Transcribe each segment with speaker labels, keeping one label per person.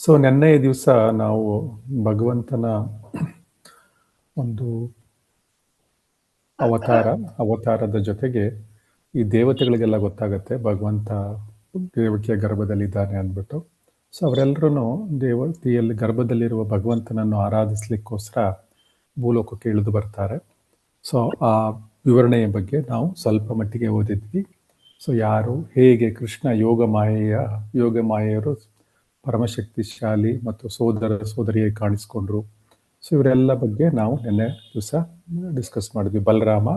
Speaker 1: So ನೆನ್ನೆ ದಿವಸ ನಾವು ಭಗವಂತನ ಒಂದು ಅವತಾರದ ಜೊತೆಗೆ ಈ ದೇವತೆಗಳಿಗೆಲ್ಲ ಗೊತ್ತಾಗತ್ತೆ ಭಗವಂತ ದೇವಕಿಯ ಗರ್ಭದಲ್ಲಿದ್ದಾನೆ ಅಂದ್ಬಿಟ್ಟು. ಸೊ ಅವರೆಲ್ಲರೂ ದೇವಕಿಯಲ್ಲಿ ಗರ್ಭದಲ್ಲಿರುವ ಭಗವಂತನನ್ನು ಆರಾಧಿಸ್ಲಿಕ್ಕೋಸ್ಕರ ಭೂಲೋಕಕ್ಕೆ ಇಳಿದು ಬರ್ತಾರೆ. ಸೊ ಆ ವಿವರಣೆಯ ಬಗ್ಗೆ ನಾವು ಸ್ವಲ್ಪ ಮಟ್ಟಿಗೆ ಓದಿದ್ವಿ. ಸೊ ಯಾರು ಹೇಗೆ ಕೃಷ್ಣ ಯೋಗ ಮಾಯೆಯರು ಪರಮಶಕ್ತಿಶಾಲಿ ಮತ್ತು ಸೋದರಿಯಾಗಿ ಕಾಣಿಸ್ಕೊಂಡ್ರು. ಸೊ ಇವರೆಲ್ಲ ಬಗ್ಗೆ ನಾವು ನಿನ್ನೆ ದಿವಸ ಡಿಸ್ಕಸ್ ಮಾಡಿದ್ವಿ. ಬಲರಾಮ,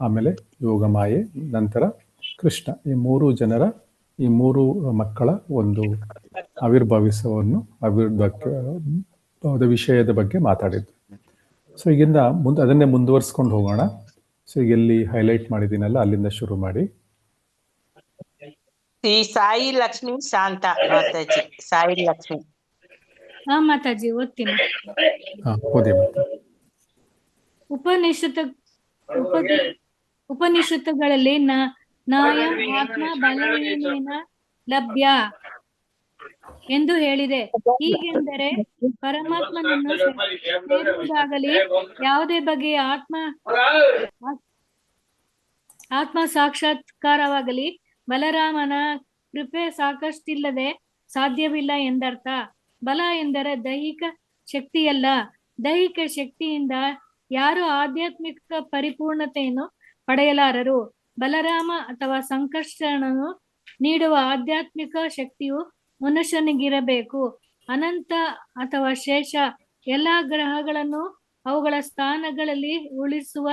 Speaker 1: ಆಮೇಲೆ ಯೋಗ ಮಾಯೆ, ನಂತರ ಕೃಷ್ಣ, ಈ ಮೂರು ಮಕ್ಕಳ ಒಂದು ಆವಿರ್ಭಾವದ ವಿಷಯದ ಬಗ್ಗೆ ಮಾತಾಡಿದ್ವಿ. ಸೊ ಈಗಿಂದ ಅದನ್ನೇ ಮುಂದುವರ್ಸ್ಕೊಂಡು ಹೋಗೋಣ. ಸೊ ಈಗ ಎಲ್ಲಿ ಹೈಲೈಟ್ ಮಾಡಿದ್ದೀನಲ್ಲ ಅಲ್ಲಿಂದ ಶುರು ಮಾಡಿ.
Speaker 2: ಶ್ರೀ ಸಾಯಿ ಲಕ್ಷ್ಮಿ ಶಾಂತ ಮಾತಾಜಿ. ಸಾಯಿ ಲಕ್ಷ್ಮಿ.
Speaker 3: ಮಾತಾಜಿ ಓದ್ತೀನಿ.
Speaker 1: ಓದಿ ಮಾತಾ.
Speaker 3: ಉಪನಿಷತ್ತುಗಳಲ್ಲಿ ನಾಯಂ ಆತ್ಮ ಬಲಹೀನೇನ ಲಭ್ಯ ಎಂದು ಹೇಳಿದೆ. ಹೀಗೆಂದರೆ ಪರಮಾತ್ಮನನ್ನು ಸೇರುವುದಾಗಲಿ ಯಾವುದೇ ಬಗೆಯ ಆತ್ಮ ಸಾಕ್ಷಾತ್ಕಾರವಾಗಲಿ ಬಲರಾಮನ ಕೃಪೆ ಸಾಕಷ್ಟಿಲ್ಲದೆ ಸಾಧ್ಯವಿಲ್ಲ ಎಂದರ್ಥ. ಬಲ ಎಂದರೆ ದೈಹಿಕ ಶಕ್ತಿಯಲ್ಲ. ದೈಹಿಕ ಶಕ್ತಿಯಿಂದ ಯಾರು ಆಧ್ಯಾತ್ಮಿಕ ಪರಿಪೂರ್ಣತೆಯನ್ನು ಪಡೆಯಲಾರರು. ಬಲರಾಮ ಅಥವಾ ಸಂಕರ್ಷಣನು ನೀಡುವ ಆಧ್ಯಾತ್ಮಿಕ ಶಕ್ತಿಯು ಮನುಷ್ಯನಿಗಿರಬೇಕು. ಅನಂತ ಅಥವಾ ಶೇಷ ಎಲ್ಲಾ ಗ್ರಹಗಳನ್ನು ಅವುಗಳ ಸ್ಥಾನಗಳಲ್ಲಿ ಉಳಿಸುವ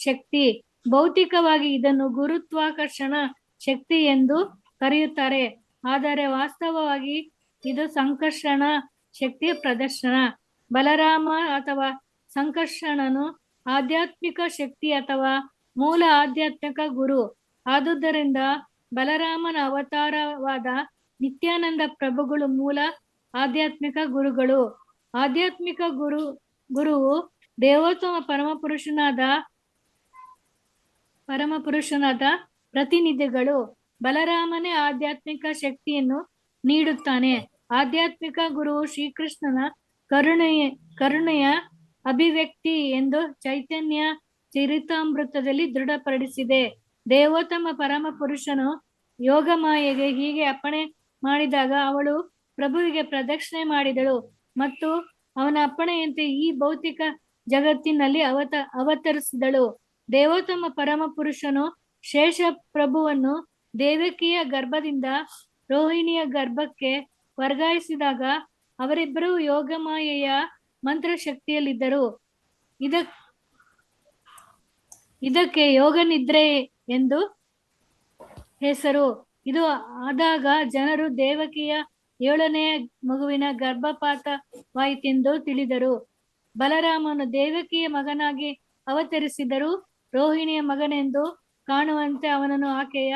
Speaker 3: ಶಕ್ತಿ. ಭೌತಿಕವಾಗಿ ಇದನ್ನು ಗುರುತ್ವಾಕರ್ಷಣ ಶಕ್ತಿ ಎಂದು ಕರೆಯುತ್ತಾರೆ. ಆದರೆ ವಾಸ್ತವವಾಗಿ ಇದು ಸಂಕರ್ಷಣ ಶಕ್ತಿಯ ಪ್ರದರ್ಶನ. ಬಲರಾಮ ಅಥವಾ ಸಂಕರ್ಷಣನು ಆಧ್ಯಾತ್ಮಿಕ ಶಕ್ತಿ ಅಥವಾ ಮೂಲ ಆಧ್ಯಾತ್ಮಿಕ ಗುರು. ಆದುದರಿಂದ ಬಲರಾಮನ ಅವತಾರವಾದ ನಿತ್ಯಾನಂದ ಪ್ರಭುಗಳು ಮೂಲ ಆಧ್ಯಾತ್ಮಿಕ ಗುರುಗಳು. ಆಧ್ಯಾತ್ಮಿಕ ಗುರುವು ದೇವೋತ್ತಮ ಪರಮಪುರುಷನಾದ ಪ್ರತಿನಿಧಿಗಳು. ಬಲರಾಮನೇ ಆಧ್ಯಾತ್ಮಿಕ ಶಕ್ತಿಯನ್ನು ನೀಡುತ್ತಾನೆ. ಆಧ್ಯಾತ್ಮಿಕ ಗುರುವು ಶ್ರೀಕೃಷ್ಣನ ಕರುಣೆಯ ಅಭಿವ್ಯಕ್ತಿ ಎಂದು ಚೈತನ್ಯ ಚರಿತಾಮೃತದಲ್ಲಿ ದೃಢಪಡಿಸಿದೆ. ದೇವೋತ್ತಮ ಪರಮ ಪುರುಷನು ಯೋಗ ಮಾಯೆಗೆ ಹೀಗೆ ಅಪ್ಪಣೆ ಮಾಡಿದಾಗ ಅವಳು ಪ್ರಭುವಿಗೆ ಪ್ರದಕ್ಷಿಣೆ ಮಾಡಿದಳು ಮತ್ತು ಅವನ ಅಪ್ಪಣೆಯಂತೆ ಈ ಭೌತಿಕ ಜಗತ್ತಿನಲ್ಲಿ ಅವತರಿಸಿದಳು. ದೇವೋತ್ತಮ ಪರಮ ಪುರುಷನು ಶೇಷ ಪ್ರಭುವನ್ನು ದೇವಕಿಯ ಗರ್ಭದಿಂದ ರೋಹಿಣಿಯ ಗರ್ಭಕ್ಕೆ ವರ್ಗಾಯಿಸಿದಾಗ ಅವರಿಬ್ಬರು ಯೋಗಮಾಯೆಯ ಮಂತ್ರಶಕ್ತಿಯಲ್ಲಿದ್ದರು. ಇದಕ್ಕೆ ಯೋಗ ನಿದ್ರೆ ಎಂದು ಹೆಸರು. ಇದು ಆದಾಗ ಜನರು ದೇವಕಿಯ 7ನೇ ಮಗುವಿನ ಗರ್ಭಪಾತವಾಯಿತೆಂದು ತಿಳಿದರು. ಬಲರಾಮನು ದೇವಕಿಯ ಮಗನಾಗಿ ಅವತರಿಸಿದರು. ರೋಹಿಣಿಯ ಮಗನೆಂದು ಕಾಣುವಂತೆ ಅವನನ್ನು ಆಕೆಯ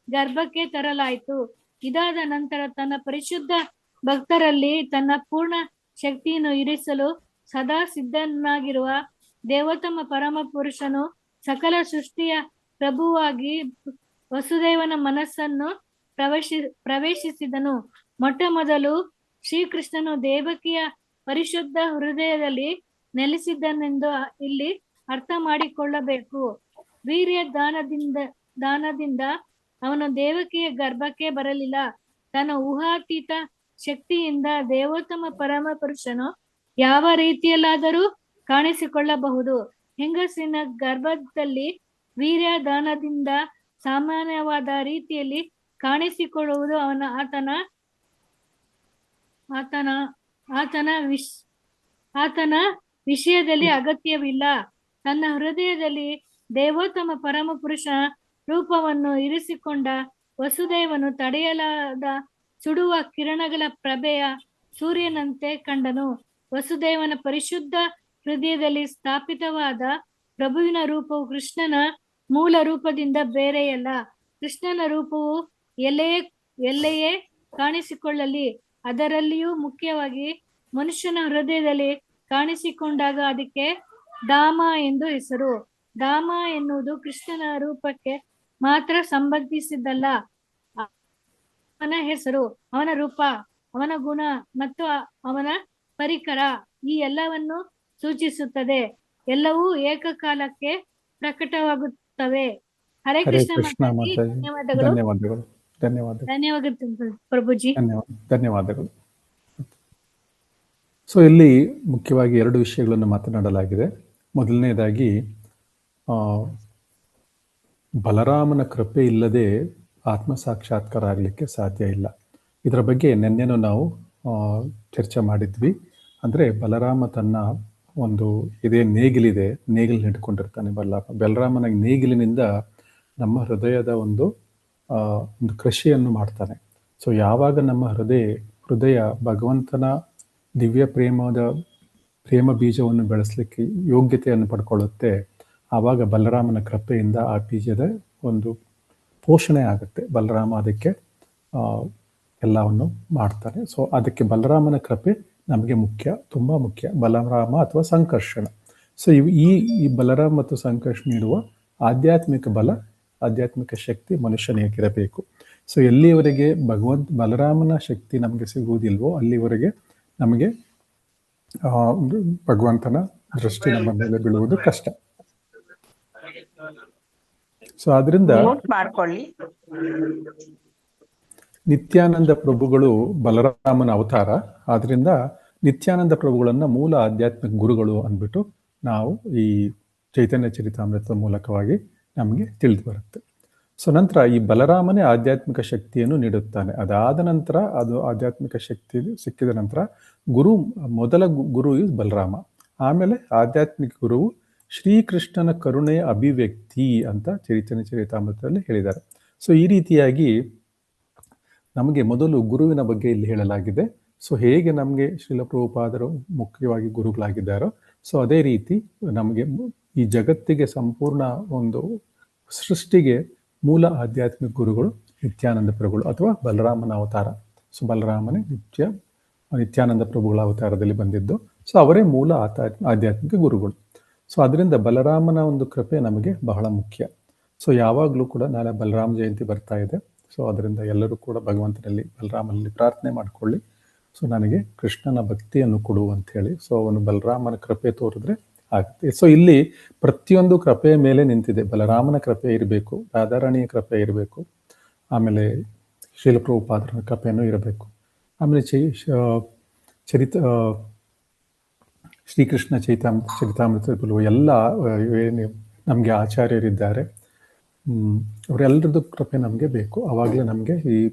Speaker 3: ಗರ್ಭಕ್ಕೆ ತರಲಾಯಿತು. ಇದಾದ ನಂತರ ತನ್ನ ಪರಿಶುದ್ಧ ಭಕ್ತರಲ್ಲಿ ತನ್ನ ಪೂರ್ಣ ಶಕ್ತಿಯನ್ನು ಇರಿಸಲು ಸದಾ ಸಿದ್ಧನಾಗಿರುವ ದೇವೋತ್ತಮ ಪರಮ ಪುರುಷನು ಸಕಲ ಸೃಷ್ಟಿಯ ಪ್ರಭುವಾಗಿ ವಸುದೇವನ ಮನಸ್ಸನ್ನು ಪ್ರವೇಶಿಸಿದನು. ಮೊಟ್ಟ ಮೊದಲು ಶ್ರೀಕೃಷ್ಣನು ದೇವಕಿಯ ಪರಿಶುದ್ಧ ಹೃದಯದಲ್ಲಿ ನೆಲೆಸಿದ್ದನೆಂದು ಇಲ್ಲಿ ಅರ್ಥ ಮಾಡಿಕೊಳ್ಳಬೇಕು. ವೀರ್ಯ ದಾನದಿಂದ ಅವನು ದೇವಕಿಯ ಗರ್ಭಕ್ಕೆ ಬರಲಿಲ್ಲ. ತನ್ನ ಊಹಾತೀತ ಶಕ್ತಿಯಿಂದ ದೇವೋತ್ತಮ ಪರಮ ಪುರುಷನು ಯಾವ ರೀತಿಯಲ್ಲಾದರೂ ಕಾಣಿಸಿಕೊಳ್ಳಬಹುದು. ಹೆಂಗಸಿನ ಗರ್ಭದಲ್ಲಿ ವೀರ್ಯ ದಾನದಿಂದ ಸಾಮಾನ್ಯವಾದ ರೀತಿಯಲ್ಲಿ ಕಾಣಿಸಿಕೊಳ್ಳುವುದು ಆತನ ವಿಷಯದಲ್ಲಿ ಅಗತ್ಯವಿಲ್ಲ. ತನ್ನ ಹೃದಯದಲ್ಲಿ ದೇವೋತ್ತಮ ಪರಮ ಪುರುಷ ರೂಪವನ್ನು ಇರಿಸಿಕೊಂಡ ವಸುದೇವನು ತಡೆಯಲಾದ ಸುಡುವ ಕಿರಣಗಳ ಪ್ರಭೆಯ ಸೂರ್ಯನಂತೆ ಕಂಡನು. ವಸುದೇವನ ಪರಿಶುದ್ಧ ಹೃದಯದಲ್ಲಿ ಸ್ಥಾಪಿತವಾದ ಪ್ರಭುವಿನ ರೂಪವು ಕೃಷ್ಣನ ಮೂಲ ರೂಪದಿಂದ ಬೇರೆಯಲ್ಲ. ಕೃಷ್ಣನ ರೂಪವು ಎಲ್ಲೆಯೇ ಕಾಣಿಸಿಕೊಳ್ಳಲಿ, ಅದರಲ್ಲಿಯೂ ಮುಖ್ಯವಾಗಿ ಮನುಷ್ಯನ ಹೃದಯದಲ್ಲಿ ಕಾಣಿಸಿಕೊಂಡಾಗ ಅದಕ್ಕೆ ಧಾಮ ಎಂದು ಹೆಸರು. ಧಾಮ ಎನ್ನುವುದು ಕೃಷ್ಣನ ರೂಪಕ್ಕೆ ಮಾತ್ರ ಸಂಬಂಧಿಸಿದ್ದಲ್ಲ. ಅವನ ಹೆಸರು, ಅವನ ರೂಪ, ಅವನ ಗುಣ ಮತ್ತು ಅವನ ಪರಿಕರ ಈ ಎಲ್ಲವನ್ನು ಸೂಚಿಸುತ್ತದೆ. ಎಲ್ಲವೂ ಏಕಕಾಲಕ್ಕೆ ಪ್ರಕಟವಾಗುತ್ತವೆ. ಹರೇ
Speaker 1: ಹರೇ
Speaker 3: ಕೃಷ್ಣ
Speaker 1: ಕೃಷ್ಣ
Speaker 3: ಮಾತಾಜಿ.
Speaker 1: ಮಾತಾಜಿ.
Speaker 3: ಧನ್ಯವಾದಗಳು.
Speaker 1: ಧನ್ಯವಾದಗಳು. ಧನ್ಯವಾದಗಳು.
Speaker 3: ಧನ್ಯವಾದಗಳು ಪ್ರಭುಜಿ.
Speaker 1: ಧನ್ಯವಾದಗಳು. ಸೊ ಇಲ್ಲಿ ಮುಖ್ಯವಾಗಿ 2 ವಿಷಯಗಳನ್ನು ಮಾತನಾಡಲಾಗಿದೆ. ಮೊದಲನೇದಾಗಿ ಬಲರಾಮನ ಕೃಪೆ ಇಲ್ಲದೆ ಆತ್ಮ ಸಾಕ್ಷಾತ್ಕಾರ ಆಗಲಿಕ್ಕೆ ಸಾಧ್ಯ ಇಲ್ಲ. ಇದರ ಬಗ್ಗೆ ನಿನ್ನೆನೂ ನಾವು ಚರ್ಚೆ ಮಾಡಿದ್ವಿ. ಅಂದರೆ ಬಲರಾಮ ತನ್ನ ಒಂದು ಇದೇ ನೇಗಿಲಿದೆ, ನೇಗಿಲು ಹಿಡ್ಕೊಂಡಿರ್ತಾನೆ ಬಲರಾಮನ ನೇಗಿಲಿನಿಂದ ನಮ್ಮ ಹೃದಯದ ಒಂದು ಕೃಷಿಯನ್ನು ಮಾಡ್ತಾನೆ. ಸೊ ಯಾವಾಗ ನಮ್ಮ ಹೃದಯ ಭಗವಂತನ ದಿವ್ಯ ಪ್ರೇಮ ಬೀಜವನ್ನು ಬೆಳೆಸಲಿಕ್ಕೆ ಯೋಗ್ಯತೆಯನ್ನು ಪಡ್ಕೊಳ್ಳುತ್ತೆ, ಆವಾಗ ಬಲರಾಮನ ಕೃಪೆಯಿಂದ ಆ ಬೀಜದ ಒಂದು ಪೋಷಣೆ ಆಗುತ್ತೆ. ಬಲರಾಮ ಅದಕ್ಕೆ ಎಲ್ಲವನ್ನು ಮಾಡ್ತಾನೆ. ಸೊ ಅದಕ್ಕೆ ಬಲರಾಮನ ಕೃಪೆ ನಮಗೆ ಮುಖ್ಯ, ತುಂಬ ಮುಖ್ಯ. ಬಲರಾಮ ಅಥವಾ ಸಂಕರ್ಷಣ. ಸೊ ಈ ಬಲರಾಮ ಮತ್ತು ಸಂಕರ್ಷಣ ನೀಡುವ ಆಧ್ಯಾತ್ಮಿಕ ಬಲ, ಆಧ್ಯಾತ್ಮಿಕ ಶಕ್ತಿ ಮನುಷ್ಯನಿಗಿರಬೇಕು. ಸೊ ಎಲ್ಲಿವರೆಗೆ ಬಲರಾಮನ ಶಕ್ತಿ ನಮಗೆ ಸಿಗುವುದಿಲ್ವೋ ಅಲ್ಲಿವರೆಗೆ ನಮಗೆ ಭಗವಂತನ ದೃಷ್ಟಿ ನಮ್ಮ ಮೇಲೆ ಬೀಳುವುದು ಕಷ್ಟ. ಸೊ ಆದ್ರಿಂದ
Speaker 2: ಮಾಡ್ಕೊಳ್ಳಿ.
Speaker 1: ನಿತ್ಯಾನಂದ ಪ್ರಭುಗಳು ಬಲರಾಮನ ಅವತಾರ. ಆದ್ರಿಂದ ನಿತ್ಯಾನಂದ ಪ್ರಭುಗಳನ್ನ ಮೂಲ ಆಧ್ಯಾತ್ಮಿಕ ಗುರುಗಳು ಅಂದ್ಬಿಟ್ಟು ನಾವು ಈ ಚೈತನ್ಯ ಚರಿತಾಮೃತದ ಮೂಲಕವಾಗಿ ನಮಗೆ ತಿಳಿದು ಬರುತ್ತೆ. ಸೊ ನಂತರ ಈ ಬಲರಾಮನೇ ಆಧ್ಯಾತ್ಮಿಕ ಶಕ್ತಿಯನ್ನು ನೀಡುತ್ತಾನೆ. ಅದಾದ ನಂತರ ಅದು ಆಧ್ಯಾತ್ಮಿಕ ಶಕ್ತಿ ಸಿಕ್ಕಿದ ನಂತರ ಮೊದಲ ಗುರು ಇಸ್ ಬಲರಾಮ. ಆಮೇಲೆ ಆಧ್ಯಾತ್ಮಿಕ ಗುರುವು ಶ್ರೀಕೃಷ್ಣನ ಕರುಣೆಯ ಅಭಿವ್ಯಕ್ತಿ ಅಂತ ಚೈತನ್ಯ ಚರಿತಾಮೃತದಲ್ಲಿ ಹೇಳಿದ್ದಾರೆ. ಸೊ ಈ ರೀತಿಯಾಗಿ ನಮಗೆ ಮೊದಲು ಗುರುವಿನ ಬಗ್ಗೆ ಇಲ್ಲಿ ಹೇಳಲಾಗಿದೆ. ಸೊ ಹೇಗೆ ನಮಗೆ ಶ್ರೀಲ ಪ್ರಭುಪಾದರು ಮುಖ್ಯವಾಗಿ ಗುರುಗಳಾಗಿದ್ದಾರೋ, ಸೊ ಅದೇ ರೀತಿ ನಮಗೆ ಈ ಜಗತ್ತಿಗೆ ಸಂಪೂರ್ಣ ಒಂದು ಸೃಷ್ಟಿಗೆ ಮೂಲ ಆಧ್ಯಾತ್ಮಿಕ ಗುರುಗಳು ನಿತ್ಯಾನಂದ ಪ್ರಭುಗಳು ಅಥವಾ ಬಲರಾಮನ ಅವತಾರ. ಸೊ ಬಲರಾಮನೇ ನಿತ್ಯಾನಂದ ಪ್ರಭುಗಳ ಅವತಾರದಲ್ಲಿ ಬಂದಿದ್ದು. ಸೊ ಅವರೇ ಮೂಲ ಆಧ್ಯಾತ್ಮಿಕ ಗುರುಗಳು. ಸೊ ಅದರಿಂದ ಬಲರಾಮನ ಒಂದು ಕೃಪೆ ನಮಗೆ ಬಹಳ ಮುಖ್ಯ. ಸೊ ಯಾವಾಗಲೂ ಕೂಡ ನಾಳೆ ಬಲರಾಮ ಜಯಂತಿ ಬರ್ತಾ ಇದೆ. ಸೊ ಅದರಿಂದ ಎಲ್ಲರೂ ಕೂಡ ಭಗವಂತನಲ್ಲಿ ಬಲರಾಮನಲ್ಲಿ ಪ್ರಾರ್ಥನೆ ಮಾಡಿಕೊಳ್ಳಿ. ಸೊ ನನಗೆ ಕೃಷ್ಣನ ಭಕ್ತಿಯನ್ನು ಕೊಡು ಅಂತ ಹೇಳಿ. ಸೊ ಅವನು ಬಲರಾಮನ ಕೃಪೆ ತೋರಿದ್ರೆ ಆಗುತ್ತೆ. ಸೊ ಇಲ್ಲಿ ಪ್ರತಿಯೊಂದು ಕೃಪೆಯ ಮೇಲೆ ನಿಂತಿದೆ. ಬಲರಾಮನ ಕೃಪೆ ಇರಬೇಕು, ರಾಧಾರಾಣಿಯ ಕೃಪೆ ಇರಬೇಕು, ಆಮೇಲೆ ಶ್ರೀಲ ಪ್ರಭುಪಾದರ ಕೃಪೆಯೂ ಇರಬೇಕು, ಆಮೇಲೆ ಶ್ರೀಕೃಷ್ಣ ಚರಿತಾಮೃತದಲ್ಲೂ ಎಲ್ಲ ನಮಗೆ ಆಚಾರ್ಯರಿದ್ದಾರೆ, ಅವರೆಲ್ಲರದ್ದು ಕೃಪೆ ನಮಗೆ ಬೇಕು. ಆವಾಗಲೇ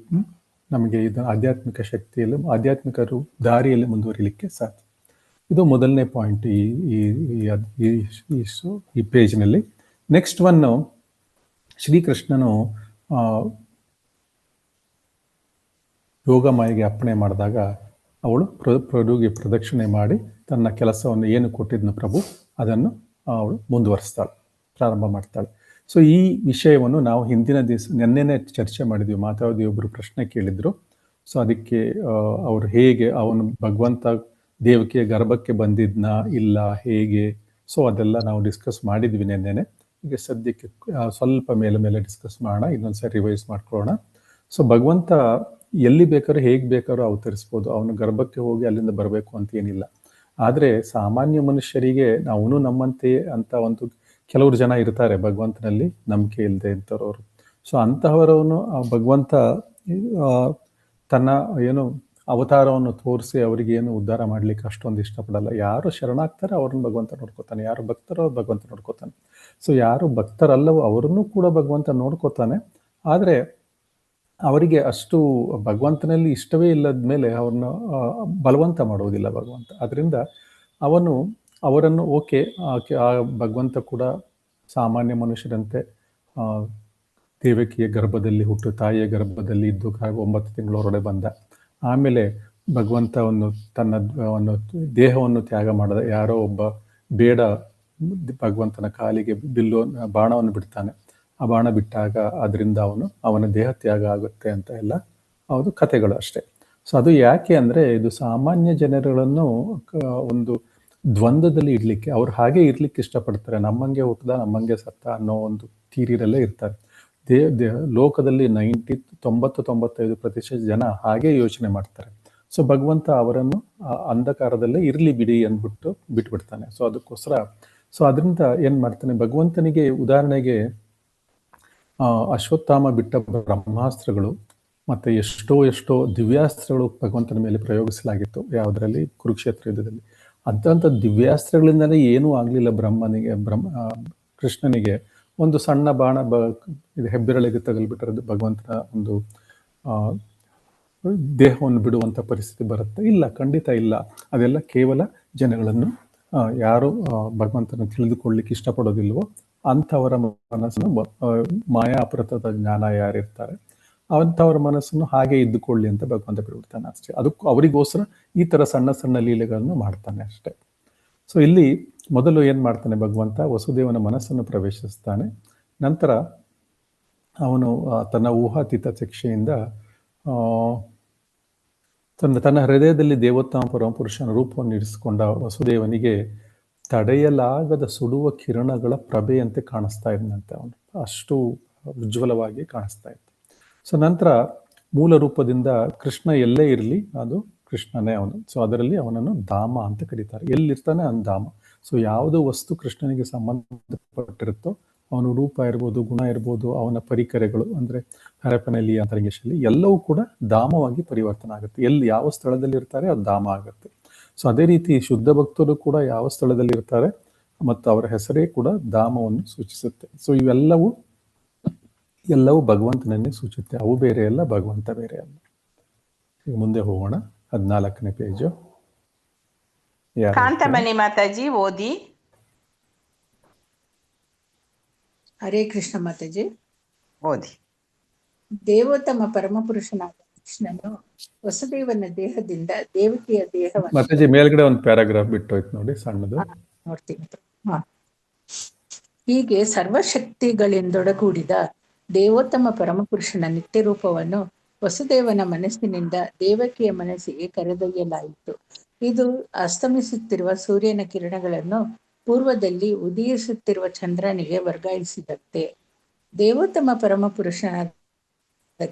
Speaker 1: ನಮಗೆ ಇದು ಆಧ್ಯಾತ್ಮಿಕ ಶಕ್ತಿಯಲ್ಲಿ ಆಧ್ಯಾತ್ಮಿಕ ದಾರಿಯಲ್ಲಿ ಮುಂದುವರಿಲಿಕ್ಕೆ ಸಾಧ್ಯ. ಇದು ಮೊದಲನೇ ಪಾಯಿಂಟ್ ಈ ಪೇಜ್ನಲ್ಲಿ. ನೆಕ್ಸ್ಟ್ ಒನ್ನು, ಶ್ರೀಕೃಷ್ಣನು ಯೋಗಮಾಯಿಗೆ ಅಪ್ಪಣೆ ಮಾಡಿದಾಗ ಅವಳು ಪ್ರಭುಗೆ ಪ್ರದಕ್ಷಿಣೆ ಮಾಡಿ ತನ್ನ ಕೆಲಸವನ್ನು ಏನು ಕೊಟ್ಟಿದ್ನು ಪ್ರಭು ಅದನ್ನು ಅವಳು ಮುಂದುವರಿಸ್ತಾಳೆ, ಪ್ರಾರಂಭ ಮಾಡ್ತಾಳೆ. ಸೊ ಈ ವಿಷಯವನ್ನು ನಾವು ಹಿಂದಿನ ನೆನ್ನೆನೇ ಚರ್ಚೆ ಮಾಡಿದ್ವಿ. ಮಾತಾಡಿ ಒಬ್ಬರು ಪ್ರಶ್ನೆ ಕೇಳಿದ್ರು. ಸೊ ಅದಕ್ಕೆ ಅವರು ಹೇಗೆ ಅವನು ಭಗವಂತ ದೇವಕಿಯ ಗರ್ಭಕ್ಕೆ ಬಂದಿದ್ನ ಇಲ್ಲ ಹೇಗೆ, ಸೊ ಅದೆಲ್ಲ ನಾವು ಡಿಸ್ಕಸ್ ಮಾಡಿದ್ವಿ ನೆನ್ನೆನೆ. ಈಗ ಸದ್ಯಕ್ಕೆ ಸ್ವಲ್ಪ ಮೇಲೆ ಡಿಸ್ಕಸ್ ಮಾಡೋಣ, ಇನ್ನೊಂದ್ಸರಿ ರಿವೈಸ್ ಮಾಡ್ಕೊಳ್ಳೋಣ. ಸೊ ಭಗವಂತ ಎಲ್ಲಿ ಬೇಕಾದ್ರೂ ಹೇಗೆ ಬೇಕಾದ್ರೂ ಅವತರಿಸ್ಬೋದು, ಅವನು ಗರ್ಭಕ್ಕೆ ಹೋಗಿ ಅಲ್ಲಿಂದ ಬರಬೇಕು ಅಂತ ಏನಿಲ್ಲ. ಆದರೆ ಸಾಮಾನ್ಯ ಮನುಷ್ಯರಿಗೆ ಅವನು ನಮ್ಮಂತೆ ಅಂತ ಒಂದು ಕೆಲವರು ಜನ ಇರ್ತಾರೆ ಭಗವಂತನಲ್ಲಿ ನಂಬಿಕೆ ಇಲ್ಲದೆ ಇದ್ದವರು. ಸೊ ಅಂತಹವರವನು ಭಗವಂತ ತನ್ನ ಏನು ಅವತಾರವನ್ನು ತೋರಿಸಿ ಅವರಿಗೆ ಏನು ಉದ್ಧಾರ ಮಾಡ್ಲಿಕ್ಕೆ ಅಷ್ಟೊಂದು ಇಷ್ಟಪಡಲ್ಲ. ಯಾರು ಶರಣಾಗ್ತಾರೆ ಅವ್ರನ್ನ ಭಗವಂತ ನೋಡ್ಕೋತಾನೆ, ಯಾರು ಭಕ್ತರೋ ಭಗವಂತ ನೋಡ್ಕೋತಾನೆ. ಸೊ ಯಾರು ಭಕ್ತರಲ್ಲವೋ ಅವರನ್ನು ಕೂಡ ಭಗವಂತ ನೋಡ್ಕೋತಾನೆ. ಆದರೆ ಅವರಿಗೆ ಅಷ್ಟು ಭಗವಂತನಲ್ಲಿ ಇಷ್ಟವೇ ಇಲ್ಲದ ಮೇಲೆ ಅವ್ರನ್ನ ಬಲವಂತ ಮಾಡುವುದಿಲ್ಲ ಭಗವಂತ. ಅದರಿಂದ ಅವರನ್ನು ಓಕೆ, ಆ ಭಗವಂತ ಕೂಡ ಸಾಮಾನ್ಯ ಮನುಷ್ಯರಂತೆ ದೇವಕಿಯ ಗರ್ಭದಲ್ಲಿ ಹುಟ್ಟು ತಾಯಿಯ ಗರ್ಭದಲ್ಲಿ ಇದ್ದು 9 ತಿಂಗಳು ಹೊರಗಡೆ ಬಂದ. ಆಮೇಲೆ ಭಗವಂತವನ್ನು ತನ್ನ ದೇಹವನ್ನು ತ್ಯಾಗ ಮಾಡಿದ. ಯಾರೋ ಒಬ್ಬ ಬೇಡ ಭಗವಂತನ ಕಾಲಿಗೆ ಬಾಣವನ್ನು ಬಿಡ್ತಾನೆ. ಆ ಬಾಣ ಬಿಟ್ಟಾಗ ಅದರಿಂದ ಅವನ ದೇಹ ತ್ಯಾಗ ಆಗುತ್ತೆ ಅಂತ ಎಲ್ಲ ಅದು ಕಥೆಗಳು ಅಷ್ಟೇ. ಸೊ ಅದು ಯಾಕೆ ಅಂದರೆ ಇದು ಸಾಮಾನ್ಯ ಜನರುಗಳನ್ನು ಒಂದು ದ್ವಂದ್ವದಲ್ಲಿ ಇಡ್ಲಿಕ್ಕೆ, ಅವ್ರು ಹಾಗೆ ಇರ್ಲಿಕ್ಕೆ ಇಷ್ಟಪಡ್ತಾರೆ. ನಮ್ಮಂಗೆ ಹುಟ್ಟದ ನಮ್ಮಂಗೆ ಸತ್ತ ಅನ್ನೋ ಒಂದು ಥಿಯರಿಯಲ್ಲೇ ಇರ್ತಾರೆ. ಲೋಕದಲ್ಲಿ 95% ಜನ ಹಾಗೆ ಯೋಚನೆ ಮಾಡ್ತಾರೆ. ಸೊ ಭಗವಂತ ಅವರನ್ನು ಅಂಧಕಾರದಲ್ಲೇ ಇರಲಿ ಬಿಡಿ ಅಂದ್ಬಿಟ್ಟು ಬಿಟ್ಬಿಡ್ತಾನೆ. ಸೊ ಅದಕ್ಕೋಸ್ಕರ ಸೊ ಅದರಿಂದ ಏನ್ ಮಾಡ್ತಾನೆ ಭಗವಂತನಿಗೆ, ಉದಾಹರಣೆಗೆ ಅಶ್ವತ್ಥಾಮ ಬಿಟ್ಟ ಬ್ರಹ್ಮಾಸ್ತ್ರಗಳು ಮತ್ತೆ ಎಷ್ಟೋ ದಿವ್ಯಾಸ್ತ್ರಗಳು ಭಗವಂತನ ಮೇಲೆ ಪ್ರಯೋಗಿಸಲಾಗಿತ್ತು. ಯಾವುದರಲ್ಲಿ? ಕುರುಕ್ಷೇತ್ರ ಯುದ್ಧದಲ್ಲಿ. ಅಂಥ ದಿವ್ಯಾಸ್ತ್ರಗಳಿಂದಲೇ ಏನೂ ಆಗಲಿಲ್ಲ ಕೃಷ್ಣನಿಗೆ ಒಂದು ಸಣ್ಣ ಬಾಣ ಇದು ಹೆಬ್ಬೆರಳಿಗೆ ತಗಲ್ಬಿಟ್ಟಿರೋದು ಭಗವಂತನ ಒಂದು ದೇಹವನ್ನು ಬಿಡುವಂಥ ಪರಿಸ್ಥಿತಿ ಬರುತ್ತೆ? ಇಲ್ಲ, ಖಂಡಿತ ಇಲ್ಲ. ಅದೆಲ್ಲ ಕೇವಲ ಜನಗಳನ್ನು ಯಾರು ಭಗವಂತನ ತಿಳಿದುಕೊಳ್ಳಿಕ್ಕೆ ಇಷ್ಟಪಡೋದಿಲ್ವೋ ಅಂಥವರ ಮನಸ್ಸನ್ನು ಮಾಯಾ ಅಪರತದ ಜ್ಞಾನ ಯಾರಿರ್ತಾರೆ ಅಂಥವ್ರ ಮನಸ್ಸನ್ನು ಹಾಗೆ ಇದ್ದುಕೊಳ್ಳಿ ಅಂತ ಭಗವಂತ ಬಿಡ್ಬಿಡ್ತಾನೆ ಅಷ್ಟೇ. ಅದಕ್ಕೂ ಅವರಿಗೋಸ್ಕರ ಈ ಥರ ಸಣ್ಣ ಸಣ್ಣ ಲೀಲೆಗಳನ್ನು ಮಾಡ್ತಾನೆ ಅಷ್ಟೇ. ಸೊ ಇಲ್ಲಿ ಮೊದಲು ಏನು ಮಾಡ್ತಾನೆ ಭಗವಂತ? ವಸುದೇವನ ಮನಸ್ಸನ್ನು ಪ್ರವೇಶಿಸ್ತಾನೆ. ನಂತರ ಅವನು ತನ್ನ ಊಹಾತೀತ ಶಿಕ್ಷೆಯಿಂದ ತನ್ನ ಹೃದಯದಲ್ಲಿ ದೇವೋತ್ತಮ ಪರಮಪುರುಷನ ರೂಪವನ್ನು ಇರಿಸಿಕೊಂಡ ವಸುದೇವನಿಗೆ ತಡೆಯಲಾಗದ ಸುಡುವ ಕಿರಣಗಳ ಪ್ರಭೆಯಂತೆ ಕಾಣಿಸ್ತಾ ಇದ್ದಂತೆ. ಅವನು ಅಷ್ಟು ಉಜ್ವಲವಾಗಿ ಕಾಣಿಸ್ತಾ ಇತ್ತು. ಸೊ ನಂತರ ಮೂಲ ರೂಪದಿಂದ ಕೃಷ್ಣ ಎಲ್ಲೇ ಇರಲಿ ಅದು ಕೃಷ್ಣನೇ ಅವನು. ಸೊ ಅದರಲ್ಲಿ ಅವನನ್ನು ಧಾಮ ಅಂತ ಕರೀತಾರೆ. ಎಲ್ಲಿರ್ತಾನೆ ಅವನು ಧಾಮ. ಸೊ ಯಾವುದು ವಸ್ತು ಕೃಷ್ಣನಿಗೆ ಸಂಬಂಧಪಟ್ಟಿರುತ್ತೋ ಅವನ ರೂಪ ಇರ್ಬೋದು, ಗುಣ ಇರ್ಬೋದು, ಅವನ ಪರಿಕರಗಳು ಅಂದರೆ ಹರಪನಹಳ್ಳಿ ಅಂತರಂಗೇಶಲ್ಲಿ ಎಲ್ಲವೂ ಕೂಡ ಧಾಮವಾಗಿ ಪರಿವರ್ತನೆ ಆಗುತ್ತೆ. ಎಲ್ಲಿ ಯಾವ ಸ್ಥಳದಲ್ಲಿ ಇರ್ತಾರೆ ಅದು ಧಾಮ ಆಗುತ್ತೆ. ಸೊ ಅದೇ ರೀತಿ ಶುದ್ಧ ಭಕ್ತರು ಕೂಡ ಯಾವ ಸ್ಥಳದಲ್ಲಿ ಇರ್ತಾರೆ ಮತ್ತು ಅವರ ಹೆಸರೇ ಕೂಡ ಧಾಮವನ್ನು ಸೂಚಿಸುತ್ತೆ. ಸೊ ಇವೆಲ್ಲವೂ ಭಗವಂತನನ್ನೇ ಸೂಚಿಸುತ್ತೆ. ಅವು ಬೇರೆ ಅಲ್ಲ, ಭಗವಂತ ಬೇರೆ ಅಲ್ಲ. ಈಗ ಮುಂದೆ ಹೋಗೋಣ. 14ನೇ ಪೇಜು.
Speaker 2: ಕಾಂತಮಣಿ ಮಾತಾಜಿ ಓದಿ.
Speaker 4: ಹರೇ ಕೃಷ್ಣ ಮಾತಾಜಿ
Speaker 2: ಓದಿ.
Speaker 4: ದೇವೋತ್ತಮ ಪರಮಪುರುಷನಾದ ಕೃಷ್ಣನು ವಸುದೇವನ ದೇಹದಿಂದ ದೇವಕಿಯ ದೇಹವನ್ನು
Speaker 1: ಮಾತಾಜಿ ಮೇಲ್ಗಡೆ ಒಂದು ಪ್ಯಾರಾಗ್ರಾಫ್ ಬಿಟ್ಟೋಯ್ತು ನೋಡಿ, ಸಣ್ಣದು
Speaker 4: ನೋಡ್ತೀನಿ. ಹೀಗೆ ಸರ್ವಶಕ್ತಿಗಳಿಂದೊಡಗೂಡಿದ ದೇವೋತ್ತಮ ಪರಮಪುರುಷನ ನಿತ್ಯ ರೂಪವನ್ನು ವಸುದೇವನ ಮನಸ್ಸಿನಿಂದ ದೇವಕಿಯ ಮನಸ್ಸಿಗೆ ಕರೆದೊಯ್ಯಲಾಯಿತು. ಇದು ಅಸ್ತಮಿಸುತ್ತಿರುವ ಸೂರ್ಯನ ಕಿರಣಗಳನ್ನು ಪೂರ್ವದಲ್ಲಿ ಉದಯಿಸುತ್ತಿರುವ ಚಂದ್ರನಿಗೆ ವರ್ಗಾಯಿಸಿದಂತೆ. ದೇವೋತ್ತಮ ಪರಮಪುರುಷನಾದ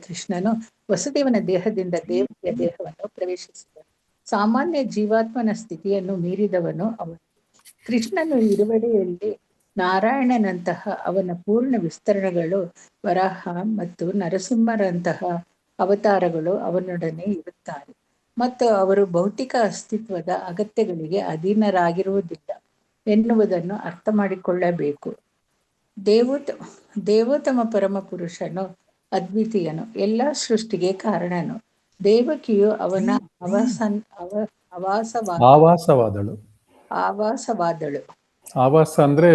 Speaker 4: ಕೃಷ್ಣನು ವಸುದೇವನ ದೇಹದಿಂದ ದೇವಕಿಯ ದೇಹವನ್ನು ಪ್ರವೇಶಿಸಿದನು. ಸಾಮಾನ್ಯ ಜೀವಾತ್ಮನ ಸ್ಥಿತಿಯನ್ನು ಮೀರಿದವನು ಅವನು. ಕೃಷ್ಣನು ಇರುವೆಡೆಯಲ್ಲಿ ನಾರಾಯಣನಂತಹ ಅವನ ಪೂರ್ಣ ವಿಸ್ತರಣೆಗಳು, ವರಾಹ ಮತ್ತು ನರಸಿಂಹರಂತಹ ಅವತಾರಗಳು ಅವನೊಡನೆ ಇರುತ್ತಾರೆ ಮತ್ತು ಅವರು ಭೌತಿಕ ಅಸ್ತಿತ್ವದ ಅಗತ್ಯಗಳಿಗೆ ಅಧೀನರಾಗಿರುವುದಿಲ್ಲ ಎನ್ನುವುದನ್ನು ಅರ್ಥ ಮಾಡಿಕೊಳ್ಳಬೇಕು. ದೇವೋತ್ತಮ ಪರಮ ಪುರುಷನು ಅದ್ವಿತೀಯನು, ಎಲ್ಲ ಸೃಷ್ಟಿಗೆ ಕಾರಣನು. ದೇವಕಿಯು ಅವನ
Speaker 1: ಆವಾಸವಾದಳು. ಆವಾಸ ಅಂದ್ರೆ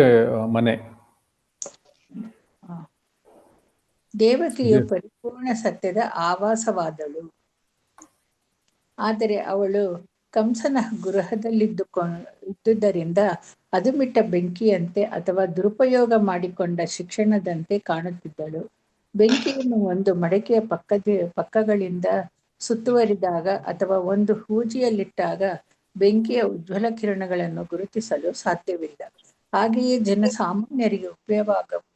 Speaker 1: ಮನೆ.
Speaker 4: ದೇವಕಿಯು ಪರಿಪೂರ್ಣ ಸತ್ಯದ ಆವಾಸವಾದಳು. ಆದರೆ ಅವಳು ಕಂಸನ ಗೃಹದಲ್ಲಿದ್ದುದರಿಂದ ಅದು ಮಿಟ್ಟ ಬೆಂಕಿಯಂತೆ ಅಥವಾ ದುರುಪಯೋಗ ಮಾಡಿಕೊಂಡ ಶಿಕ್ಷಣದಂತೆ ಕಾಣುತ್ತಿದ್ದಳು. ಬೆಂಕಿಯನ್ನು ಒಂದು ಮಡಕೆಯ ಪಕ್ಕಗಳಿಂದ ಸುತ್ತುವರಿದಾಗ ಅಥವಾ ಒಂದು ಹೂಜಿಯಲ್ಲಿಟ್ಟಾಗ ಬೆಂಕಿಯ ಉಜ್ವಲ ಕಿರಣಗಳನ್ನು ಗುರುತಿಸಲು ಸಾಧ್ಯವಿಲ್ಲ. ಹಾಗೆಯೇ ಜನಸಾಮಾನ್ಯರಿಗೆ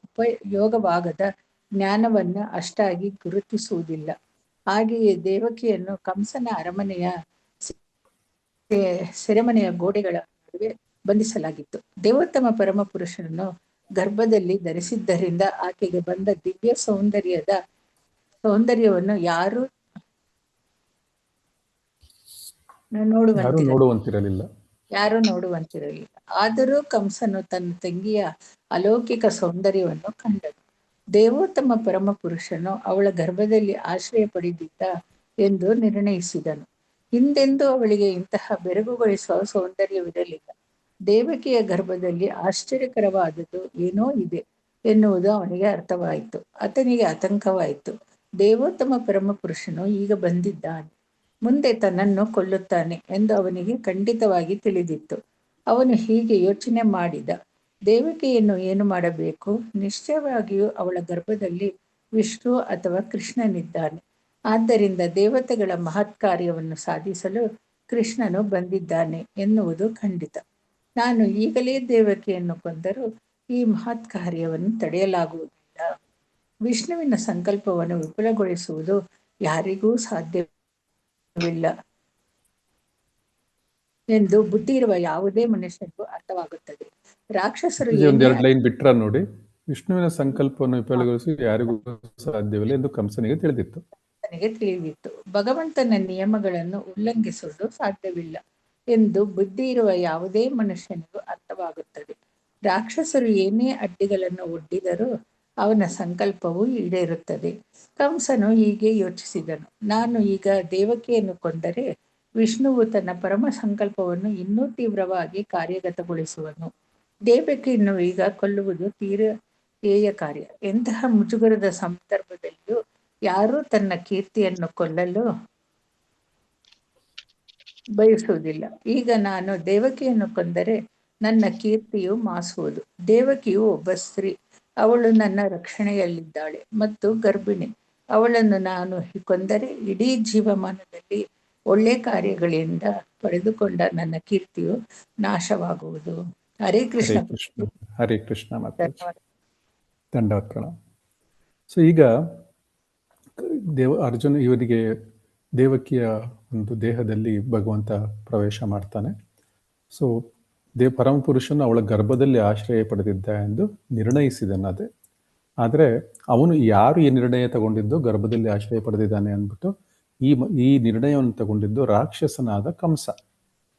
Speaker 4: ಉಪಯೋಗವಾಗದ ಜ್ಞಾನವನ್ನು ಅಷ್ಟಾಗಿ ಗುರುತಿಸುವುದಿಲ್ಲ. ಹಾಗೆಯೇ ದೇವಕಿಯನ್ನು ಕಂಸನ ಸೆರೆಮನೆಯ ಗೋಡೆಗಳ ನಡುವೆ ಬಂಧಿಸಲಾಗಿತ್ತು. ದೇವೋತ್ತಮ ಪರಮ ಪುರುಷನನ್ನು ಗರ್ಭದಲ್ಲಿ ಧರಿಸಿದ್ದರಿಂದ ಆಕೆಗೆ ಬಂದ ದಿವ್ಯ ಸೌಂದರ್ಯವನ್ನು ಯಾರು ನೋಡುವಂತಿರಲಿಲ್ಲ. ಆದರೂ ಕಂಸನು ತನ್ನ ತಂಗಿಯ ಅಲೌಕಿಕ ಸೌಂದರ್ಯವನ್ನು ಕಂಡನು. ದೇವೋತ್ತಮ ಪರಮ ಪುರುಷನು ಅವಳ ಗರ್ಭದಲ್ಲಿ ಆಶ್ರಯ ಪಡೆದಿದ್ದ ಎಂದು ನಿರ್ಣಯಿಸಿದನು. ಹಿಂದೆಂದೂ ಅವಳಿಗೆ ಇಂತಹ ಬೆರಗುಗೊಳಿಸುವ ಸೌಂದರ್ಯವಿರಲಿಲ್ಲ. ದೇವಕಿಯ ಗರ್ಭದಲ್ಲಿ ಆಶ್ಚರ್ಯಕರವಾದದ್ದು ಏನೋ ಇದೆ ಎನ್ನುವುದು ಅವನಿಗೆ ಅರ್ಥವಾಯಿತು. ಆತನಿಗೆ ಆತಂಕವಾಯಿತು. ದೇವೋತ್ತಮ ಪರಮ ಪುರುಷನು ಈಗ ಬಂದಿದ್ದಾನೆ, ಮುಂದೆ ತನ್ನನ್ನು ಕೊಲ್ಲುತ್ತಾನೆ ಎಂದು ಅವನಿಗೆ ಖಂಡಿತವಾಗಿ ತಿಳಿದಿತ್ತು. ಅವನು ಹೀಗೆ ಯೋಚನೆ ಮಾಡಿದ. ದೇವಕಿಯನ್ನು ಏನು ಮಾಡಬೇಕು? ನಿಶ್ಚಯವಾಗಿಯೂ ಅವಳ ಗರ್ಭದಲ್ಲಿ ವಿಷ್ಣು ಅಥವಾ ಕೃಷ್ಣನಿದ್ದಾನೆ. ಆದ್ದರಿಂದ ದೇವತೆಗಳ ಮಹತ್ ಕಾರ್ಯವನ್ನು ಸಾಧಿಸಲು ಕೃಷ್ಣನು ಬಂದಿದ್ದಾನೆ ಎನ್ನುವುದು ಖಂಡಿತ. ನಾನು ಈಗಲೇ ದೇವಕಿಯನ್ನು ಕೊಂದರೂ ಈ ಮಹತ್ ಕಾರ್ಯವನ್ನು ತಡೆಯಲಾಗುವುದಿಲ್ಲ. ವಿಷ್ಣುವಿನ ಸಂಕಲ್ಪವನ್ನು ವಿಫಲಗೊಳಿಸುವುದು ಯಾರಿಗೂ ಸಾಧ್ಯವಿಲ್ಲ. ಎಂದು ಬುದ್ಧಿ ಇರುವ ಯಾವುದೇ ಮನುಷ್ಯನಿಗೂ ಅರ್ಥವಾಗುತ್ತದೆ. ರಾಕ್ಷಸರು
Speaker 1: ಒಂದ್
Speaker 4: ಏನೇ
Speaker 1: ಎರಡು ಲೈನ್ ಬಿಟ್ರ ನೋಡಿ. ವಿಷ್ಣುವಿನ ಸಂಕಲ್ಪವನ್ನು ವಿಫಲಗೊಳಿಸಿ ಯಾರಿಗೂ ಸಾಧ್ಯವಿಲ್ಲ ಎಂದು ಕಂಸನಿಗೆ ತಿಳಿದಿತ್ತು.
Speaker 4: ನನಗೆ ತಿಳಿದಿತ್ತು. ಭಗವಂತನ ನಿಯಮಗಳನ್ನು ಉಲ್ಲಂಘಿಸುವುದು ಸಾಧ್ಯವಿಲ್ಲ ಎಂದು ಬುದ್ಧಿ ಇರುವ ಯಾವುದೇ ಮನುಷ್ಯನಿಗೂ ಅರ್ಥವಾಗುತ್ತದೆ. ರಾಕ್ಷಸರು ಏನೇ ಅಡ್ಡಿಗಳನ್ನು ಒಡ್ಡಿದರೂ ಅವನ ಸಂಕಲ್ಪವು ಈಡೇರುತ್ತದೆ. ಕಂಸನು ಹೀಗೆ ಯೋಚಿಸಿದನು, ನಾನು ಈಗ ದೇವಕಿಯನ್ನು ಕೊಂದರೆ ವಿಷ್ಣುವು ತನ್ನ ಪರಮ ಸಂಕಲ್ಪವನ್ನು ಇನ್ನೂ ತೀವ್ರವಾಗಿ ಕಾರ್ಯಗತಗೊಳಿಸುವನು. ದೇವಕಿಯನ್ನು ಈಗ ಕೊಲ್ಲುವುದು ತೀರ ಕಾರ್ಯ. ಎಂತಹ ಮುಜುಗರದ ಸಂದರ್ಭದಲ್ಲಿಯೂ ಯಾರೂ ತನ್ನ ಕೀರ್ತಿಯನ್ನು ಕೊಲ್ಲಲು ಬಯಸುವುದಿಲ್ಲ. ಈಗ ನಾನು ದೇವಕಿಯನ್ನು ಕೊಂದರೆ ನನ್ನ ಕೀರ್ತಿಯು ಮಾಸುವುದು. ದೇವಕಿಯು ಒಬ್ಬ ಸ್ತ್ರೀ, ಅವಳು ನನ್ನ ರಕ್ಷಣೆಯಲ್ಲಿದ್ದಾಳೆ ಮತ್ತು ಗರ್ಭಿಣಿ. ಅವಳನ್ನು ನಾನು ಕೊಂದರೆ ಇಡೀ ಜೀವಮಾನದಲ್ಲಿ ಒಳ್ಳೆ ಕಾರ್ಯಗಳಿಂದ ಪಡೆದುಕೊಂಡ ನನ್ನ ಕೀರ್ತಿಯು ನಾಶವಾಗುವುದು. ಹರೇ ಕೃಷ್ಣ.
Speaker 1: ಹರೇ ಕೃಷ್ಣ. ಹರೇ ಕೃಷ್ಣ. ಮಾತಾಜಿ ದಂಡವತ್ ಪ್ರಣಾಮ. ಸೊ ಈಗ ಅರ್ಜುನ ಇವರಿಗೆ ದೇವಕಿಯ ಒಂದು ದೇಹದಲ್ಲಿ ಭಗವಂತ ಪ್ರವೇಶ ಮಾಡ್ತಾನೆ. ಸೊ ಪರಮಪುರುಷನು ಅವಳ ಗರ್ಭದಲ್ಲಿ ಆಶ್ರಯ ಪಡೆದಿದ್ದ ಎಂದು ನಿರ್ಣಯಿಸಿದನದೇ. ಆದರೆ ಅವನು ಯಾರು ಈ ನಿರ್ಣಯ ತಗೊಂಡಿದ್ದು ಗರ್ಭದಲ್ಲಿ ಆಶ್ರಯ ಪಡೆದಿದ್ದಾನೆ ಅಂದ್ಬಿಟ್ಟು ಈ ನಿರ್ಣಯವನ್ನು ತಗೊಂಡಿದ್ದು ರಾಕ್ಷಸನಾದ ಕಂಸ.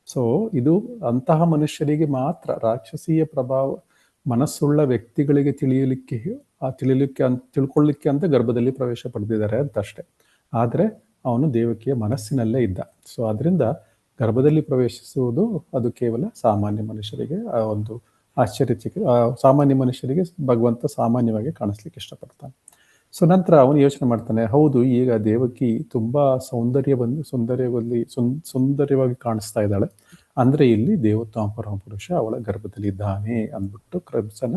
Speaker 1: ಸೊ ಇದು ಅಂತಹ ಮನುಷ್ಯರಿಗೆ ಮಾತ್ರ, ರಾಕ್ಷಸೀಯ ಪ್ರಭಾವ ಮನಸ್ಸುಳ್ಳ ವ್ಯಕ್ತಿಗಳಿಗೆ ತಿಳ್ಕೊಳ್ಳಿಕ್ಕೆ ಅಂತ ಗರ್ಭದಲ್ಲಿ ಪ್ರವೇಶ ಪಡೆದಿದ್ದಾರೆ ಅಂತಷ್ಟೇ. ಆದರೆ ಅವನು ದೇವಕಿಯ ಮನಸ್ಸಿನಲ್ಲೇ ಇದ್ದ. ಸೊ ಅದರಿಂದ ಗರ್ಭದಲ್ಲಿ ಪ್ರವೇಶಿಸುವುದು ಅದು ಕೇವಲ ಸಾಮಾನ್ಯ ಮನುಷ್ಯರಿಗೆ ಒಂದು ಸಾಮಾನ್ಯ ಮನುಷ್ಯರಿಗೆ ಭಗವಂತ ಸಾಮಾನ್ಯವಾಗಿ ಕಾಣಿಸ್ಲಿಕ್ಕೆ ಇಷ್ಟಪಡ್ತಾನೆ. ಸೊ ನಂತರ ಅವನು ಯೋಚನೆ ಮಾಡ್ತಾನೆ, ಹೌದು ಈಗ ದೇವಕಿ ತುಂಬಾ ಸುಂದರವಾಗಿ ಕಾಣಿಸ್ತಾ ಇದ್ದಾಳೆ, ಅಂದ್ರೆ ಇಲ್ಲಿ ದೇವೋತ್ತಮ ಪರಮಪುರುಷ ಅವಳ ಗರ್ಭದಲ್ಲಿ ಇದ್ದಾನೆ ಅಂದ್ಬಿಟ್ಟು ಕಂಸನ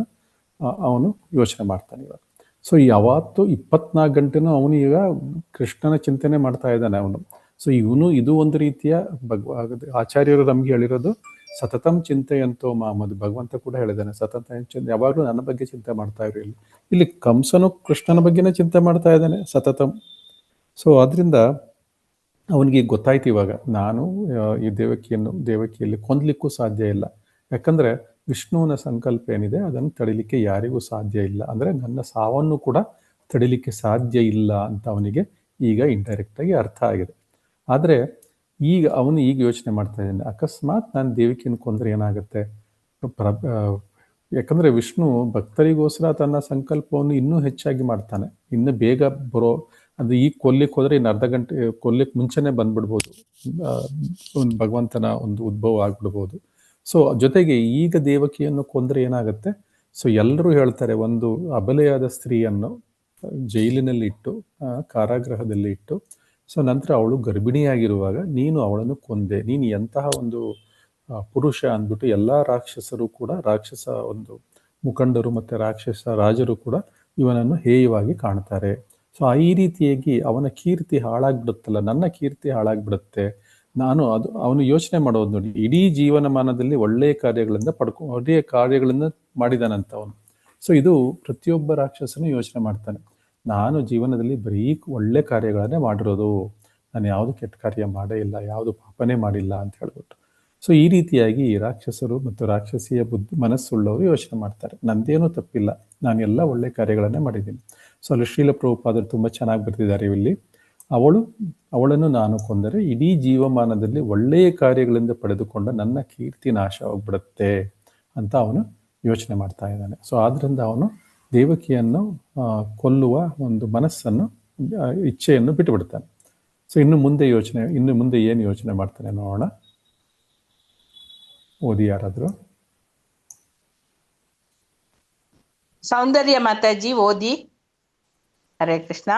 Speaker 1: ಅವನು ಯೋಚನೆ ಮಾಡ್ತಾನೆ ಇವಾಗ. ಸೊ ಯಾವತ್ತು 24 ಗಂಟೆನೂ ಅವನು ಈಗ ಕೃಷ್ಣನ ಚಿಂತನೆ ಮಾಡ್ತಾ ಇದ್ದಾನೆ ಅವನು. ಸೊ ಇದು ಒಂದು ರೀತಿಯ ಆಚಾರ್ಯರು ನಮ್ಗೆ ಹೇಳಿರೋದು ಸತತಂ ಚಿಂತೆಯಂತೋ ಮಾಮದು. ಭಗವಂತ ಕೂಡ ಹೇಳಿದ್ದಾನೆ ಸತತ ಯಾವಾಗಲೂ ನನ್ನ ಬಗ್ಗೆ ಚಿಂತೆ ಮಾಡ್ತಾ ಇರು. ಇಲ್ಲಿ ಕಂಸನು ಕೃಷ್ಣನ ಬಗ್ಗೆನೇ ಚಿಂತೆ ಮಾಡ್ತಾ ಇದ್ದಾನೆ ಸತತಂ. ಸೊ ಅದರಿಂದ ಅವನಿಗೆ ಗೊತ್ತಾಯ್ತು ಇವಾಗ, ನಾನು ಈ ದೇವಕಿಯಲ್ಲಿ ಕೊಂದಲಿಕ್ಕೂ ಸಾಧ್ಯ ಇಲ್ಲ. ಯಾಕಂದ್ರೆ ವಿಷ್ಣುವಿನ ಸಂಕಲ್ಪ ಏನಿದೆ ಅದನ್ನು ತಡಿಲಿಕ್ಕೆ ಯಾರಿಗೂ ಸಾಧ್ಯ ಇಲ್ಲ. ಅಂದ್ರೆ ನನ್ನ ಸಾವನ್ನು ಕೂಡ ತಡಿಲಿಕ್ಕೆ ಸಾಧ್ಯ ಇಲ್ಲ ಅಂತ ಅವನಿಗೆ ಈಗ ಇಂಡೈರೆಕ್ಟ್ ಆಗಿ ಅರ್ಥ ಆಗಿದೆ. ಆದರೆ ಅವನು ಈಗ ಯೋಚನೆ ಮಾಡ್ತಾ ಇದ್ದಾನೆ, ಅಕಸ್ಮಾತ್ ನಾನು ದೇವಕಿಯನ್ನು ಕೊಂದ್ರೆ ಏನಾಗುತ್ತೆ? ಯಾಕಂದ್ರೆ ವಿಷ್ಣು ಭಕ್ತರಿಗೋಸ್ಕರ ತನ್ನ ಸಂಕಲ್ಪವನ್ನು ಇನ್ನೂ ಹೆಚ್ಚಾಗಿ ಮಾಡ್ತಾನೆ. ಇನ್ನು ಬೇಗ ಬರೋ ಅದು ಈ ಕೊಲ್ಲಿಕ್ಕೆ ಹೋದ್ರೆ ಇನ್ನು ಅರ್ಧ ಗಂಟೆ ಕೊಲ್ಲಿಕ್ಕೆ ಮುಂಚೆನೆ ಬಂದ್ಬಿಡ್ಬೋದು, ಒಂದು ಭಗವಂತನ ಒಂದು ಉದ್ಭವ ಆಗ್ಬಿಡ್ಬೋದು. ಸೊ ಜೊತೆಗೆ ಈಗ ದೇವಕಿಯನ್ನು ಕೊಂದ್ರೆ ಏನಾಗುತ್ತೆ? ಸೊ ಎಲ್ಲರೂ ಹೇಳ್ತಾರೆ, ಒಂದು ಅಬಲೆಯಾದ ಸ್ತ್ರೀಯನ್ನು ಜೈಲಿನಲ್ಲಿ ಇಟ್ಟು ಕಾರಾಗೃಹದಲ್ಲಿ ಇಟ್ಟು, ಸೊ ನಂತರ ಅವಳು ಗರ್ಭಿಣಿಯಾಗಿರುವಾಗ ನೀನು ಅವಳನ್ನು ಕೊಂದೆ, ನೀನು ಎಂತಹ ಒಂದು ಪುರುಷ ಅಂದ್ಬಿಟ್ಟು ಎಲ್ಲ ರಾಕ್ಷಸರು ಕೂಡ, ರಾಕ್ಷಸ ಒಂದು ಮುಖಂಡರು ಮತ್ತು ರಾಕ್ಷಸ ರಾಜರು ಕೂಡ ಇವನನ್ನು ಹೇಯವಾಗಿ ಕಾಣ್ತಾರೆ. ಸೊ ಈ ರೀತಿಯಾಗಿ ಅವನ ಕೀರ್ತಿ ಹಾಳಾಗ್ಬಿಡುತ್ತಲ್ಲ, ನನ್ನ ಕೀರ್ತಿ ಹಾಳಾಗ್ಬಿಡುತ್ತೆ. ಅವನು ಯೋಚನೆ ಮಾಡೋದು ನೋಡಿ, ಇಡೀ ಜೀವನಮಾನದಲ್ಲಿ ಒಳ್ಳೆಯ ಕಾರ್ಯಗಳಿಂದ ಮಾಡಿದಾನಂತ ಅವನು. ಸೊ ಇದು ಪ್ರತಿಯೊಬ್ಬ ರಾಕ್ಷಸನು ಯೋಚನೆ ಮಾಡ್ತಾನೆ, ನಾನು ಜೀವನದಲ್ಲಿ ಬರೀ ಒಳ್ಳೆ ಕಾರ್ಯಗಳನ್ನೇ ಮಾಡಿರೋದು, ನಾನು ಯಾವುದು ಕೆಟ್ಟ ಕಾರ್ಯ ಮಾಡೇ ಇಲ್ಲ, ಯಾವುದು ಪಾಪನೇ ಮಾಡಿಲ್ಲ ಅಂತ ಹೇಳ್ಬಿಟ್ಟು. ಸೊ ಈ ರೀತಿಯಾಗಿ ರಾಕ್ಷಸರು ಮತ್ತು ರಾಕ್ಷಸೀಯ ಮನಸ್ಸುಳ್ಳವರು ಯೋಚನೆ ಮಾಡ್ತಾರೆ, ನಂದೇನೂ ತಪ್ಪಿಲ್ಲ, ನಾನು ಎಲ್ಲ ಒಳ್ಳೆ ಕಾರ್ಯಗಳನ್ನೇ ಮಾಡಿದ್ದೀನಿ. ಸೊ ಅಲ್ಲಿ ಶ್ರೀಲ ಪ್ರಭುಪಾದರು ತುಂಬ ಚೆನ್ನಾಗಿ ಬರ್ತಿದ್ದಾರೆ ಇಲ್ಲಿ, ಅವಳನ್ನು ನಾನು ಕೊಂದರೆ ಇಡೀ ಜೀವಮಾನದಲ್ಲಿ ಒಳ್ಳೆಯ ಕಾರ್ಯಗಳಿಂದ ಪಡೆದುಕೊಂಡ ನನ್ನ ಕೀರ್ತಿ ನಾಶವಾಗ್ಬಿಡುತ್ತೆ ಅಂತ ಅವನು ಯೋಚನೆ ಮಾಡ್ತಾ ಇದ್ದಾನೆ. ಸೊ ಆದ್ರಿಂದ ಅವನು ದೇವಕಿಯನ್ನು ಕೊಲ್ಲುವ ಒಂದು ಇಚ್ಛೆಯನ್ನು ಬಿಟ್ಟುಬಿಡ್ತಾನೆ. ಸೊ ಇನ್ನು ಮುಂದೆ ಏನು ಯೋಚನೆ ಮಾಡ್ತಾನೆ ನೋಡೋಣ. ಓದಿ ಯಾರಾದ್ರು.
Speaker 2: ಸೌಂದರ್ಯ ಮಾತಾಜಿ ಓದಿ. ಹರೇ ಕೃಷ್ಣ.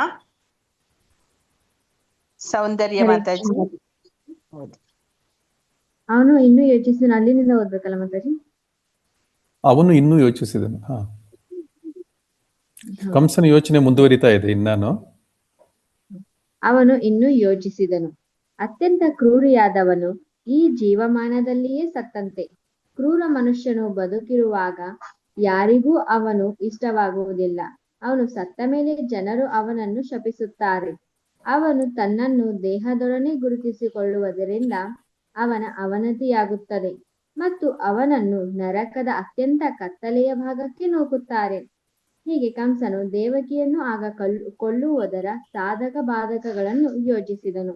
Speaker 2: ಸೌಂದರ್ಯ ಮಾತಾಜಿ ಓದಿ.
Speaker 5: ಅವನು ಇನ್ನೂ ಯೋಚಿಸಿದ, ಅಲ್ಲಿನಿಂದ ಓದ್ಬೇಕಲ್ಲ ಮಾತಾಜಿ?
Speaker 1: ಅವನು ಇನ್ನೂ ಯೋಚಿಸಿದನು. ಕಂಸನ ಯೋಚನೆ ಮುಂದುವರಿತಾ ಇದೆ ಇನ್ನಾನು.
Speaker 5: ಅವನು ಇನ್ನೂ ಯೋಚಿಸಿದನು, ಅತ್ಯಂತ ಕ್ರೂರಿಯಾದವನು ಈ ಜೀವಮಾನದಲ್ಲಿಯೇ ಸತ್ತಂತೆ. ಕ್ರೂರ ಮನುಷ್ಯನು ಬದುಕಿರುವಾಗ ಯಾರಿಗೂ ಅವನು ಇಷ್ಟವಾಗುವುದಿಲ್ಲ. ಅವನು ಸತ್ತ ಮೇಲೆ ಜನರು ಅವನನ್ನು ಶಪಿಸುತ್ತಾರೆ. ಅವನು ತನ್ನನ್ನು ದೇಹದೊಡನೆ ಗುರುತಿಸಿಕೊಳ್ಳುವುದರಿಂದ ಅವನ ಅವನತಿಯಾಗುತ್ತದೆ ಮತ್ತು ಅವನನ್ನು ನರಕದ ಅತ್ಯಂತ ಕತ್ತಲೆಯ ಭಾಗಕ್ಕೆ ನೂಕುತ್ತಾರೆ. ಹೀಗೆ ಕಂಸನು ದೇವಕಿಯನ್ನು ಆಗ ಕೊಲ್ಲುವುದರ ಸಾಧಕ ಬಾಧಕಗಳನ್ನು ಯೋಚಿಸಿದನು.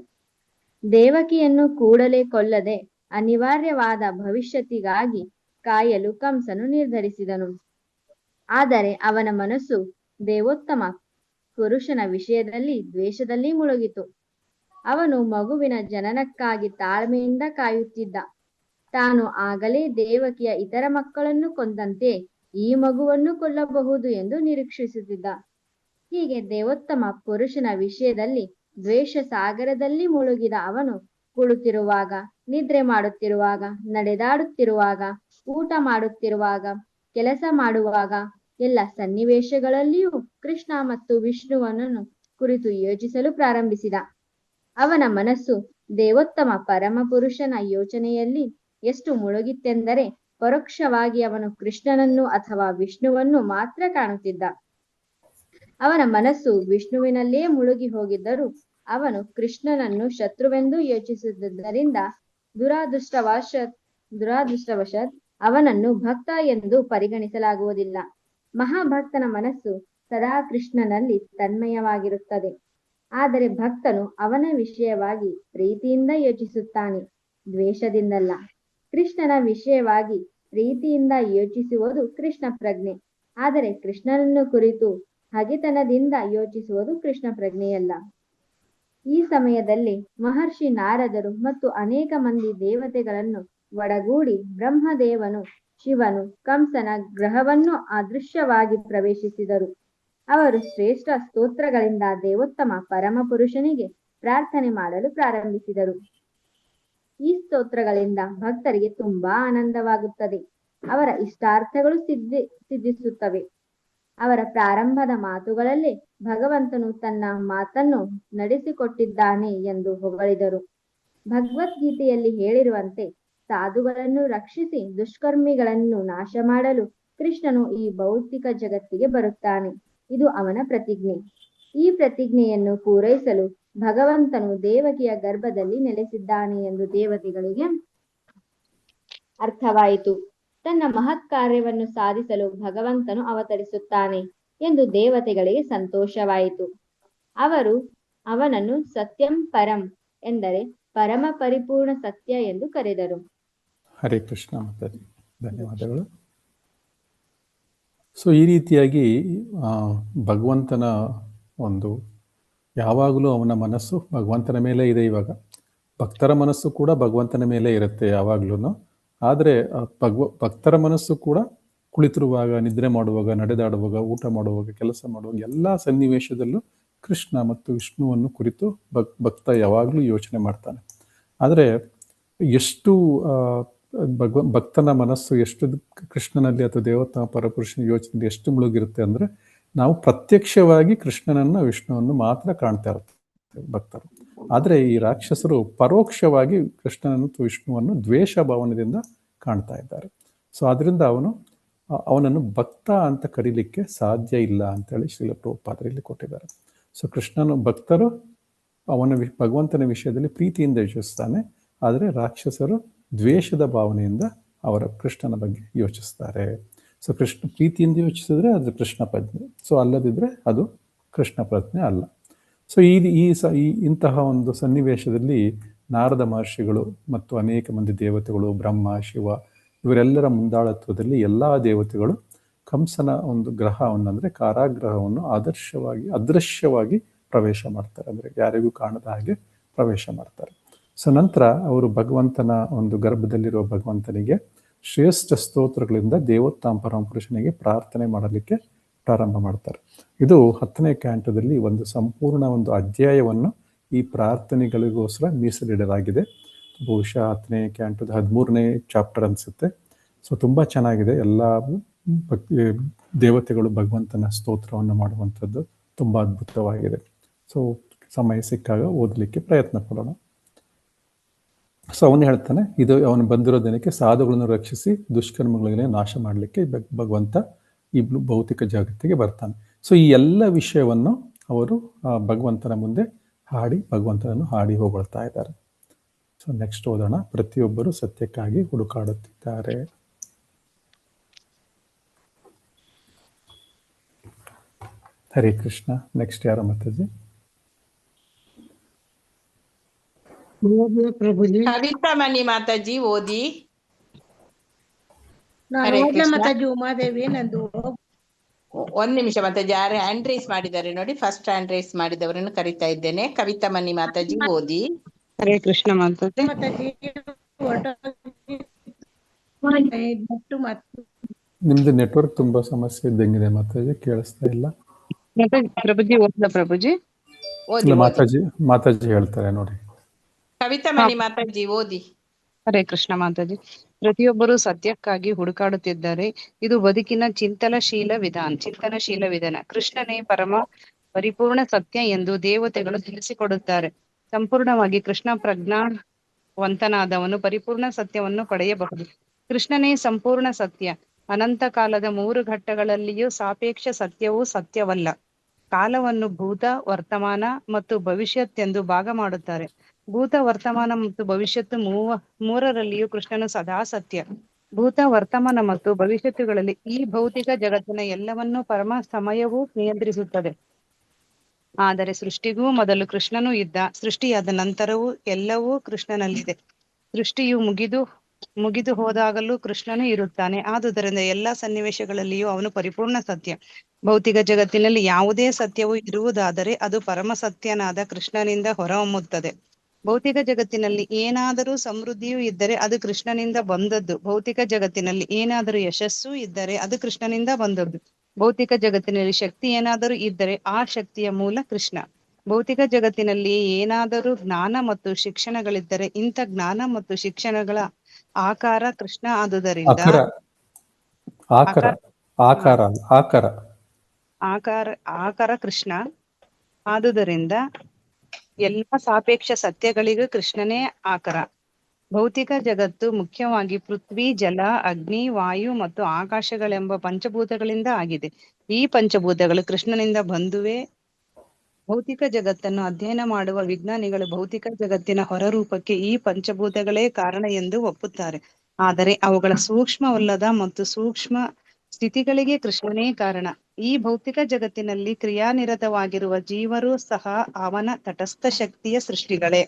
Speaker 5: ದೇವಕಿಯನ್ನು ಕೂಡಲೇ ಕೊಲ್ಲದೆ ಅನಿವಾರ್ಯವಾದ ಭವಿಷ್ಯತ್ತಿಗಾಗಿ ಕಾಯಲು ಕಂಸನು ನಿರ್ಧರಿಸಿದನು. ಆದರೆ ಅವನ ಮನಸ್ಸು ದೇವೋತ್ತಮ ಪುರುಷನ ವಿಷಯದಲ್ಲಿ ದ್ವೇಷದಲ್ಲಿ ಮುಳುಗಿತು. ಅವನು ಮಗುವಿನ ಜನನಕ್ಕಾಗಿ ತಾಳ್ಮೆಯಿಂದ ಕಾಯುತ್ತಿದ್ದ. ತಾನು ಆಗಲೇ ದೇವಕಿಯ ಇತರ ಮಕ್ಕಳನ್ನು ಕೊಂದಂತೆ ಈ ಮಗುವನ್ನು ಕೊಲ್ಲಬಹುದು ಎಂದು ನಿರೀಕ್ಷಿಸುತ್ತಿದ್ದ. ಹೀಗೆ ದೇವೋತ್ತಮ ಪುರುಷನ ವಿಷಯದಲ್ಲಿ ದ್ವೇಷ ಸಾಗರದಲ್ಲಿ ಮುಳುಗಿದ ಅವನು ಕುಳಿತಿರುವಾಗ, ನಿದ್ರೆ ಮಾಡುತ್ತಿರುವಾಗ, ನಡೆದಾಡುತ್ತಿರುವಾಗ, ಊಟ ಮಾಡುತ್ತಿರುವಾಗ, ಕೆಲಸ ಮಾಡುವಾಗ ಎಲ್ಲ ಸನ್ನಿವೇಶಗಳಲ್ಲಿಯೂ ಕೃಷ್ಣ ಮತ್ತು ವಿಷ್ಣುವನ್ನು ಕುರಿತು ಯೋಚಿಸಲು ಪ್ರಾರಂಭಿಸಿದ. ಅವನ ಮನಸ್ಸು ದೇವೋತ್ತಮ ಪರಮಪುರುಷನ ಯೋಚನೆಯಲ್ಲಿ ಎಷ್ಟು ಮುಳುಗಿತ್ತೆಂದರೆ ಪರೋಕ್ಷವಾಗಿ ಅವನು ಕೃಷ್ಣನನ್ನು ಅಥವಾ ವಿಷ್ಣುವನ್ನು ಮಾತ್ರ ಕಾಣುತ್ತಿದ್ದ. ಅವನ ಮನಸ್ಸು ವಿಷ್ಣುವಿನಲ್ಲೇ ಮುಳುಗಿ ಹೋಗಿದ್ದರೂ ಅವನು ಕೃಷ್ಣನನ್ನು ಶತ್ರುವೆಂದು ಯೋಚಿಸಿದ್ದರಿಂದ ದುರಾದೃಷ್ಟವಶಾತ್ ಅವನನ್ನು ಭಕ್ತ ಎಂದು ಪರಿಗಣಿಸಲಾಗುವುದಿಲ್ಲ. ಮಹಾಭಕ್ತನ ಮನಸ್ಸು ಸದಾ ಕೃಷ್ಣನಲ್ಲಿ ತನ್ಮಯವಾಗಿರುತ್ತದೆ. ಆದರೆ ಭಕ್ತನು ಅವನ ವಿಷಯವಾಗಿ ಪ್ರೀತಿಯಿಂದ ಯೋಚಿಸುತ್ತಾನೆ, ದ್ವೇಷದಿಂದಲ್ಲ. ಕೃಷ್ಣನ ವಿಷಯವಾಗಿ ಪ್ರೀತಿಯಿಂದ ಯೋಚಿಸುವುದು ಕೃಷ್ಣ ಪ್ರಜ್ಞೆ. ಆದರೆ ಕೃಷ್ಣನನ್ನು ಕುರಿತು ಹಗೆತನದಿಂದ ಯೋಚಿಸುವುದು ಕೃಷ್ಣ ಪ್ರಜ್ಞೆಯಲ್ಲ. ಈ ಸಮಯದಲ್ಲಿ ಮಹರ್ಷಿ ನಾರದರು ಮತ್ತು ಅನೇಕ ಮಂದಿ ದೇವತೆಗಳನ್ನು ಒಡಗೂಡಿ ಬ್ರಹ್ಮದೇವನು ಶಿವನು ಕಂಸನ ಗೃಹವನ್ನು ಅದೃಶ್ಯವಾಗಿ ಪ್ರವೇಶಿಸಿದರು. ಅವರು ಶ್ರೇಷ್ಠ ಸ್ತೋತ್ರಗಳಿಂದ ದೇವೋತ್ತಮ ಪರಮಪುರುಷನಿಗೆ ಪ್ರಾರ್ಥನೆ ಮಾಡಲು ಪ್ರಾರಂಭಿಸಿದರು. ಈ ಸ್ತೋತ್ರಗಳಿಂದ ಭಕ್ತರಿಗೆ ತುಂಬಾ ಆನಂದವಾಗುತ್ತದೆ. ಅವರ ಇಷ್ಟಾರ್ಥಗಳು ಸಿದ್ಧಿಸುತ್ತವೆ. ಅವರ ಪ್ರಾರಂಭದ ಮಾತುಗಳಲ್ಲೇ ಭಗವಂತನು ತನ್ನ ಮಾತನ್ನು ನಡೆಸಿಕೊಟ್ಟಿದ್ದಾನೆ ಎಂದು ಹೊಗಳಿದರು. ಭಗವದ್ಗೀತೆಯಲ್ಲಿ ಹೇಳಿರುವಂತೆ ಸಾಧುಗಳನ್ನು ರಕ್ಷಿಸಿ ದುಷ್ಕರ್ಮಿಗಳನ್ನು ನಾಶ ಮಾಡಲು ಕೃಷ್ಣನು ಈ ಭೌತಿಕ ಜಗತ್ತಿಗೆ ಬರುತ್ತಾನೆ. ಇದು ಅವನ ಪ್ರತಿಜ್ಞೆ. ಈ ಪ್ರತಿಜ್ಞೆಯನ್ನು ಪೂರೈಸಲು ಭಗವಂತನು ದೇವಕಿಯ ಗರ್ಭದಲ್ಲಿ ನೆಲೆಸಿದ್ದಾನೆ ಎಂದು ದೇವತೆಗಳಿಗೆ ಅರ್ಥವಾಯಿತು. ತನ್ನ ಮಹತ್ ಕಾರ್ಯವನ್ನು ಸಾಧಿಸಲು ಭಗವಂತನು ಅವತರಿಸುತ್ತಾನೆ ಎಂದು ದೇವತೆಗಳಿಗೆ ಸಂತೋಷವಾಯಿತು. ಅವರು ಅವನನ್ನು ಸತ್ಯಂ ಪರಂ ಎಂದರೆ ಪರಮ ಪರಿಪೂರ್ಣ ಸತ್ಯ ಎಂದು ಕರೆದರು.
Speaker 1: ಹರೇ ಕೃಷ್ಣ ಮಾತಾಜಿ, ಧನ್ಯವಾದಗಳು. ಸೊ ಈ ರೀತಿಯಾಗಿ ಭಗವಂತನ ಒಂದು ಯಾವಾಗಲೂ ಅವನ ಮನಸ್ಸು ಭಗವಂತನ ಮೇಲೆ ಇದೆ. ಇವಾಗ ಭಕ್ತರ ಮನಸ್ಸು ಕೂಡ ಭಗವಂತನ ಮೇಲೆ ಇರುತ್ತೆ ಯಾವಾಗ್ಲೂ. ಆದರೆ ಭಕ್ತರ ಮನಸ್ಸು ಕೂಡ ಕುಳಿತಿರುವಾಗ, ನಿದ್ರೆ ಮಾಡುವಾಗ, ನಡೆದಾಡುವಾಗ, ಊಟ ಮಾಡುವಾಗ, ಕೆಲಸ ಮಾಡುವಾಗ ಎಲ್ಲ ಸನ್ನಿವೇಶದಲ್ಲೂ ಕೃಷ್ಣ ಮತ್ತು ವಿಷ್ಣುವನ್ನು ಕುರಿತು ಭಕ್ತ ಯಾವಾಗಲೂ ಯೋಚನೆ ಮಾಡ್ತಾನೆ. ಆದರೆ ಎಷ್ಟು ಭಕ್ತನ ಮನಸ್ಸು ಎಷ್ಟು ಕೃಷ್ಣನಲ್ಲಿ ಅಥವಾ ದೇವೋತ್ತಮ ಪರಪುರುಷನ ಯೋಚನೆಯಲ್ಲಿ ಎಷ್ಟು ಮುಳುಗಿರುತ್ತೆ ಅಂದರೆ, ನಾವು ಪ್ರತ್ಯಕ್ಷವಾಗಿ ಕೃಷ್ಣನನ್ನು ವಿಷ್ಣುವನ್ನು ಮಾತ್ರ ಕಾಣ್ತಾ ಇರ್ತೇವೆ ಭಕ್ತರು. ಆದರೆ ಈ ರಾಕ್ಷಸರು ಪರೋಕ್ಷವಾಗಿ ಕೃಷ್ಣನನ್ನು ವಿಷ್ಣುವನ್ನು ದ್ವೇಷ ಭಾವನೆಯಿಂದ ಕಾಣ್ತಾ ಇದ್ದಾರೆ. ಸೊ ಅದರಿಂದ ಅವನನ್ನು ಭಕ್ತ ಅಂತ ಕರೀಲಿಕ್ಕೆ ಸಾಧ್ಯ ಇಲ್ಲ ಅಂತೇಳಿ ಶ್ರೀಲ ಪ್ರಭುಪಾದರು ಇಲ್ಲಿ ಕೊಟ್ಟಿದ್ದಾರೆ. ಸೊ ಭಕ್ತರು ಭಗವಂತನ ವಿಷಯದಲ್ಲಿ ಪ್ರೀತಿಯಿಂದ ಯೋಚಿಸ್ತಾನೆ. ಆದರೆ ರಾಕ್ಷಸರು ದ್ವೇಷದ ಭಾವನೆಯಿಂದ ಅವರ ಕೃಷ್ಣನ ಬಗ್ಗೆ ಯೋಚಿಸ್ತಾರೆ. ಸೊ ಪ್ರೀತಿಯಿಂದ ಯೋಚಿಸಿದ್ರೆ ಅದು ಕೃಷ್ಣ ಪ್ರಜ್ಞೆ. ಸೊ ಅಲ್ಲದಿದ್ದರೆ ಅದು ಕೃಷ್ಣ ಪ್ರಜ್ಞೆ ಅಲ್ಲ. ಸೊ ಇಂತಹ ಒಂದು ಸನ್ನಿವೇಶದಲ್ಲಿ ನಾರದ ಮಹರ್ಷಿಗಳು ಮತ್ತು ಅನೇಕ ಮಂದಿ ದೇವತೆಗಳು, ಬ್ರಹ್ಮ, ಶಿವ ಇವರೆಲ್ಲರ ಮುಂದಾಳತ್ವದಲ್ಲಿ ಎಲ್ಲ ದೇವತೆಗಳು ಕಂಸನ ಒಂದು ಗ್ರಹವನ್ನು ಅಂದರೆ ಕಾರಾಗೃಹವನ್ನು ಅದೃಶ್ಯವಾಗಿ ಪ್ರವೇಶ ಮಾಡ್ತಾರೆ. ಅಂದರೆ ಯಾರಿಗೂ ಕಾಣದ ಹಾಗೆ ಪ್ರವೇಶ ಮಾಡ್ತಾರೆ. ಸೊ ನಂತರ ಅವರು ಭಗವಂತನ ಒಂದು ಗರ್ಭದಲ್ಲಿರುವ ಭಗವಂತನಿಗೆ ಶ್ರೇಷ್ಠ ಸ್ತೋತ್ರಗಳಿಂದ ದೇವೋತ್ತಮ ಪರಮಪುರುಷನಿಗೆ ಪ್ರಾರ್ಥನೆ ಮಾಡಲಿಕ್ಕೆ ಪ್ರಾರಂಭ ಮಾಡ್ತಾರೆ. ಇದು 10ನೇ ಕ್ಯಾಂಟದಲ್ಲಿ ಒಂದು ಸಂಪೂರ್ಣ ಒಂದು ಅಧ್ಯಾಯವನ್ನು ಈ ಪ್ರಾರ್ಥನೆಗಳಿಗೋಸ್ಕರ ಮೀಸಲಿಡಲಾಗಿದೆ. ಬಹುಶಃ 10ನೇ ಕ್ಯಾಂಟದ 13ನೇ ಚಾಪ್ಟರ್ ಅನಿಸುತ್ತೆ. ಸೊ ತುಂಬ ಚೆನ್ನಾಗಿದೆ. ಎಲ್ಲ ದೇವತೆಗಳು ಭಗವಂತನ ಸ್ತೋತ್ರವನ್ನು ಮಾಡುವಂಥದ್ದು ತುಂಬ ಅದ್ಭುತವಾಗಿದೆ. ಸೊ ಸಮಯ ಸಿಕ್ಕಾಗ ಓದಲಿಕ್ಕೆ ಪ್ರಯತ್ನ ಪಡೋಣ. ಸೊ ಅವನು ಹೇಳ್ತಾನೆ, ಇದು ಅವನು ಬಂದಿರೋದಕ್ಕೆ ಸಾಧುಗಳನ್ನು ರಕ್ಷಿಸಿ ದುಷ್ಕರ್ಮಗಳಿಗೆ ನಾಶ ಮಾಡಲಿಕ್ಕೆ ಭಗವಂತ ಈ ಭೌತಿಕ ಜಗತ್ತಿಗೆ ಬರ್ತಾನೆ. ಸೊ ಈ ಎಲ್ಲ ವಿಷಯವನ್ನು ಅವರು ಭಗವಂತನ ಮುಂದೆ ಭಗವಂತನನ್ನು ಹಾಡಿ ಹೊಗಳ್ತಾ ಇದ್ದಾರೆ. ಸೊ ನೆಕ್ಸ್ಟ್ ಓದೋಣ. ಪ್ರತಿಯೊಬ್ಬರು ಸತ್ಯಕ್ಕಾಗಿ ಹುಡುಕಾಡುತ್ತಿದ್ದಾರೆ. ಹರೇ ಕೃಷ್ಣ. ನೆಕ್ಸ್ಟ್ ಯಾರು ಮಾತಾಜಿ?
Speaker 6: ಪ್ರಭುಜಿ
Speaker 2: ಕವಿತಾ ಮನಿ ಮಾತಾಜಿ ಓದಿ. ಹರೇ
Speaker 6: ಓದ್ಲ
Speaker 2: ಕೃಷ್ಣ.
Speaker 6: ಮಾತಾಜಿ ಉಮಾದೇವಿ ನಂದು
Speaker 2: ಒಂದ್ ನಿಮಿಷ ಮಾತಾಜಿ, ಯಾರು ಹ್ಯಾಂಡ್ ರೈಸ್ ಮಾಡಿದ್ದಾರೆ ನೋಡಿ, ಫಸ್ಟ್ ಹ್ಯಾಂಡ್ ರೈಸ್ ಮಾಡಿದವರನ್ನು ಕರಿತಾ ಇದ್ದೇನೆ. ಕವಿತಾ ಮನಿ ಮಾತಾಜಿ ಓದಿ.
Speaker 7: ಹರೇ ಕೃಷ್ಣ ಮಾತಾಜಿ.
Speaker 6: ಮಾತಾಜಿ
Speaker 1: ನಿಮ್ದು ನೆಟ್ವರ್ಕ್ ತುಂಬಾ ಸಮಸ್ಯೆ ಇದ್ದಂಗಿದೆ ಮಾತಾಜಿ, ಕೇಳಿಸ್ತಾ ಇಲ್ಲ.
Speaker 7: ಪ್ರಭುಜಿ ಓದ್ಲ ಪ್ರಭುಜಿ.
Speaker 2: ಓದಿ
Speaker 1: ಇಲ್ಲ,
Speaker 2: ಓದಿ.
Speaker 1: ಮಾತಾಜಿ ಹೇಳ್ತಾರೆ ನೋಡಿ.
Speaker 2: ಕವಿತಾ ಮನಿ ಮಾತಾಜಿ ಓದಿ.
Speaker 7: ಹರೇ ಕೃಷ್ಣ ಮಾತಾಜಿ. ಪ್ರತಿಯೊಬ್ಬರು ಸತ್ಯಕ್ಕಾಗಿ ಹುಡುಕಾಡುತ್ತಿದ್ದಾರೆ. ಇದು ಬದುಕಿನ ಚಿಂತನಶೀಲ ವಿಧಾನ. ಕೃಷ್ಣನೇ ಪರಮ ಪರಿಪೂರ್ಣ ಸತ್ಯ ಎಂದು ದೇವತೆಗಳು ತಿಳಿಸಿಕೊಡುತ್ತಾರೆ. ಸಂಪೂರ್ಣವಾಗಿ ಕೃಷ್ಣ ಪ್ರಜ್ಞಾವಂತನಾದವನು ಪರಿಪೂರ್ಣ ಸತ್ಯವನ್ನು ಪಡೆಯಬಹುದು. ಕೃಷ್ಣನೇ ಸಂಪೂರ್ಣ ಸತ್ಯ. ಅನಂತ ಕಾಲದ 3 ಘಟ್ಟಗಳಲ್ಲಿಯೂ ಸಾಪೇಕ್ಷ ಸತ್ಯವೂ ಸತ್ಯವಲ್ಲ. ಕಾಲವನ್ನು ಭೂತ, ವರ್ತಮಾನ ಮತ್ತು ಭವಿಷ್ಯತ್ ಎಂದು ಭಾಗ ಮಾಡುತ್ತಾರೆ. ಭೂತ, ವರ್ತಮಾನ ಮತ್ತು ಭವಿಷ್ಯತ್ತು ಮೂರರಲ್ಲಿಯೂ ಕೃಷ್ಣನು ಸದಾ ಸತ್ಯ. ಭೂತ, ವರ್ತಮಾನ ಮತ್ತು ಭವಿಷ್ಯತ್ತುಗಳಲ್ಲಿ ಈ ಭೌತಿಕ ಜಗತ್ತಿನ ಎಲ್ಲವನ್ನೂ ಪರಮ ಸಮಯವೂ ನಿಯಂತ್ರಿಸುತ್ತದೆ. ಆದರೆ ಸೃಷ್ಟಿಗೂ ಮೊದಲು ಕೃಷ್ಣನು ಇದ್ದ, ಸೃಷ್ಟಿಯಾದ ನಂತರವೂ ಎಲ್ಲವೂ ಕೃಷ್ಣನಲ್ಲಿದೆ. ಸೃಷ್ಟಿಯು ಮುಗಿದು ಹೋದಾಗಲೂ ಕೃಷ್ಣನು ಇರುತ್ತಾನೆ. ಆದುದರಿಂದ ಎಲ್ಲಾ ಸನ್ನಿವೇಶಗಳಲ್ಲಿಯೂ ಅವನು ಪರಿಪೂರ್ಣ ಸತ್ಯ. ಭೌತಿಕ ಜಗತ್ತಿನಲ್ಲಿ ಯಾವುದೇ ಸತ್ಯವು ಇರುವುದಾದರೆ ಅದು ಪರಮ ಸತ್ಯನಾದ ಕೃಷ್ಣನಿಂದ ಹೊರಹೊಮ್ಮುತ್ತದೆ. ಭೌತಿಕ ಜಗತ್ತಿನಲ್ಲಿ ಏನಾದರೂ ಸಮೃದ್ಧಿಯೂ ಇದ್ದರೆ ಅದು ಕೃಷ್ಣನಿಂದ ಬಂದದ್ದು. ಭೌತಿಕ ಜಗತ್ತಿನಲ್ಲಿ ಏನಾದರೂ ಯಶಸ್ಸು ಇದ್ದರೆ ಅದು ಕೃಷ್ಣನಿಂದ ಬಂದದ್ದು. ಭೌತಿಕ ಜಗತ್ತಿನಲ್ಲಿ ಶಕ್ತಿ ಏನಾದರೂ ಇದ್ದರೆ ಆ ಶಕ್ತಿಯ ಮೂಲ ಕೃಷ್ಣ. ಭೌತಿಕ ಜಗತ್ತಿನಲ್ಲಿ ಏನಾದರೂ ಜ್ಞಾನ ಮತ್ತು ಶಿಕ್ಷಣಗಳಿದ್ದರೆ ಇಂಥ ಜ್ಞಾನ ಮತ್ತು ಶಿಕ್ಷಣಗಳ ಆಕಾರ ಕೃಷ್ಣ. ಆದುದರಿಂದ ಆಕಾರ ಕೃಷ್ಣ. ಆದುದರಿಂದ ಎಲ್ಲ ಸಾಪೇಕ್ಷ ಸತ್ಯಗಳಿಗೂ ಕೃಷ್ಣನೇ ಆಕಾರ. ಭೌತಿಕ ಜಗತ್ತು ಮುಖ್ಯವಾಗಿ ಪೃಥ್ವಿ, ಜಲ, ಅಗ್ನಿ, ವಾಯು ಮತ್ತು ಆಕಾಶಗಳೆಂಬ ಪಂಚಭೂತಗಳಿಂದ ಆಗಿದೆ. ಈ ಪಂಚಭೂತಗಳು ಕೃಷ್ಣನಿಂದ ಬಂದುವೆ. ಭೌತಿಕ ಜಗತ್ತನ್ನು ಅಧ್ಯಯನ ಮಾಡುವ ವಿಜ್ಞಾನಿಗಳು ಭೌತಿಕ ಜಗತ್ತಿನ ಹೊರರೂಪಕ್ಕೆ ಈ ಪಂಚಭೂತಗಳೇ ಕಾರಣ ಎಂದು ಒಪ್ಪುತ್ತಾರೆ. ಆದರೆ ಅವುಗಳ ಸೂಕ್ಷ್ಮವಲ್ಲದ ಮತ್ತು ಸೂಕ್ಷ್ಮ ಸ್ಥಿತಿಗಳಿಗೆ ಕೃಷ್ಣನೇ ಕಾರಣ. ಈ ಭೌತಿಕ ಜಗತ್ತಿನಲ್ಲಿ ಕ್ರಿಯಾನಿರತವಾಗಿರುವ ಜೀವರು ಸಹ ಅವನ ತಟಸ್ಥ ಶಕ್ತಿಯ ಸೃಷ್ಟಿಗಳೇ.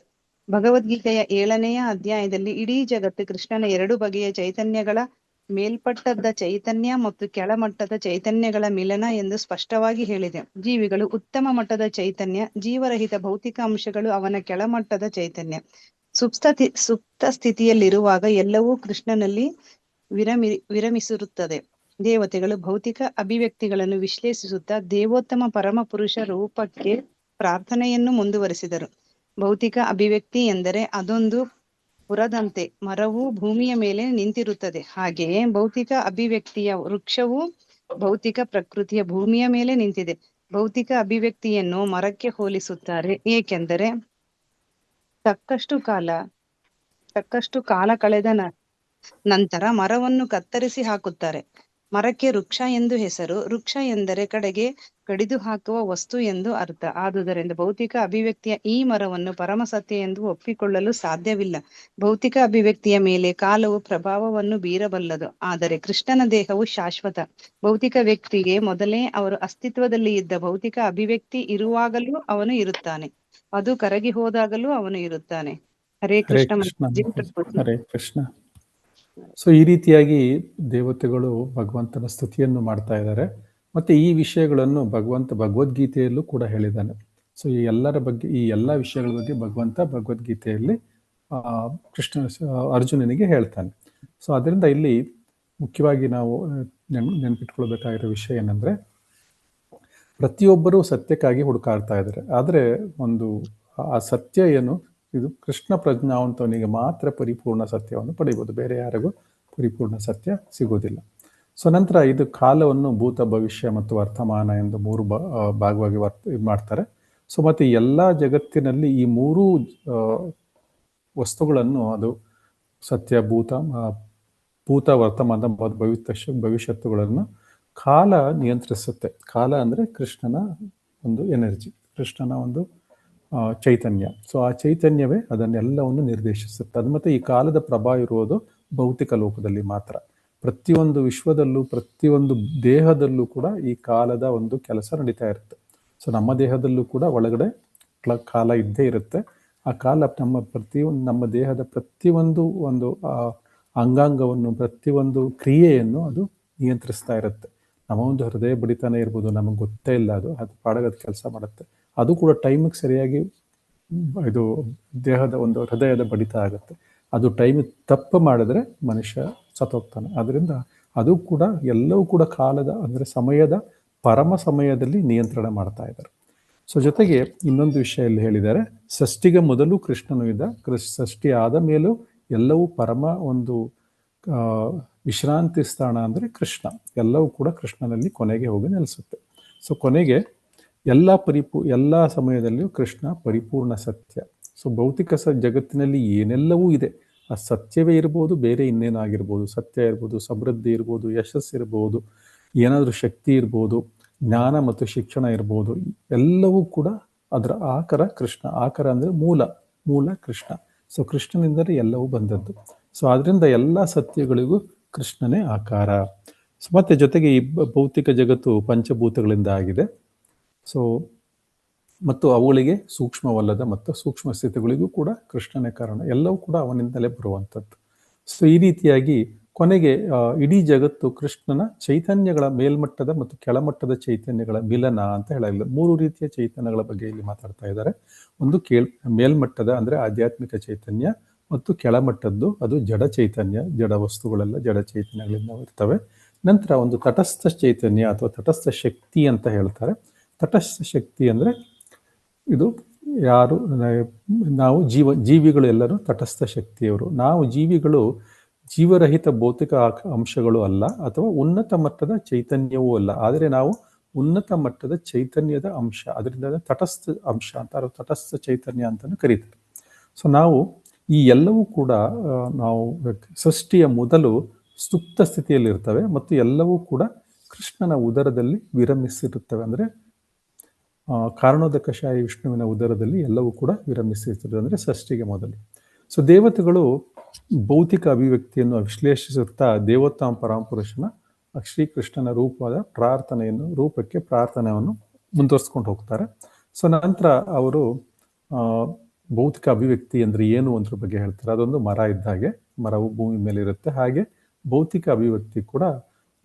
Speaker 7: ಭಗವದ್ಗೀತೆಯ 7ನೆಯ ಅಧ್ಯಾಯದಲ್ಲಿ ಇಡೀ ಜಗತ್ತು ಕೃಷ್ಣನ 2 ಬಗೆಯ ಚೈತನ್ಯಗಳ, ಮೇಲ್ಪಟ್ಟದ ಚೈತನ್ಯ ಮತ್ತು ಕೆಳಮಟ್ಟದ ಚೈತನ್ಯಗಳ ಮಿಲನ ಎಂದು ಸ್ಪಷ್ಟವಾಗಿ ಹೇಳಿದೆ. ಜೀವಿಗಳು ಉತ್ತಮ ಮಟ್ಟದ ಚೈತನ್ಯ, ಜೀವರಹಿತ ಭೌತಿಕ ಅಂಶಗಳು ಅವನ ಕೆಳಮಟ್ಟದ ಚೈತನ್ಯ. ಸುಪ್ತ ಸ್ಥಿತಿಯಲ್ಲಿರುವಾಗ ಎಲ್ಲವೂ ಕೃಷ್ಣನಲ್ಲಿ ವಿರಮಿಸಿರುತ್ತದೆ. ದೇವತೆಗಳು ಭೌತಿಕ ಅಭಿವ್ಯಕ್ತಿಗಳನ್ನು ವಿಶ್ಲೇಷಿಸುತ್ತಾ ದೇವೋತ್ತಮ ಪರಮ ಪುರುಷ ರೂಪಕ್ಕೆ ಪ್ರಾರ್ಥನೆಯನ್ನು ಮುಂದುವರೆಸಿದರು. ಭೌತಿಕ ಅಭಿವ್ಯಕ್ತಿ ಎಂದರೆ ಅದೊಂದು ಪುರದಂತೆ ಮರವು ಭೂಮಿಯ ಮೇಲೆ ನಿಂತಿರುತ್ತದೆ. ಹಾಗೆಯೇ ಭೌತಿಕ ಅಭಿವ್ಯಕ್ತಿಯ ವೃಕ್ಷವು ಭೌತಿಕ ಪ್ರಕೃತಿಯ ಭೂಮಿಯ ಮೇಲೆ ನಿಂತಿದೆ. ಭೌತಿಕ ಅಭಿವ್ಯಕ್ತಿಯನ್ನು ಮರಕ್ಕೆ ಹೋಲಿಸುತ್ತಾರೆ, ಏಕೆಂದರೆ ತಕ್ಕಷ್ಟು ಕಾಲ ಕಳೆದ ನಂತರ ಮರವನ್ನು ಕತ್ತರಿಸಿ ಹಾಕುತ್ತಾರೆ. ಮರಕ್ಕೆ ವೃಕ್ಷ ಎಂದು ಹೆಸರು. ವೃಕ್ಷ ಎಂದರೆ ಕಡೆಗೆ ಕಡಿದು ಹಾಕುವ ವಸ್ತು ಎಂದು ಅರ್ಥ. ಆದುದರಿಂದ ಭೌತಿಕ ಅಭಿವ್ಯಕ್ತಿಯ ಈ ಮರವನ್ನು ಪರಮಸತ್ಯ ಎಂದು ಒಪ್ಪಿಕೊಳ್ಳಲು ಸಾಧ್ಯವಿಲ್ಲ. ಭೌತಿಕ ಅಭಿವ್ಯಕ್ತಿಯ ಮೇಲೆ ಕಾಲವು ಪ್ರಭಾವವನ್ನು ಬೀರಬಲ್ಲದು, ಆದರೆ ಕೃಷ್ಣನ ದೇಹವು ಶಾಶ್ವತ. ಭೌತಿಕ ವ್ಯಕ್ತಿಗೆ ಮೊದಲೇ ಅವರು ಅಸ್ತಿತ್ವದಲ್ಲಿ ಇದ್ದ ಭೌತಿಕ ಅಭಿವ್ಯಕ್ತಿ ಇರುವಾಗಲೂ ಅವನು ಇರುತ್ತಾನೆ, ಅದು ಕರಗಿ ಹೋದಾಗಲೂ ಅವನು ಇರುತ್ತಾನೆ. ಹರೇ ಕೃಷ್ಣ.
Speaker 1: ಹರೇ ಕೃಷ್ಣ. ಸೊ ಈ ರೀತಿಯಾಗಿ ದೇವತೆಗಳು ಭಗವಂತನ ಸ್ತುತಿಯನ್ನು ಮಾಡ್ತಾ ಇದ್ದಾರೆ. ಮತ್ತೆ ಈ ವಿಷಯಗಳನ್ನು ಭಗವದ್ಗೀತೆಯಲ್ಲೂ ಕೂಡ ಹೇಳಿದ್ದಾನೆ. ಸೊ ಈ ಎಲ್ಲ ವಿಷಯಗಳ ಬಗ್ಗೆ ಭಗವದ್ಗೀತೆಯಲ್ಲಿ ಅರ್ಜುನನಿಗೆ ಹೇಳ್ತಾನೆ. ಸೊ ಅದರಿಂದ ಇಲ್ಲಿ ಮುಖ್ಯವಾಗಿ ನಾವು ನೆನಪಿಟ್ಕೊಳ್ಬೇಕಾಗಿರೋ ವಿಷಯ ಏನಂದ್ರೆ, ಪ್ರತಿಯೊಬ್ಬರೂ ಸತ್ಯಕ್ಕಾಗಿ ಹುಡುಕಾಡ್ತಾ ಇದ್ದಾರೆ. ಆದರೆ ಆ ಸತ್ಯ ಏನು, ಇದು ಕೃಷ್ಣ ಪ್ರಜ್ಞಾವಂತವನಿಗೆ ಮಾತ್ರ ಪರಿಪೂರ್ಣ ಸತ್ಯವನ್ನು ಪಡೆಯಬಹುದು, ಬೇರೆ ಯಾರಿಗೂ ಪರಿಪೂರ್ಣ ಸತ್ಯ ಸಿಗೋದಿಲ್ಲ. ಸೊ ನಂತರ ಇದು ಕಾಲವನ್ನು ಭೂತ, ಭವಿಷ್ಯ ಮತ್ತು ವರ್ತಮಾನ ಎಂದು 3 ಭಾಗವಾಗಿ ಮಾಡ್ತಾರೆ. ಸೊ ಮತ್ತೆ ಎಲ್ಲ ಜಗತ್ತಿನಲ್ಲಿ ಈ 3 ವಸ್ತುಗಳನ್ನು, ಅದು ಸತ್ಯ, ಭೂತ, ವರ್ತಮಾನ ಮತ್ತು ಭವಿಷ್ಯತ್ತುಗಳನ್ನು ಕಾಲ ನಿಯಂತ್ರಿಸುತ್ತೆ. ಕಾಲ ಅಂದರೆ ಕೃಷ್ಣನ ಒಂದು ಎನರ್ಜಿ, ಕೃಷ್ಣನ ಒಂದು ಚೈತನ್ಯ. ಸೊ ಆ ಚೈತನ್ಯವೇ ಅದನ್ನೆಲ್ಲವನ್ನು ನಿರ್ದೇಶಿಸುತ್ತೆ. ಅದು ಮತ್ತೆ ಈ ಕಾಲದ ಪ್ರಭಾವ ಇರುವುದು ಭೌತಿಕ ಲೋಕದಲ್ಲಿ ಮಾತ್ರ. ಪ್ರತಿಯೊಂದು ವಿಶ್ವದಲ್ಲೂ ಪ್ರತಿಯೊಂದು ದೇಹದಲ್ಲೂ ಕೂಡ ಈ ಕಾಲದ ಒಂದು ಕೆಲಸ ನಡೀತಾ ಇರುತ್ತೆ. ಸೊ ನಮ್ಮ ದೇಹದಲ್ಲೂ ಕೂಡ ಒಳಗಡೆ ಕಾಲ ಇದ್ದೇ ಇರುತ್ತೆ. ಆ ಕಾಲ ನಮ್ಮ ದೇಹದ ಪ್ರತಿಯೊಂದು ಒಂದು ಅಂಗಾಂಗವನ್ನು, ಪ್ರತಿಯೊಂದು ಕ್ರಿಯೆಯನ್ನು ಅದು ನಿಯಂತ್ರಿಸ್ತಾ ಇರುತ್ತೆ. ನಮ್ಮ ಒಂದು ಹೃದಯ ಬಡಿತಾನೆ ಇರ್ಬೋದು, ನಮಗೆ ಗೊತ್ತೇ ಇಲ್ಲ, ಅದು ಪಾಡಗದ ಕೆಲಸ ಮಾಡುತ್ತೆ. ಅದು ಕೂಡ ಟೈಮಿಗೆ ಸರಿಯಾಗಿ ಇದು ದೇಹದ ಒಂದು ಹೃದಯದ ಬಡಿತ ಆಗುತ್ತೆ. ಅದು ಟೈಮಿಗೆ ತಪ್ಪು ಮಾಡಿದ್ರೆ ಮನುಷ್ಯ ಸತ್ತೋಗ್ತಾನೆ. ಅದರಿಂದ ಅದು ಕೂಡ ಎಲ್ಲವೂ ಕೂಡ ಕಾಲದ ಅಂದರೆ ಸಮಯದ ಪರಮ ಸಮಯದಲ್ಲಿ ನಿಯಂತ್ರಣ ಮಾಡ್ತಾ ಇದ್ದಾರೆ. ಸೊ ಜೊತೆಗೆ ಇನ್ನೊಂದು ವಿಷಯ ಇಲ್ಲಿ ಹೇಳಿದ್ದಾರೆ, ಷಷ್ಠಿಗೆ ಮೊದಲು ಕೃಷ್ಣನು ಇದ್ದ, ಷಷ್ಠಿ ಆದ ಮೇಲೂ ಎಲ್ಲವೂ ಪರಮ ಒಂದು ವಿಶ್ರಾಂತಿ ಸ್ಥಾನ ಅಂದರೆ ಕೃಷ್ಣ. ಎಲ್ಲವೂ ಕೂಡ ಕೃಷ್ಣನಲ್ಲಿ ಕೊನೆಗೆ ಹೋಗಿ ನೆಲೆಸುತ್ತೆ. ಸೊ ಕೊನೆಗೆ ಎಲ್ಲ ಸಮಯದಲ್ಲಿಯೂ ಕೃಷ್ಣ ಪರಿಪೂರ್ಣ ಸತ್ಯ. ಸೊ ಭೌತಿಕ ಜಗತ್ತಿನಲ್ಲಿ ಏನೆಲ್ಲವೂ ಇದೆ, ಆ ಸತ್ಯವೇ ಇರ್ಬೋದು, ಬೇರೆ ಇನ್ನೇನು ಆಗಿರ್ಬೋದು, ಸತ್ಯ ಇರ್ಬೋದು, ಸಮೃದ್ಧಿ ಇರ್ಬೋದು, ಯಶಸ್ಸು ಇರ್ಬೋದು, ಏನಾದರೂ ಶಕ್ತಿ ಇರ್ಬೋದು, ಜ್ಞಾನ ಮತ್ತು ಶಿಕ್ಷಣ ಇರ್ಬೋದು, ಎಲ್ಲವೂ ಕೂಡ ಅದರ ಆಕರ ಕೃಷ್ಣ. ಆಕರ ಅಂದರೆ ಮೂಲ ಕೃಷ್ಣ. ಸೊ ಕೃಷ್ಣನಿಂದಲೇ ಎಲ್ಲವೂ ಬಂದದ್ದು. ಸೊ ಅದರಿಂದ ಎಲ್ಲ ಸತ್ಯಗಳಿಗೂ ಕೃಷ್ಣನೇ ಆಕಾರ. ಸೊ ಮತ್ತೆ ಜೊತೆಗೆ ಈ ಭೌತಿಕ ಜಗತ್ತು ಪಂಚಭೂತಗಳಿಂದ ಆಗಿದೆ. ಸೊ ಮತ್ತು ಅವುಗಳಿಗೆ ಸೂಕ್ಷ್ಮವಲ್ಲದ ಮತ್ತು ಸೂಕ್ಷ್ಮ ಸ್ಥಿತಿಗಳಿಗೂ ಕೂಡ ಕೃಷ್ಣನೇ ಕಾರಣ. ಎಲ್ಲವೂ ಕೂಡ ಅವನಿಂದಲೇ ಬರುವಂಥದ್ದು. ಸೊ ಈ ರೀತಿಯಾಗಿ ಕೊನೆಗೆ ಇಡೀ ಜಗತ್ತು ಕೃಷ್ಣನ ಚೈತನ್ಯಗಳ ಮೇಲ್ಮಟ್ಟದ ಮತ್ತು ಕೆಳಮಟ್ಟದ ಚೈತನ್ಯಗಳ ಮಿಲನ ಅಂತ ಹೇಳಲಿಲ್ಲ. 3 ರೀತಿಯ ಚೈತನ್ಯಗಳ ಬಗ್ಗೆ ಇಲ್ಲಿ ಮಾತಾಡ್ತಾ ಇದ್ದಾರೆ. ಒಂದು ಮೇಲ್ಮಟ್ಟದ ಅಂದರೆ ಆಧ್ಯಾತ್ಮಿಕ ಚೈತನ್ಯ, ಮತ್ತು ಕೆಳಮಟ್ಟದ್ದು ಅದು ಜಡ ಚೈತನ್ಯ. ಜಡ ವಸ್ತುಗಳೆಲ್ಲ ಜಡ ಚೈತನ್ಯಗಳಿಂದ ಇರ್ತವೆ. ನಂತರ ಒಂದು ತಟಸ್ಥ ಚೈತನ್ಯ ಅಥವಾ ತಟಸ್ಥ ಶಕ್ತಿ ಅಂತ ಹೇಳ್ತಾರೆ. ತಟಸ್ಥ ಶಕ್ತಿ ಅಂದರೆ ಇದು ಯಾರು ನಾವು ಜೀವಿಗಳು ಎಲ್ಲರೂ ತಟಸ್ಥ ಶಕ್ತಿಯವರು. ನಾವು ಜೀವಿಗಳು ಜೀವರಹಿತ ಭೌತಿಕ ಅಂಶಗಳು ಅಲ್ಲ, ಅಥವಾ ಉನ್ನತ ಮಟ್ಟದ ಚೈತನ್ಯವೂ ಅಲ್ಲ. ಆದರೆ ನಾವು ಉನ್ನತ ಮಟ್ಟದ ಚೈತನ್ಯದ ಅಂಶ, ಅದರಿಂದ ತಟಸ್ಥ ಅಂಶ ಅಂತ, ತಟಸ್ಥ ಚೈತನ್ಯ ಅಂತಲೂ ಕರೀತಾರೆ. ಸೊ ನಾವು ಈ ಎಲ್ಲವೂ ಕೂಡ ನಾವು ಸೃಷ್ಟಿಯ ಮೊದಲು ಸುಪ್ತ ಸ್ಥಿತಿಯಲ್ಲಿ ಇರ್ತವೆ, ಮತ್ತು ಎಲ್ಲವೂ ಕೂಡ ಕೃಷ್ಣನ ಉದರದಲ್ಲಿ ವಿರಮಿಸಿರುತ್ತವೆ. ಅಂದರೆ ಕಾರಣೋದಕಶಾಹಿ ವಿಷ್ಣುವಿನ ಉದರದಲ್ಲಿ ಎಲ್ಲವೂ ಕೂಡ ವಿರಮಿಸಿರ್ತದೆ, ಅಂದರೆ ಸೃಷ್ಟಿಗೆ ಮೊದಲು. ಸೊ ದೇವತೆಗಳು ಭೌತಿಕ ಅಭಿವ್ಯಕ್ತಿಯನ್ನು ವಿಶ್ಲೇಷಿಸುತ್ತಾ ದೇವೋತ್ತಮ ಪರಮಪುರುಷನ ಶ್ರೀಕೃಷ್ಣನ ರೂಪಕ್ಕೆ ಪ್ರಾರ್ಥನೆಯನ್ನು ಮುಂದುವರಿಸ್ಕೊಂಡು ಹೋಗ್ತಾರೆ. ಸೊ ನಂತರ ಅವರು ಭೌತಿಕ ಅಭಿವ್ಯಕ್ತಿ ಅಂದರೆ ಏನು ಅದ್ರ ಬಗ್ಗೆ ಹೇಳ್ತಾರೆ. ಅದೊಂದು ಮರ ಇದ್ದ ಹಾಗೆ, ಮರವು ಭೂಮಿ ಮೇಲೆ ಇರುತ್ತೆ, ಹಾಗೆ ಭೌತಿಕ ಅಭಿವ್ಯಕ್ತಿ ಕೂಡ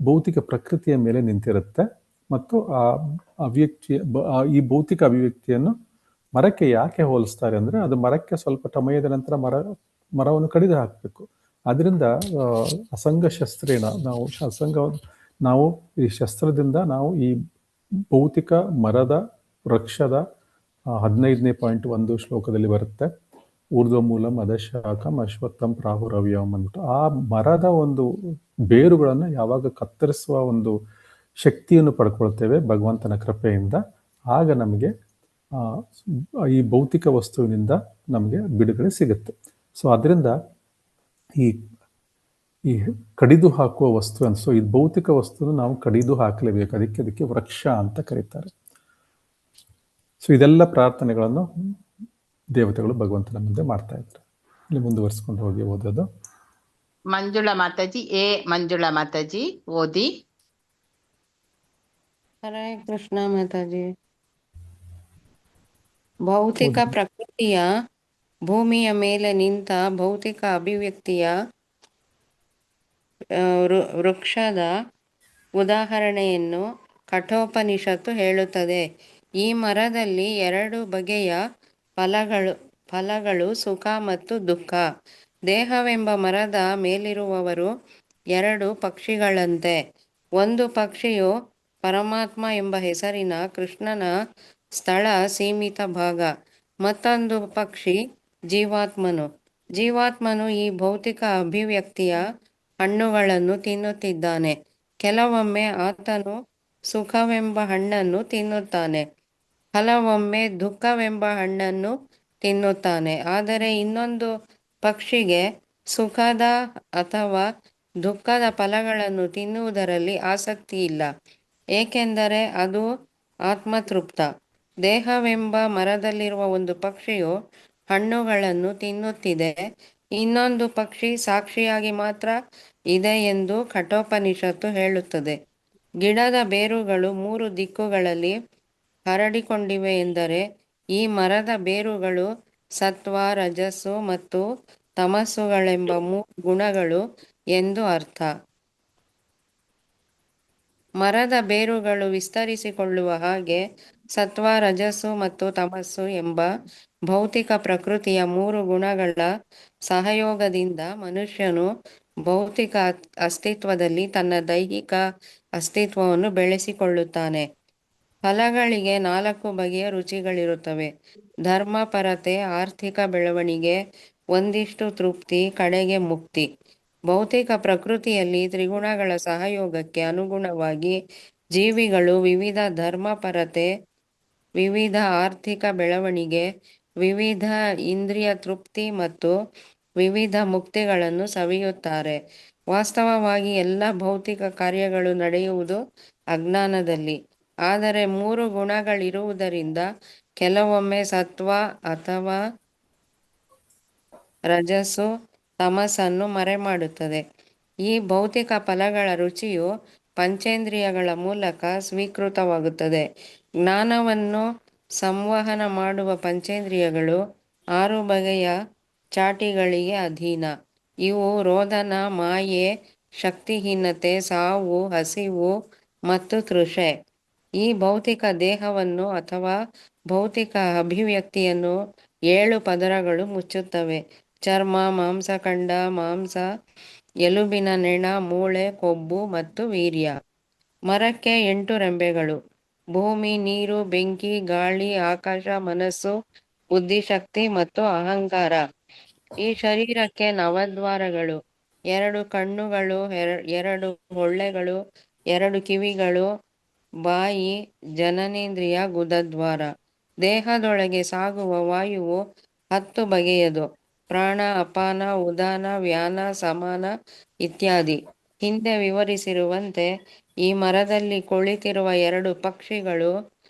Speaker 1: ಭೌತಿಕ ಪ್ರಕೃತಿಯ ಮೇಲೆ ನಿಂತಿರುತ್ತೆ. ಮತ್ತು ಈ ಭೌತಿಕ ಅಭಿವ್ಯಕ್ತಿಯನ್ನು ಮರಕ್ಕೆ ಯಾಕೆ ಹೋಲಿಸ್ತಾರೆ ಅಂದರೆ, ಅದು ಮರಕ್ಕೆ ಸ್ವಲ್ಪ ಸಮಯದ ನಂತರ ಮರವನ್ನು ಕಡಿದು ಹಾಕಬೇಕು. ಅದರಿಂದ ಅಸಂಗ ಶಸ್ತ್ರೇಣ ನಾವು ಈ ಶಸ್ತ್ರದಿಂದ ನಾವು ಈ ಭೌತಿಕ ಮರದ ವೃಕ್ಷದ 15ನೇ ಪಾಯಿಂಟ್ 1 ಶ್ಲೋಕದಲ್ಲಿ ಬರುತ್ತೆ, ಊರ್ಧ್ವಮೂಲಂ ಅಧಶಾಖಂ ಅಶ್ವತ್ಥಂ ಪ್ರಾಹುರವ್ಯಂ ಅಂದ್ಬಿಟ್ಟು. ಆ ಮರದ ಒಂದು ಬೇರುಗಳನ್ನು ಯಾವಾಗ ಕತ್ತರಿಸುವ ಒಂದು ಶಕ್ತಿಯನ್ನು ಪಡ್ಕೊಳ್ತೇವೆ ಭಗವಂತನ ಕೃಪೆಯಿಂದ, ಆಗ ನಮಗೆ ಈ ಭೌತಿಕ ವಸ್ತುವಿನಿಂದ ನಮಗೆ ಬಿಡುಗಡೆ ಸಿಗುತ್ತೆ. ಸೊ ಅದರಿಂದ ಈ ಕಡಿದು ಹಾಕುವ ವಸ್ತು ಸೊ ಈ ಭೌತಿಕ ವಸ್ತುವನ್ನು ನಾವು ಕಡಿದು ಹಾಕಲೇಬೇಕು. ಅದಕ್ಕೆ ವೃಕ್ಷ ಅಂತ ಕರೀತಾರೆ. ಸೊ ಇದೆಲ್ಲ ಪ್ರಾರ್ಥನೆಗಳನ್ನು ದೇವತೆಗಳು ಭಗವಂತನ ಮುಂದೆ ಮಾಡ್ತಾ ಇದ್ದಾರೆ. ಇಲ್ಲಿ ಮುಂದುವರಿಸ್ಕೊಂಡು ಹೋಗಿ ಓದೋದು.
Speaker 2: ಮಂಜುಳಾ ಮಾತಾಜಿ ಓದಿ.
Speaker 6: ಹರೇ ಕೃಷ್ಣ ಮಾತಾಜಿ. ಭೌತಿಕ ಪ್ರಕೃತಿಯ ಭೂಮಿಯ ಮೇಲೆ ನಿಂತ ಭೌತಿಕ ಅಭಿವ್ಯಕ್ತಿಯ ವೃಕ್ಷದ ಉದಾಹರಣೆಯನ್ನು ಕಠೋಪನಿಷತ್ತು ಹೇಳುತ್ತದೆ. ಈ ಮರದಲ್ಲಿ 2 ಬಗೆಯ ಫಲಗಳು ಸುಖ ಮತ್ತು ದುಃಖ. ದೇಹವೆಂಬ ಮರದ ಮೇಲಿರುವವರು 2 ಪಕ್ಷಿಗಳಂತೆ. ಒಂದು ಪಕ್ಷಿಯು ಪರಮಾತ್ಮ ಎಂಬ ಹೆಸರಿನ ಕೃಷ್ಣನ ಸ್ಥಳ ಸೀಮಿತ ಭಾಗ. ಮತ್ತೊಂದು ಪಕ್ಷಿ ಜೀವಾತ್ಮನು ಈ ಭೌತಿಕ ಅಭಿವ್ಯಕ್ತಿಯ ಹಣ್ಣುಗಳನ್ನು ತಿನ್ನುತ್ತಿದ್ದಾನೆ. ಕೆಲವೊಮ್ಮೆ ಆತನು ಸುಖವೆಂಬ ಹಣ್ಣನ್ನು ತಿನ್ನುತ್ತಾನೆ, ಹಲವೊಮ್ಮೆ ದುಃಖವೆಂಬ ಹಣ್ಣನ್ನು ತಿನ್ನುತ್ತಾನೆ. ಆದರೆ ಇನ್ನೊಂದು ಪಕ್ಷಿಗೆ ಸುಖದ ಅಥವಾ ದುಃಖದ ಫಲಗಳನ್ನು ತಿನ್ನುವುದರಲ್ಲಿ ಆಸಕ್ತಿ ಇಲ್ಲ, ಏಕೆಂದರೆ ಅದು ಆತ್ಮತೃಪ್ತ. ದೇಹವೆಂಬ ಮರದಲ್ಲಿರುವ ಒಂದು ಪಕ್ಷಿಯು ಹಣ್ಣುಗಳನ್ನು ತಿನ್ನುತ್ತಿದೆ, ಇನ್ನೊಂದು ಪಕ್ಷಿ ಸಾಕ್ಷಿಯಾಗಿ ಮಾತ್ರ ಇದೆ ಎಂದು ಕಠೋಪನಿಷತ್ತು ಹೇಳುತ್ತದೆ. ಗಿಡದ ಬೇರುಗಳು 3 ದಿಕ್ಕುಗಳಲ್ಲಿ ಹರಡಿಕೊಂಡಿವೆ ಎಂದರೆ ಈ ಮರದ ಬೇರುಗಳು ಸತ್ವ, ರಜಸ್ಸು ಮತ್ತು ತಮಸ್ಸುಗಳೆಂಬ 3 ಗುಣಗಳು ಎಂದು ಅರ್ಥ. ಮರದ ಬೇರುಗಳು ವಿಸ್ತರಿಸಿಕೊಳ್ಳುವ ಹಾಗೆ ಸತ್ವ, ರಜಸ್ಸು ಮತ್ತು ತಮಸ್ಸು ಎಂಬ ಭೌತಿಕ ಪ್ರಕೃತಿಯ 3 ಗುಣಗಳ ಸಹಯೋಗದಿಂದ ಮನುಷ್ಯನು ಭೌತಿಕ ಅಸ್ತಿತ್ವದಲ್ಲಿ ತನ್ನ ದೈಹಿಕ ಅಸ್ತಿತ್ವವನ್ನು ಬೆಳೆಸಿಕೊಳ್ಳುತ್ತಾನೆ. ಫಲಗಳಿಗೆ 4 ಬಗೆಯ ರುಚಿಗಳಿರುತ್ತವೆ: ಧರ್ಮಪರತೆ, ಆರ್ಥಿಕ ಬೆಳವಣಿಗೆ, ಒಂದಿಷ್ಟು ತೃಪ್ತಿ, ಕಡೆಗೆ ಮುಕ್ತಿ. ಭೌತಿಕ ಪ್ರಕೃತಿಯಲ್ಲಿ ತ್ರಿಗುಣಗಳ ಸಹಯೋಗಕ್ಕೆ ಅನುಗುಣವಾಗಿ ಜೀವಿಗಳು ವಿವಿಧ ಧರ್ಮಪರತೆ, ವಿವಿಧ ಆರ್ಥಿಕ ಬೆಳವಣಿಗೆ, ವಿವಿಧ ಇಂದ್ರಿಯ ತೃಪ್ತಿ ಮತ್ತು ವಿವಿಧ ಮುಕ್ತಿಗಳನ್ನು ಸವಿಯುತ್ತಾರೆ. ವಾಸ್ತವವಾಗಿ ಎಲ್ಲ ಭೌತಿಕ ಕಾರ್ಯಗಳು ನಡೆಯುವುದು ಅಜ್ಞಾನದಲ್ಲಿ. ಆದರೆ 3 ಗುಣಗಳಿರುವುದರಿಂದ ಕೆಲವೊಮ್ಮೆ ಸತ್ವ ಅಥವಾ ರಜಸ್ಸು ತಮಸ್ಸನ್ನು ಮರೆಮಾಡುತ್ತದೆ. ಈ ಭೌತಿಕ ಫಲಗಳ ರುಚಿಯು ಪಂಚೇಂದ್ರಿಯಗಳ ಮೂಲಕ ಸ್ವೀಕೃತವಾಗುತ್ತದೆ. ಜ್ಞಾನವನ್ನು ಸಂವಹನ ಮಾಡುವ ಪಂಚೇಂದ್ರಿಯಗಳು 6 ಬಗೆಯ ಚಾಟಿಗಳಿಗೆ ಅಧೀನ. ಇವು ರೋದನ, ಮಾಯೆ, ಶಕ್ತಿಹೀನತೆ, ಸಾವು, ಹಸಿವು ಮತ್ತು ತೃಷೆ. ಈ ಭೌತಿಕ ದೇಹವನ್ನು ಅಥವಾ ಭೌತಿಕ ಅಭಿವ್ಯಕ್ತಿಯನ್ನು 7 ಪದರಗಳು ಮುಚ್ಚುತ್ತವೆ: ಚರ್ಮ, ಮಾಂಸಖಂಡ, ಮಾಂಸ, ಎಲುಬಿನ ನೆಣ, ಮೂಳೆ, ಕೊಬ್ಬು ಮತ್ತು ವೀರ್ಯ. ಮರಕ್ಕೆ 8 ರೆಂಬೆಗಳು: ಭೂಮಿ, ನೀರು, ಬೆಂಕಿ, ಗಾಳಿ, ಆಕಾಶ, ಮನಸ್ಸು, ಬುದ್ಧಿಶಕ್ತಿ ಮತ್ತು ಅಹಂಕಾರ. ಈ ಶರೀರಕ್ಕೆ 9 ದ್ವಾರಗಳು: 2 ಕಣ್ಣುಗಳು, 2 ಹೊಳ್ಳೆಗಳು, 2 ಕಿವಿಗಳು, ಬಾಯಿ, ಜನನೇಂದ್ರಿಯ, ಗುದದ್ವಾರ. ದೇಹದೊಳಗೆ ಸಾಗುವ ವಾಯುವು 10 ಬಗೆಯದು: ಪ್ರಾಣ, ಅಪಾನ, ಉದಾನ, ವ್ಯಾನ, ಸಮಾನ ಇತ್ಯಾದಿ. ಹಿಂದೆ ವಿವರಿಸಿರುವಂತೆ ಈ ಮರದಲ್ಲಿ ಕುಳಿತಿರುವ 2 ಪಕ್ಷಿಗಳು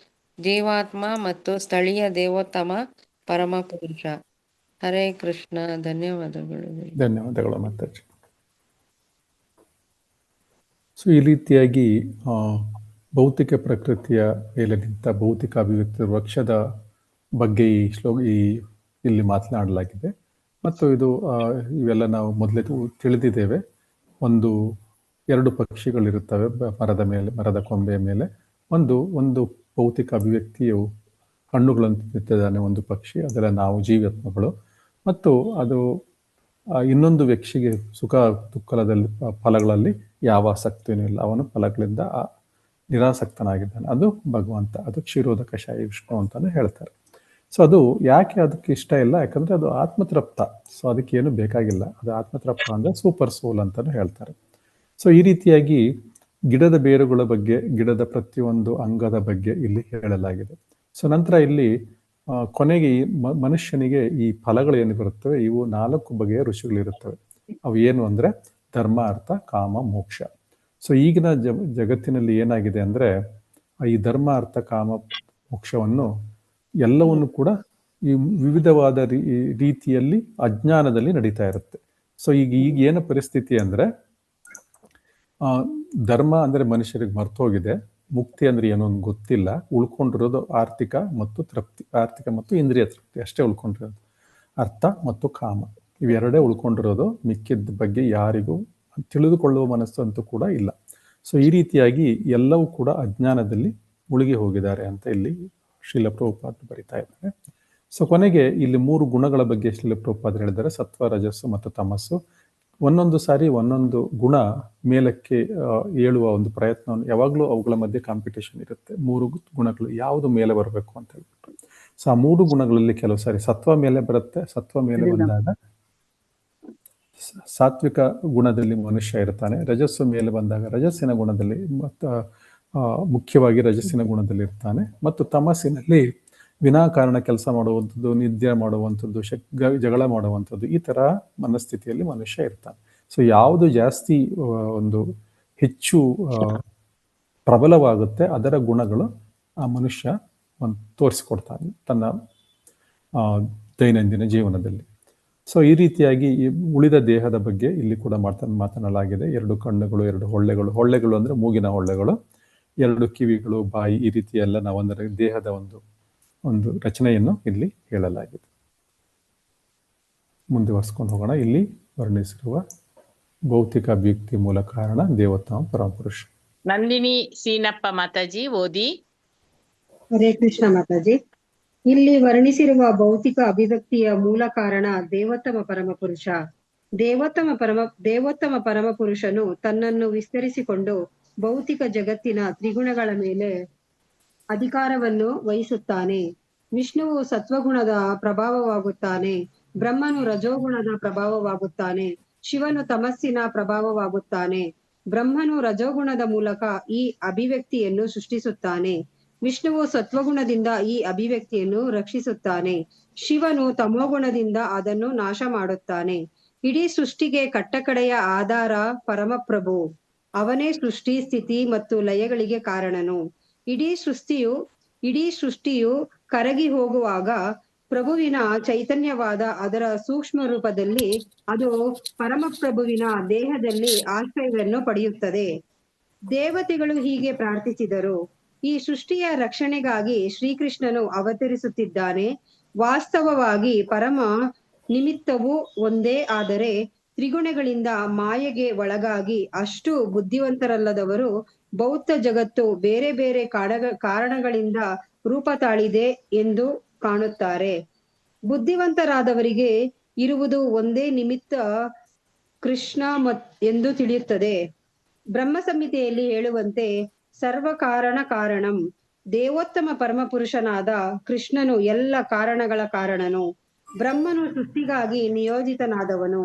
Speaker 6: ಜೀವಾತ್ಮ ಮತ್ತು ಸ್ಥಳೀಯ ದೇವೋತ್ತಮ ಪರಮಪುರುಷ. ಹರೇ ಕೃಷ್ಣ. ಧನ್ಯವಾದಗಳು.
Speaker 1: ಧನ್ಯವಾದಗಳು ಮಾತಾಜಿ. ಸೊ ಈ ರೀತಿಯಾಗಿ ಭೌತಿಕ ಪ್ರಕೃತಿಯ ಮೇಲೆ ನಿಂತ ಭೌತಿಕ ಅಭಿವ್ಯಕ್ತಿ ವೃಕ್ಷದ ಬಗ್ಗೆ ಇಲ್ಲಿ ಮಾತನಾಡಲಾಗಿದೆ. ಮತ್ತು ಇದು ಇವೆಲ್ಲ ನಾವು ಮೊದಲೇ ತಿಳಿದಿದ್ದೇವೆ. 2 ಪಕ್ಷಿಗಳಿರುತ್ತವೆ ಮರದ ಕೊಂಬೆಯ ಮೇಲೆ. ಒಂದು ಭೌತಿಕ ಅಭಿವ್ಯಕ್ತಿಯು ಹಣ್ಣುಗಳನ್ನು ತಿನ್ನುತ್ತಿದ್ದಾನೆ ಒಂದು ಪಕ್ಷಿ, ಅದರ ನಾವು ಜೀವಾತ್ಮಗಳು. ಮತ್ತು ಅದು ಇನ್ನೊಂದು ವ್ಯಕ್ತಿಗೆ ಸುಖ ದುಃಖದಲ್ಲಿ ಫಲಗಳಲ್ಲಿ ಯಾವ ಆಸಕ್ತಿಯೂ ಇಲ್ಲ, ಅವನು ಫಲಗಳಿಂದ ನಿರಾಸಕ್ತನಾಗಿದ್ದಾನೆ. ಅದು ಭಗವಂತ, ಅದು ಕ್ಷೀರೋದ ಕಷಾಯ ವಿಷ್ಣು ಅಂತಾನೆ ಹೇಳ್ತಾರೆ. ಸೊ ಅದು ಯಾಕೆ ಅದಕ್ಕೆ ಇಷ್ಟ ಇಲ್ಲ? ಯಾಕಂದ್ರೆ ಅದು ಆತ್ಮತೃಪ್ತ. ಸೊ ಅದಕ್ಕೆ ಏನು ಬೇಕಾಗಿಲ್ಲ. ಅದು ಆತ್ಮತೃಪ್ತ ಅಂದ್ರೆ ಸೂಪರ್ ಸೋಲ್ ಅಂತಾನು ಹೇಳ್ತಾರೆ. ಸೊ ಈ ರೀತಿಯಾಗಿ ಗಿಡದ ಬೇರುಗಳ ಬಗ್ಗೆ, ಗಿಡದ ಪ್ರತಿಯೊಂದು ಅಂಗದ ಬಗ್ಗೆ ಇಲ್ಲಿ ಹೇಳಲಾಗಿದೆ. ಸೊ ನಂತರ ಇಲ್ಲಿ ಕೊನೆಗೆ ಮನುಷ್ಯನಿಗೆ ಈ ಫಲಗಳು ಏನು ಬರುತ್ತವೆ, ಇವು 4 ಬಗೆಯ ಋಷಿಗಳಿರುತ್ತವೆ. ಅವು ಏನು ಅಂದ್ರೆ ಧರ್ಮ, ಅರ್ಥ, ಕಾಮ, ಮೋಕ್ಷ. ಸೊ ಈಗಿನ ಜಗತ್ತಿನಲ್ಲಿ ಏನಾಗಿದೆ ಅಂದ್ರೆ ಈ ಧರ್ಮ, ಅರ್ಥ, ಕಾಮ, ಮೋಕ್ಷವನ್ನು ಎಲ್ಲವನ್ನು ಕೂಡ ಈ ವಿವಿಧವಾದ ರೀತಿಯಲ್ಲಿ ಅಜ್ಞಾನದಲ್ಲಿ ನಡೀತಾ ಇರುತ್ತೆ. ಸೊ ಈಗ ಏನು ಪರಿಸ್ಥಿತಿ ಅಂದ್ರೆ ಧರ್ಮ ಅಂದ್ರೆ ಮನುಷ್ಯರಿಗೆ ಮರ್ತೋಗಿದೆ, ಮುಕ್ತಿ ಅಂದ್ರೆ ಏನೋ ಒಂದು ಗೊತ್ತಿಲ್ಲ, ಉಳ್ಕೊಂಡಿರೋದು ಆರ್ಥಿಕ ಮತ್ತು ಇಂದ್ರಿಯ ತೃಪ್ತಿ ಅಷ್ಟೇ ಉಳ್ಕೊಂಡಿರೋದು. ಅರ್ಥ ಮತ್ತು ಕಾಮ ಇವೆರಡೇ ಉಳ್ಕೊಂಡಿರೋದು. ಮಿಕ್ಕಿದ ಬಗ್ಗೆ ಯಾರಿಗೂ ತಿಳಿದುಕೊಳ್ಳುವ ಮನಸ್ಸು ಅಂತೂ ಕೂಡ ಇಲ್ಲ. ಸೊ ಈ ರೀತಿಯಾಗಿ ಎಲ್ಲವೂ ಕೂಡ ಅಜ್ಞಾನದಲ್ಲಿ ಮುಳುಗಿ ಹೋಗಿದ್ದಾರೆ ಅಂತ ಇಲ್ಲಿ ಶ್ರೀಲ ಪ್ರಭುಪಾದ ಬರಿತಾ ಇದ್ದಾರೆ. ಸೊ ಕೊನೆಗೆ ಇಲ್ಲಿ 3 ಗುಣಗಳ ಬಗ್ಗೆ ಶ್ರೀಲ ಪ್ರಭುಪಾದ ಹೇಳಿದ್ದಾರೆ: ಸತ್ವ, ರಜಸ್ಸು ಮತ್ತು ತಮಸ್ಸು. ಒಂದೊಂದು ಸಾರಿ ಒಂದೊಂದು ಗುಣ ಮೇಲಕ್ಕೆ ಏಳುವ ಒಂದು ಪ್ರಯತ್ನವನ್ನು, ಯಾವಾಗಲೂ ಅವುಗಳ ಮಧ್ಯೆ ಕಾಂಪಿಟೇಷನ್ ಇರುತ್ತೆ. 3 ಗುಣಗಳು ಯಾವುದು ಮೇಲೆ ಬರಬೇಕು ಅಂತ ಹೇಳ್ಬಿಟ್ಟು. ಸೊ ಆ 3 ಗುಣಗಳಲ್ಲಿ ಕೆಲವು ಸಾರಿ ಸತ್ವ ಮೇಲೆ ಬರುತ್ತೆ. ಸತ್ವ ಮೇಲೆ ಬಂದಾಗ ಸಾತ್ವಿಕ ಗುಣದಲ್ಲಿ ಮನುಷ್ಯ ಇರ್ತಾನೆ. ರಜಸ್ಸು ಮೇಲೆ ಬಂದಾಗ ರಜಸ್ಸಿನ ಗುಣದಲ್ಲಿ ಮುಖ್ಯವಾಗಿ ರಜಸ್ಸಿನ ಗುಣದಲ್ಲಿ ಇರ್ತಾನೆ. ಮತ್ತು ತಮಸ್ಸಿನಲ್ಲಿ ವಿನಾಕಾರಣ ಕೆಲಸ ಮಾಡುವಂಥದ್ದು, ನಿದ್ದೆ ಮಾಡುವಂಥದ್ದು, ಜಗಳ ಮಾಡುವಂಥದ್ದು, ಈ ತರ ಮನಸ್ಥಿತಿಯಲ್ಲಿ ಮನುಷ್ಯ ಇರ್ತಾನೆ. ಸೊ ಯಾವುದು ಜಾಸ್ತಿ ಹೆಚ್ಚು ಪ್ರಬಲವಾಗುತ್ತೆ ಅದರ ಗುಣಗಳು ಆ ಮನುಷ್ಯ ಒಂದು ತೋರಿಸ್ಕೊಡ್ತಾನೆ ತನ್ನ ದೈನಂದಿನ ಜೀವನದಲ್ಲಿ. ಸೊ ಈ ರೀತಿಯಾಗಿ ಈ ಉಳಿದ ದೇಹದ ಬಗ್ಗೆ ಇಲ್ಲಿ ಕೂಡ ಮಾತನಾಡಲಾಗಿದೆ. 2 ಕಣ್ಣುಗಳು, 2 ಹೊಳ್ಳೆಗಳು ಅಂದರೆ ಮೂಗಿನ ಹೊಳ್ಳೆಗಳು, 2 ಕಿವಿಗಳು, ಬಾಯಿ, ಈ ರೀತಿ ಎಲ್ಲ ನಾವು ಅಂದರೆ ದೇಹದ ಒಂದು ರಚನೆಯನ್ನು ಇಲ್ಲಿ ಹೇಳಲಾಗಿದೆ. ಮುಂದುವರಿಸ್ಕೊಂಡು ಹೋಗೋಣ. ಇಲ್ಲಿ ವರ್ಣಿಸಿರುವ ಭೌತಿಕ ಅಭಿವ್ಯಕ್ತಿ ಮೂಲ ಕಾರಣ ದೇವೋತ್ತಮ ಪರಮಪುರುಷ.
Speaker 2: ನಂದಿನಿ ಸೀನಪ್ಪ ಮಾತಾಜಿ ಓದಿ.
Speaker 8: ಹರೇ ಕೃಷ್ಣ ಮಾತಾಜಿ. ಇಲ್ಲಿ ವರ್ಣಿಸಿರುವ ಭೌತಿಕ ಅಭಿವ್ಯಕ್ತಿಯ ಮೂಲ ಕಾರಣ ದೇವೋತ್ತಮ ಪರಮಪುರುಷ. ದೇವೋತ್ತಮ ಪರಮಪುರುಷನು ತನ್ನನ್ನು ವಿಸ್ತರಿಸಿಕೊಂಡು ಭೌತಿಕ ಜಗತ್ತಿನ ತ್ರಿಗುಣಗಳ ಮೇಲೆ ಅಧಿಕಾರವನ್ನು ವಹಿಸುತ್ತಾನೆ. ವಿಷ್ಣುವು ಸತ್ವಗುಣದ ಪ್ರಭಾವವಾಗುತ್ತಾನೆ, ಬ್ರಹ್ಮನು ರಜೋಗುಣದ ಪ್ರಭಾವವಾಗುತ್ತಾನೆ, ಶಿವನು ತಮಸ್ಸಿನ ಪ್ರಭಾವವಾಗುತ್ತಾನೆ. ಬ್ರಹ್ಮನು ರಜೋಗುಣದ ಮೂಲಕ ಈ ಅಭಿವ್ಯಕ್ತಿಯನ್ನು ಸೃಷ್ಟಿಸುತ್ತಾನೆ, ವಿಷ್ಣುವು ಸತ್ವಗುಣದಿಂದ ಈ ಅಭಿವ್ಯಕ್ತಿಯನ್ನು ರಕ್ಷಿಸುತ್ತಾನೆ, ಶಿವನು ತಮೋಗುಣದಿಂದ ಅದನ್ನು ನಾಶ ಮಾಡುತ್ತಾನೆ. ಇಡೀ ಸೃಷ್ಟಿಗೆ ಕಟ್ಟಕಡೆಯ ಆಧಾರ ಪರಮಪ್ರಭು. ಅವನೇ ಸೃಷ್ಟಿ, ಸ್ಥಿತಿ ಮತ್ತು ಲಯಗಳಿಗೆ ಕಾರಣನು. ಇಡೀ ಸೃಷ್ಟಿಯು ಕರಗಿ ಹೋಗುವಾಗ ಪ್ರಭುವಿನ ಚೈತನ್ಯವಾದ ಅದರ ಸೂಕ್ಷ್ಮ ರೂಪದಲ್ಲಿ ಅದು ಪರಮಪ್ರಭುವಿನ ದೇಹದಲ್ಲಿ ಆಶ್ರಯವನ್ನು ಪಡೆಯುತ್ತದೆ. ದೇವತೆಗಳು ಹೀಗೆ ಪ್ರಾರ್ಥಿಸಿದರು: ಈ ಸೃಷ್ಟಿಯ ರಕ್ಷಣೆಗಾಗಿ ಶ್ರೀಕೃಷ್ಣನು ಅವತರಿಸುತ್ತಿದ್ದಾನೆ. ವಾಸ್ತವವಾಗಿ ಪರಮ ನಿಮಿತ್ತವು ಒಂದೇ, ಆದರೆ ತ್ರಿಗುಣಗಳಿಂದ ಮಾಯೆಗೆ ಒಳಗಾಗಿ ಅಷ್ಟು ಬುದ್ಧಿವಂತರಲ್ಲದವರು ಭೌತ ಜಗತ್ತು ಬೇರೆ ಬೇರೆ ಕಾರಣಗಳಿಂದ ರೂಪ ತಾಳಿದೆ ಎಂದು ಕಾಣುತ್ತಾರೆ. ಬುದ್ಧಿವಂತರಾದವರಿಗೆ ಇರುವುದು ಒಂದೇ ನಿಮಿತ್ತ, ಕೃಷ್ಣ ಎಂದು ತಿಳಿಯುತ್ತದೆ. ಬ್ರಹ್ಮ ಸಂಹಿತೆಯಲ್ಲಿ ಹೇಳುವಂತೆ ಸರ್ವ ಕಾರಣಂ. ದೇವೋತ್ತಮ ಪರಮಪುರುಷನಾದ ಕೃಷ್ಣನು ಎಲ್ಲ ಕಾರಣಗಳ ಕಾರಣನು. ಬ್ರಹ್ಮನು ಸೃಷ್ಟಿಗಾಗಿ ನಿಯೋಜಿತನಾದವನು.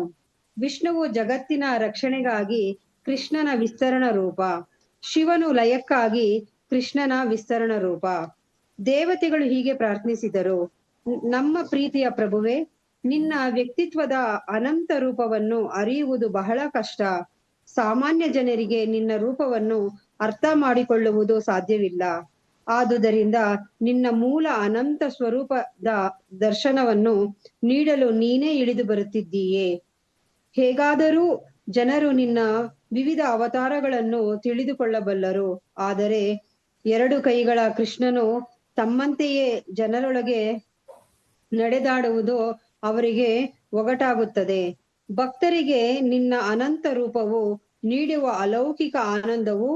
Speaker 8: ವಿಷ್ಣುವು ಜಗತ್ತಿನ ರಕ್ಷಣೆಗಾಗಿ ಕೃಷ್ಣನ ವಿಸ್ತರಣ ರೂಪ. ಶಿವನು ಲಯಕ್ಕಾಗಿ ಕೃಷ್ಣನ ವಿಸ್ತರಣ ರೂಪ. ದೇವತೆಗಳು ಹೀಗೆ ಪ್ರಾರ್ಥಿಸಿದರು: ನಮ್ಮ ಪ್ರೀತಿಯ ಪ್ರಭುವೆ, ನಿನ್ನ ವ್ಯಕ್ತಿತ್ವದ ಅನಂತ ರೂಪವನ್ನು ಅರಿಯುವುದು ಬಹಳ ಕಷ್ಟ. ಸಾಮಾನ್ಯ ಜನರಿಗೆ ನಿನ್ನ ರೂಪವನ್ನು ಅರ್ಥ ಮಾಡಿಕೊಳ್ಳುವುದು ಸಾಧ್ಯವಿಲ್ಲ. ಆದುದರಿಂದ ನಿನ್ನ ಮೂಲ ಅನಂತ ಸ್ವರೂಪದ ದರ್ಶನವನ್ನು ನೀಡಲು ನೀನೇ ಇಳಿದು ಬರುತ್ತಿದ್ದೀಯೆ. ಹೇಗಾದರೂ ಜನರು ನಿನ್ನ ವಿವಿಧ ಅವತಾರಗಳನ್ನು ತಿಳಿದುಕೊಳ್ಳಬಲ್ಲರು. ಆದರೆ 2 ಕೈಗಳ ಕೃಷ್ಣನು ತಮ್ಮಂತೆಯೇ ಜನರೊಳಗೆ ನಡೆದಾಡುವುದು ಅವರಿಗೆ ಒಗಟಾಗುತ್ತದೆ. ಭಕ್ತರಿಗೆ ನಿನ್ನ ಅನಂತ ರೂಪವು ನೀಡುವ ಅಲೌಕಿಕ ಆನಂದವು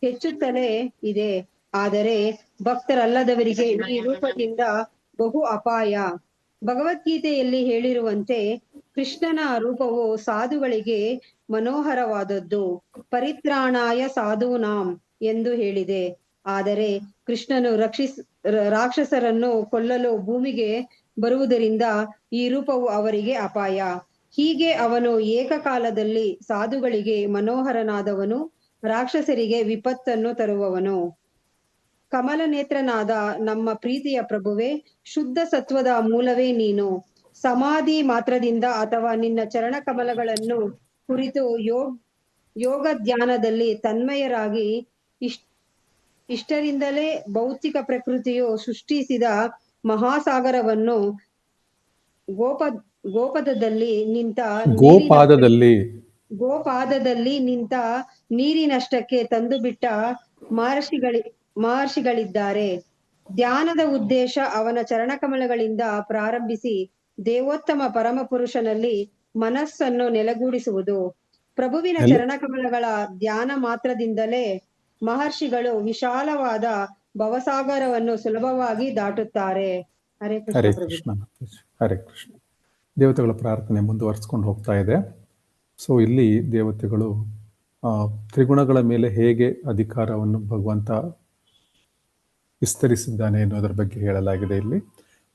Speaker 8: ಹೆಚ್ಚುತ್ತಲೇ ಇದೆ. ಆದರೆ ಭಕ್ತರಲ್ಲದವರಿಗೆ ಈ ರೂಪದಿಂದ ಬಹು ಅಪಾಯ. ಭಗವದ್ಗೀತೆಯಲ್ಲಿ ಹೇಳಿರುವಂತೆ ಕೃಷ್ಣನ ರೂಪವು ಸಾಧುಗಳಿಗೆ ಮನೋಹರವಾದದ್ದು, ಪರಿತ್ರಾಣಾಯ ಸಾಧೂನಾಂ ಎಂದು ಹೇಳಿದೆ. ಆದರೆ ಕೃಷ್ಣನು ರಾಕ್ಷಸರನ್ನು ಕೊಲ್ಲಲು ಭೂಮಿಗೆ ಬರುವುದರಿಂದ ಈ ರೂಪವು ಅವರಿಗೆ ಅಪಾಯ. ಹೀಗೆ ಅವನು ಏಕಕಾಲದಲ್ಲಿ ಸಾಧುಗಳಿಗೆ ಮನೋಹರನಾದವನು, ರಾಕ್ಷಸರಿಗೆ ವಿಪತ್ತನ್ನು ತರುವವನು. ಕಮಲ ನೇತ್ರನಾದ ನಮ್ಮ ಪ್ರೀತಿಯ ಪ್ರಭುವೆ, ಶುದ್ಧ ಸತ್ವದ ಮೂಲವೇ ನೀನು. ಸಮಾಧಿ ಮಾತ್ರದಿಂದ ಅಥವಾ ನಿನ್ನ ಚರಣ ಕಮಲಗಳನ್ನು ಕುರಿತು ಯೋಗ ಧ್ಯಾನದಲ್ಲಿ ತನ್ಮಯರಾಗಿ ಇಷ್ಟರಿಂದಲೇ ಭೌತಿಕ ಪ್ರಕೃತಿಯು ಸೃಷ್ಟಿಸಿದ ಮಹಾಸಾಗರವನ್ನು ಗೋಪಾದದಲ್ಲಿ ನಿಂತ ನೀರಿನಷ್ಟಕ್ಕೆ ತಂದು ಬಿಟ್ಟ ಮಹರ್ಷಿಗಳಿದ್ದಾರೆ. ಧ್ಯಾನದ ಉದ್ದೇಶ ಅವನ ಚರಣಕಮಲಗಳಿಂದ ಪ್ರಾರಂಭಿಸಿ ದೇವೋತ್ತಮ ಪರಮಪುರುಷನಲ್ಲಿ ಮನಸ್ಸನ್ನು ನೆಲೆಗೂಡಿಸುವುದು. ಪ್ರಭುವಿನ ಚರಣಕಮಲಗಳ ಧ್ಯಾನ ಮಾತ್ರದಿಂದಲೇ ಮಹರ್ಷಿಗಳು ವಿಶಾಲವಾದ ಭವಸಾಗರವನ್ನು ಸುಲಭವಾಗಿ ದಾಟುತ್ತಾರೆ. ಹರೇ ಕೃಷ್ಣ.
Speaker 1: ಹರೇ ಕೃಷ್ಣ. ದೇವತೆಗಳ ಪ್ರಾರ್ಥನೆ ಮುಂದುವರಿಸ್ಕೊಂಡು ಹೋಗ್ತಾ ಇದೆ. ಸೊ ಇಲ್ಲಿ ದೇವತೆಗಳು ತ್ರಿಗುಣಗಳ ಮೇಲೆ ಹೇಗೆ ಅಧಿಕಾರವನ್ನು ಭಗವಂತ ವಿಸ್ತರಿಸಿದ್ದಾನೆ ಎನ್ನುವುದರ ಬಗ್ಗೆ ಹೇಳಲಾಗಿದೆ ಇಲ್ಲಿ.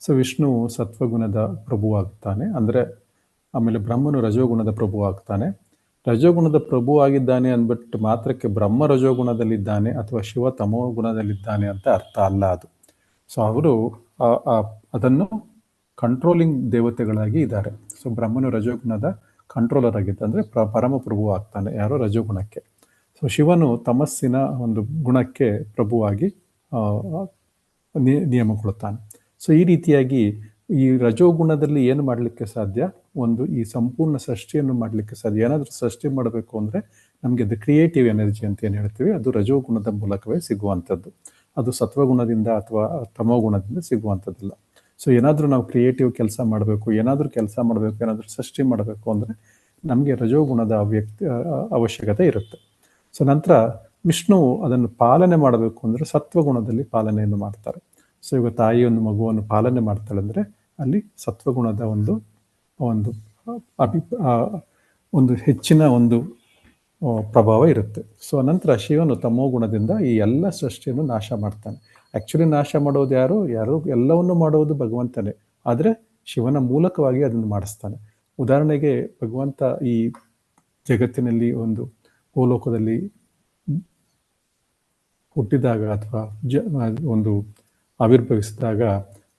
Speaker 1: ಸೊ ವಿಷ್ಣು ಸತ್ವಗುಣದ ಪ್ರಭುವಾಗ್ತಾನೆ, ಅಂದರೆ ಆಮೇಲೆ ಬ್ರಹ್ಮನು ರಜೋಗುಣದ ಪ್ರಭುವಾಗ್ತಾನೆ. ರಜೋಗುಣದ ಪ್ರಭು ಆಗಿದ್ದಾನೆ ಅಂದ್ಬಿಟ್ಟು ಮಾತ್ರಕ್ಕೆ ಬ್ರಹ್ಮ ರಜೋಗುಣದಲ್ಲಿದ್ದಾನೆ ಅಥವಾ ಶಿವ ತಮೋ ಗುಣದಲ್ಲಿದ್ದಾನೆ ಅಂತ ಅರ್ಥ ಅಲ್ಲ ಅದು. ಸೊ ಅವರು ಅದನ್ನು ಕಂಟ್ರೋಲಿಂಗ್ ದೇವತೆಗಳಾಗಿ ಇದ್ದಾರೆ. ಸೊ ಬ್ರಹ್ಮನು ರಜೋಗುಣದ ಕಂಟ್ರೋಲರ್ ಆಗಿದ್ದ, ಅಂದರೆ ಪರಮ ಪ್ರಭು ಆಗ್ತಾನೆ ಯಾರೋ ರಜೋಗುಣಕ್ಕೆ. ಸೊ ಶಿವನು ತಮಸ್ಸಿನ ಒಂದು ಗುಣಕ್ಕೆ ಪ್ರಭುವಾಗಿ ನಿಯಮ ಕೊಡ್ತಾನೆ. ಸೊ ಈ ರೀತಿಯಾಗಿ ಈ ರಜೋಗುಣದಲ್ಲಿ ಏನು ಮಾಡಲಿಕ್ಕೆ ಸಾಧ್ಯ, ಒಂದು ಈ ಸಂಪೂರ್ಣ ಸೃಷ್ಟಿಯನ್ನು ಮಾಡಲಿಕ್ಕೆ ಸಾಧ್ಯ. ಏನಾದರೂ ಸೃಷ್ಟಿ ಮಾಡಬೇಕು ಅಂದರೆ ನಮಗೆ ಅದು ಕ್ರಿಯೇಟಿವ್ ಎನರ್ಜಿ ಅಂತ ಏನು ಹೇಳ್ತೀವಿ, ಅದು ರಜೋಗುಣದ ಮೂಲಕವೇ ಸಿಗುವಂಥದ್ದು. ಅದು ಸತ್ವಗುಣದಿಂದ ಅಥವಾ ತಮೋಗುಣದಿಂದ ಸಿಗುವಂಥದ್ದಿಲ್ಲ. ಸೊ ಏನಾದರೂ ನಾವು ಕ್ರಿಯೇಟಿವ್ ಕೆಲಸ ಮಾಡಬೇಕು, ಏನಾದರೂ ಸೃಷ್ಟಿ ಮಾಡಬೇಕು ಅಂದರೆ ನಮಗೆ ರಜೋಗುಣದ ಅವಶ್ಯಕತೆ ಇರುತ್ತೆ. ಸೊ ನಂತರ ವಿಷ್ಣುವು ಅದನ್ನು ಪಾಲನೆ ಮಾಡಬೇಕು ಅಂದರೆ ಸತ್ವಗುಣದಲ್ಲಿ ಪಾಲನೆಯನ್ನು ಮಾಡ್ತಾರೆ. ಸೊ ಈಗ ತಾಯಿಯೊಂದು ಮಗುವನ್ನು ಪಾಲನೆ ಮಾಡ್ತಾಳೆ ಅಂದರೆ ಅಲ್ಲಿ ಸತ್ವಗುಣದ ಒಂದು ಹೆಚ್ಚಿನ ಒಂದು ಪ್ರಭಾವ ಇರುತ್ತೆ. ಸೊ ನಂತರ ಶಿವನು ತಮೋಗುಣದಿಂದ ಈ ಎಲ್ಲ ಸೃಷ್ಟಿಯನ್ನು ನಾಶ ಮಾಡ್ತಾನೆ. ಆ್ಯಕ್ಚುಲಿ ನಾಶ ಮಾಡೋದು ಯಾರು ಎಲ್ಲವನ್ನು ಮಾಡುವುದು ಭಗವಂತನೇ, ಆದರೆ ಶಿವನ ಮೂಲಕವಾಗಿ ಅದನ್ನು ಮಾಡಿಸ್ತಾನೆ. ಉದಾಹರಣೆಗೆ ಭಗವಂತ ಈ ಜಗತ್ತಿನಲ್ಲಿ ಒಂದು ಭೂಲೋಕದಲ್ಲಿ ಹುಟ್ಟಿದಾಗ ಅಥವಾ ಒಂದು ಆವಿರ್ಭವಿಸಿದಾಗ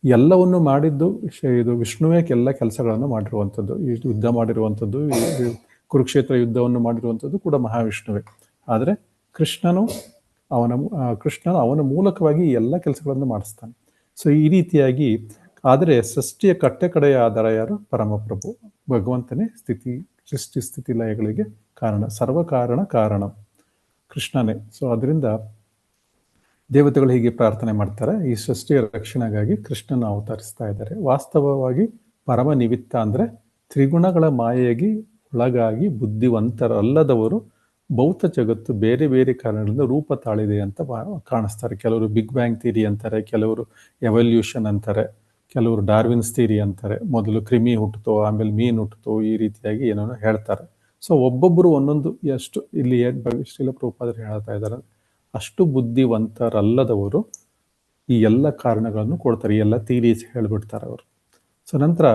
Speaker 1: ಎಲ್ಲವನ್ನು ಮಾಡಿದ್ದು ಇದು ವಿಷ್ಣುವೇ ಎಲ್ಲ ಕೆಲಸಗಳನ್ನು ಮಾಡಿರುವಂಥದ್ದು. ಈ ಯುದ್ಧ ಮಾಡಿರುವಂಥದ್ದು, ಕುರುಕ್ಷೇತ್ರ ಯುದ್ಧವನ್ನು ಮಾಡಿರುವಂಥದ್ದು ಕೂಡ ಮಹಾವಿಷ್ಣುವೇ. ಆದರೆ ಕೃಷ್ಣನು ಅವನ ಮೂಲಕವಾಗಿ ಎಲ್ಲ ಕೆಲಸಗಳನ್ನು ಮಾಡಿಸ್ತಾನೆ. ಸೊ ಈ ರೀತಿಯಾಗಿ, ಆದರೆ ಸೃಷ್ಟಿಯ ಕಟ್ಟೆಕಡೆಯ ಆಧಾರ ಯಾರು? ಪರಮಪ್ರಭು ಭಗವಂತನೇ ಸೃಷ್ಟಿ ಸ್ಥಿತಿ ಲಯಗಳಿಗೆ ಕಾರಣ, ಕಾರಣ ಕೃಷ್ಣನೇ. ಸೊ ಅದರಿಂದ ದೇವತೆಗಳು ಹೀಗೆ ಪ್ರಾರ್ಥನೆ ಮಾಡ್ತಾರೆ, ಈ ಸೃಷ್ಟಿಯ ರಕ್ಷಣೆಗಾಗಿ ಕೃಷ್ಣನ ಅವತರಿಸ್ತಾ ಇದ್ದಾರೆ. ವಾಸ್ತವವಾಗಿ ಪರಮ ನಿಮಿತ್ತ ಅಂದರೆ ತ್ರಿಗುಣಗಳ ಮಾಯೆಗೆ ಒಳಗಾಗಿ ಬುದ್ಧಿವಂತರಲ್ಲದವರು ಭೌತ ಜಗತ್ತು ಬೇರೆ ಬೇರೆ ಕಾರಣಗಳಿಂದ ರೂಪ ತಾಳಿದೆ ಅಂತ ಕಾಣಿಸ್ತಾರೆ. ಕೆಲವರು ಬಿಗ್ ಬ್ಯಾಂಗ್ ಥಿಯರಿ ಅಂತಾರೆ, ಕೆಲವರು ಎವಲ್ಯೂಷನ್ ಅಂತಾರೆ, ಕೆಲವರು ಡಾರ್ವಿನ್ಸ್ ಥಿಯರಿ ಅಂತಾರೆ. ಮೊದಲು ಕ್ರಿಮಿ ಹುಟ್ಟಿತೋ, ಆಮೇಲೆ ಮೀನು ಹುಟ್ಟಿತೋ, ಈ ರೀತಿಯಾಗಿ ಏನೋ ಹೇಳ್ತಾರೆ. ಸೊ ಒಬ್ಬೊಬ್ಬರು ಒಂದೊಂದು, ಎಷ್ಟು ಇಲ್ಲಿ ಶ್ರೀಲ ಪ್ರಭುಪಾದರು ಹೇಳ್ತಾ ಇದ್ದಾರೆ, ಅಷ್ಟು ಬುದ್ಧಿವಂತರಲ್ಲದವರು ಈ ಎಲ್ಲ ಕಾರಣಗಳನ್ನು ಕೊಡ್ತಾರೆ, ಈ ಎಲ್ಲ ಥಿಯರೀಸ್ ಹೇಳ್ಬಿಡ್ತಾರೆ ಅವರು. ಸೊ ನಂತರ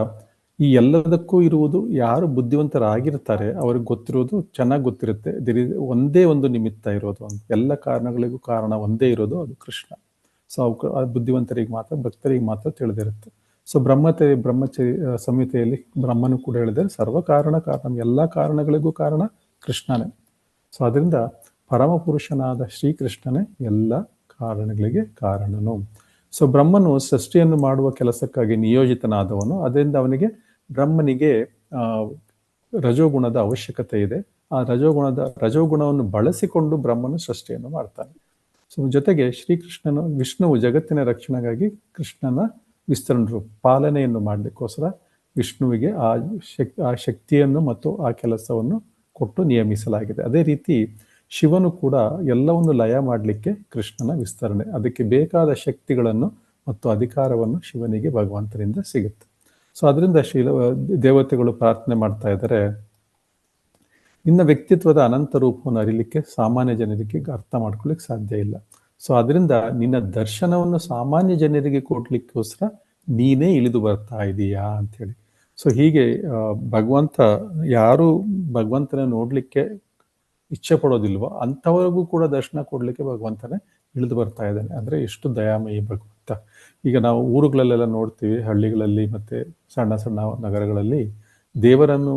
Speaker 1: ಈ ಎಲ್ಲದಕ್ಕೂ ಇರುವುದು ಯಾರು ಬುದ್ಧಿವಂತರಾಗಿರ್ತಾರೆ ಅವ್ರಿಗೆ ಗೊತ್ತಿರೋದು, ಚೆನ್ನಾಗಿ ಗೊತ್ತಿರುತ್ತೆ, ಒಂದೇ ಒಂದು ನಿಮಿತ್ತ ಇರೋದು ಅಂತ. ಎಲ್ಲ ಕಾರಣಗಳಿಗೂ ಕಾರಣ ಒಂದೇ ಇರೋದು, ಅದು ಕೃಷ್ಣ. ಸೊ ಬುದ್ಧಿವಂತರಿಗೆ ಮಾತ್ರ, ಭಕ್ತರಿಗೆ ಮಾತ್ರ ತಿಳಿದಿರುತ್ತೆ. ಸೊ ಸಂಹಿತೆಯಲ್ಲಿ ಬ್ರಹ್ಮನು ಕೂಡ ಹೇಳಿದರೆ ಸರ್ವಕಾರಣ ಎಲ್ಲ ಕಾರಣಗಳಿಗೂ ಕಾರಣ ಕೃಷ್ಣನೇ. ಸೊ ಅದರಿಂದ ಪರಮಪುರುಷನಾದ ಶ್ರೀಕೃಷ್ಣನೇ ಎಲ್ಲ ಕಾರಣಗಳಿಗೆ ಕಾರಣನು. ಸೊ ಬ್ರಹ್ಮನು ಸೃಷ್ಟಿಯನ್ನು ಮಾಡುವ ಕೆಲಸಕ್ಕಾಗಿ ನಿಯೋಜಿತನಾದವನು. ಅದರಿಂದ ಬ್ರಹ್ಮನಿಗೆ ರಜೋಗುಣದ ಅವಶ್ಯಕತೆ ಇದೆ. ಆ ರಜೋಗುಣವನ್ನು ಬಳಸಿಕೊಂಡು ಬ್ರಹ್ಮನು ಸೃಷ್ಟಿಯನ್ನು ಮಾಡ್ತಾನೆ. ಸೊ ಜೊತೆಗೆ ವಿಷ್ಣುವು ಜಗತ್ತಿನ ರಕ್ಷಣೆಗಾಗಿ ಕೃಷ್ಣನ ವಿಸ್ತರಣೆ ಪಾಲನೆಯನ್ನು ಮಾಡಲಿಕ್ಕೋಸ್ಕರ ವಿಷ್ಣುವಿಗೆ ಆ ಶಕ್ತಿಯನ್ನು ಮತ್ತು ಆ ಕೆಲಸವನ್ನು ಕೊಟ್ಟು ನಿಯಮಿಸಲಾಗಿದೆ. ಅದೇ ರೀತಿ ಶಿವನು ಕೂಡ ಎಲ್ಲವನ್ನು ಲಯ ಮಾಡಲಿಕ್ಕೆ ಕೃಷ್ಣನ ವಿಸ್ತರಣೆ, ಅದಕ್ಕೆ ಬೇಕಾದ ಶಕ್ತಿಗಳನ್ನು ಮತ್ತು ಅಧಿಕಾರವನ್ನು ಶಿವನಿಗೆ ಭಗವಂತನಿಂದ ಸಿಗುತ್ತೆ. ಸೊ ಅದರಿಂದ ದೇವತೆಗಳು ಪ್ರಾರ್ಥನೆ ಮಾಡ್ತಾ ಇದ್ದಾರೆ, ನಿನ್ನ ವ್ಯಕ್ತಿತ್ವದ ಅನಂತ ರೂಪವನ್ನು ಅರಿಲಿಕ್ಕೆ ಸಾಮಾನ್ಯ ಜನರಿಗೆ ಅರ್ಥ ಮಾಡ್ಕೊಳ್ಳಿಕ್ಕೆ ಸಾಧ್ಯ ಇಲ್ಲ. ಸೊ ಅದರಿಂದ ನಿನ್ನ ದರ್ಶನವನ್ನು ಸಾಮಾನ್ಯ ಜನರಿಗೆ ಕೊಡ್ಲಿಕ್ಕೋಸ್ಕರ ನೀನೇ ಇಳಿದು ಬರ್ತಾ ಇದೀಯಾ ಅಂಥೇಳಿ. ಸೊ ಹೀಗೆ ಯಾರು ಭಗವಂತನ ನೋಡ್ಲಿಕ್ಕೆ ಇಚ್ಛೆ ಪಡೋದಿಲ್ವೋ ಅಂಥವರಿಗೂ ಕೂಡ ದರ್ಶನ ಕೊಡ್ಲಿಕ್ಕೆ ಭಗವಂತನೇ ಇಳಿದು ಬರ್ತಾ ಇದ್ದಾನೆ. ಅಂದರೆ ಎಷ್ಟು ದಯಾಮಯಿ ಭಗವಂತ. ಈಗ ನಾವು ಊರುಗಳಲ್ಲೆಲ್ಲ ನೋಡ್ತೀವಿ, ಹಳ್ಳಿಗಳಲ್ಲಿ ಮತ್ತೆ ಸಣ್ಣ ಸಣ್ಣ ನಗರಗಳಲ್ಲಿ ದೇವರನ್ನು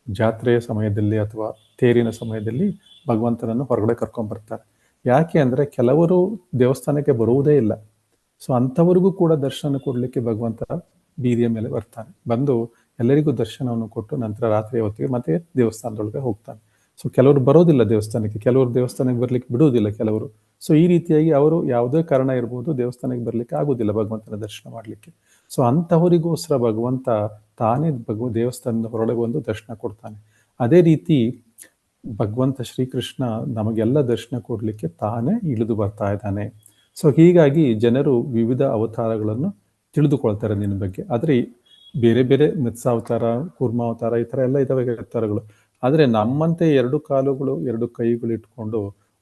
Speaker 1: ಜಾತ್ರೆಯ ಸಮಯದಲ್ಲಿ ಅಥವಾ ತೇರಿನ ಸಮಯದಲ್ಲಿ ಭಗವಂತನನ್ನು ಹೊರಗಡೆ ಕರ್ಕೊಂಡ್ಬರ್ತಾರೆ. ಯಾಕೆ ಅಂದರೆ ಕೆಲವರು ದೇವಸ್ಥಾನಕ್ಕೆ ಬರುವುದೇ ಇಲ್ಲ. ಸೊ ಅಂಥವರಿಗೂ ಕೂಡ ದರ್ಶನ ಕೊಡಲಿಕ್ಕೆ ಭಗವಂತ ಬೀದಿಯ ಮೇಲೆ ಬರ್ತಾನೆ, ಬಂದು ಎಲ್ಲರಿಗೂ ದರ್ಶನವನ್ನು ಕೊಟ್ಟು ನಂತರ ರಾತ್ರಿ ಹೊತ್ತಿಗೆ ಮತ್ತೆ ದೇವಸ್ಥಾನದೊಳಗೆ ಹೋಗ್ತಾನೆ. ಸೊ ಕೆಲವರು ಬರೋದಿಲ್ಲ ದೇವಸ್ಥಾನಕ್ಕೆ, ಕೆಲವರು ದೇವಸ್ಥಾನಕ್ಕೆ ಬರ್ಲಿಕ್ಕೆ ಬಿಡುವುದಿಲ್ಲ ಕೆಲವರು. ಸೊ ಈ ರೀತಿಯಾಗಿ ಅವರು ಯಾವುದೇ ಕಾರಣ ಇರ್ಬೋದು, ದೇವಸ್ಥಾನಕ್ಕೆ ಬರ್ಲಿಕ್ಕೆ ಆಗುದಿಲ್ಲ ಭಗವಂತನ ದರ್ಶನ ಮಾಡಲಿಕ್ಕೆ. ಸೊ ಅಂಥವರಿಗೋಸ್ಕರ ಭಗವಂತ ತಾನೇ ದೇವಸ್ಥಾನದ ಹೊರಗೆ ಬಂದು ದರ್ಶನ ಕೊಡ್ತಾನೆ. ಅದೇ ರೀತಿ ಭಗವಂತ ಶ್ರೀಕೃಷ್ಣ ನಮಗೆಲ್ಲ ದರ್ಶನ ಕೊಡ್ಲಿಕ್ಕೆ ತಾನೇ ಇಳಿದು ಬರ್ತಾ ಇದ್ದಾನೆ. ಸೊ ಹೀಗಾಗಿ ಜನರು ವಿವಿಧ ಅವತಾರಗಳನ್ನು ತಿಳಿದುಕೊಳ್ತಾರೆ ನಿನ್ನ ಬಗ್ಗೆ. ಆದರೆ ಬೇರೆ ಬೇರೆ ಮತ್ಸ್ಯಾವತಾರ, ಕೂರ್ಮಾವತಾರ, ಈ ಥರ ಎಲ್ಲ ಇದಾವೆ ಅವತಾರಗಳು. ಆದರೆ ನಮ್ಮಂತೆ 2 ಕಾಲುಗಳು 2 ಕೈಗಳು ಇಟ್ಕೊಂಡು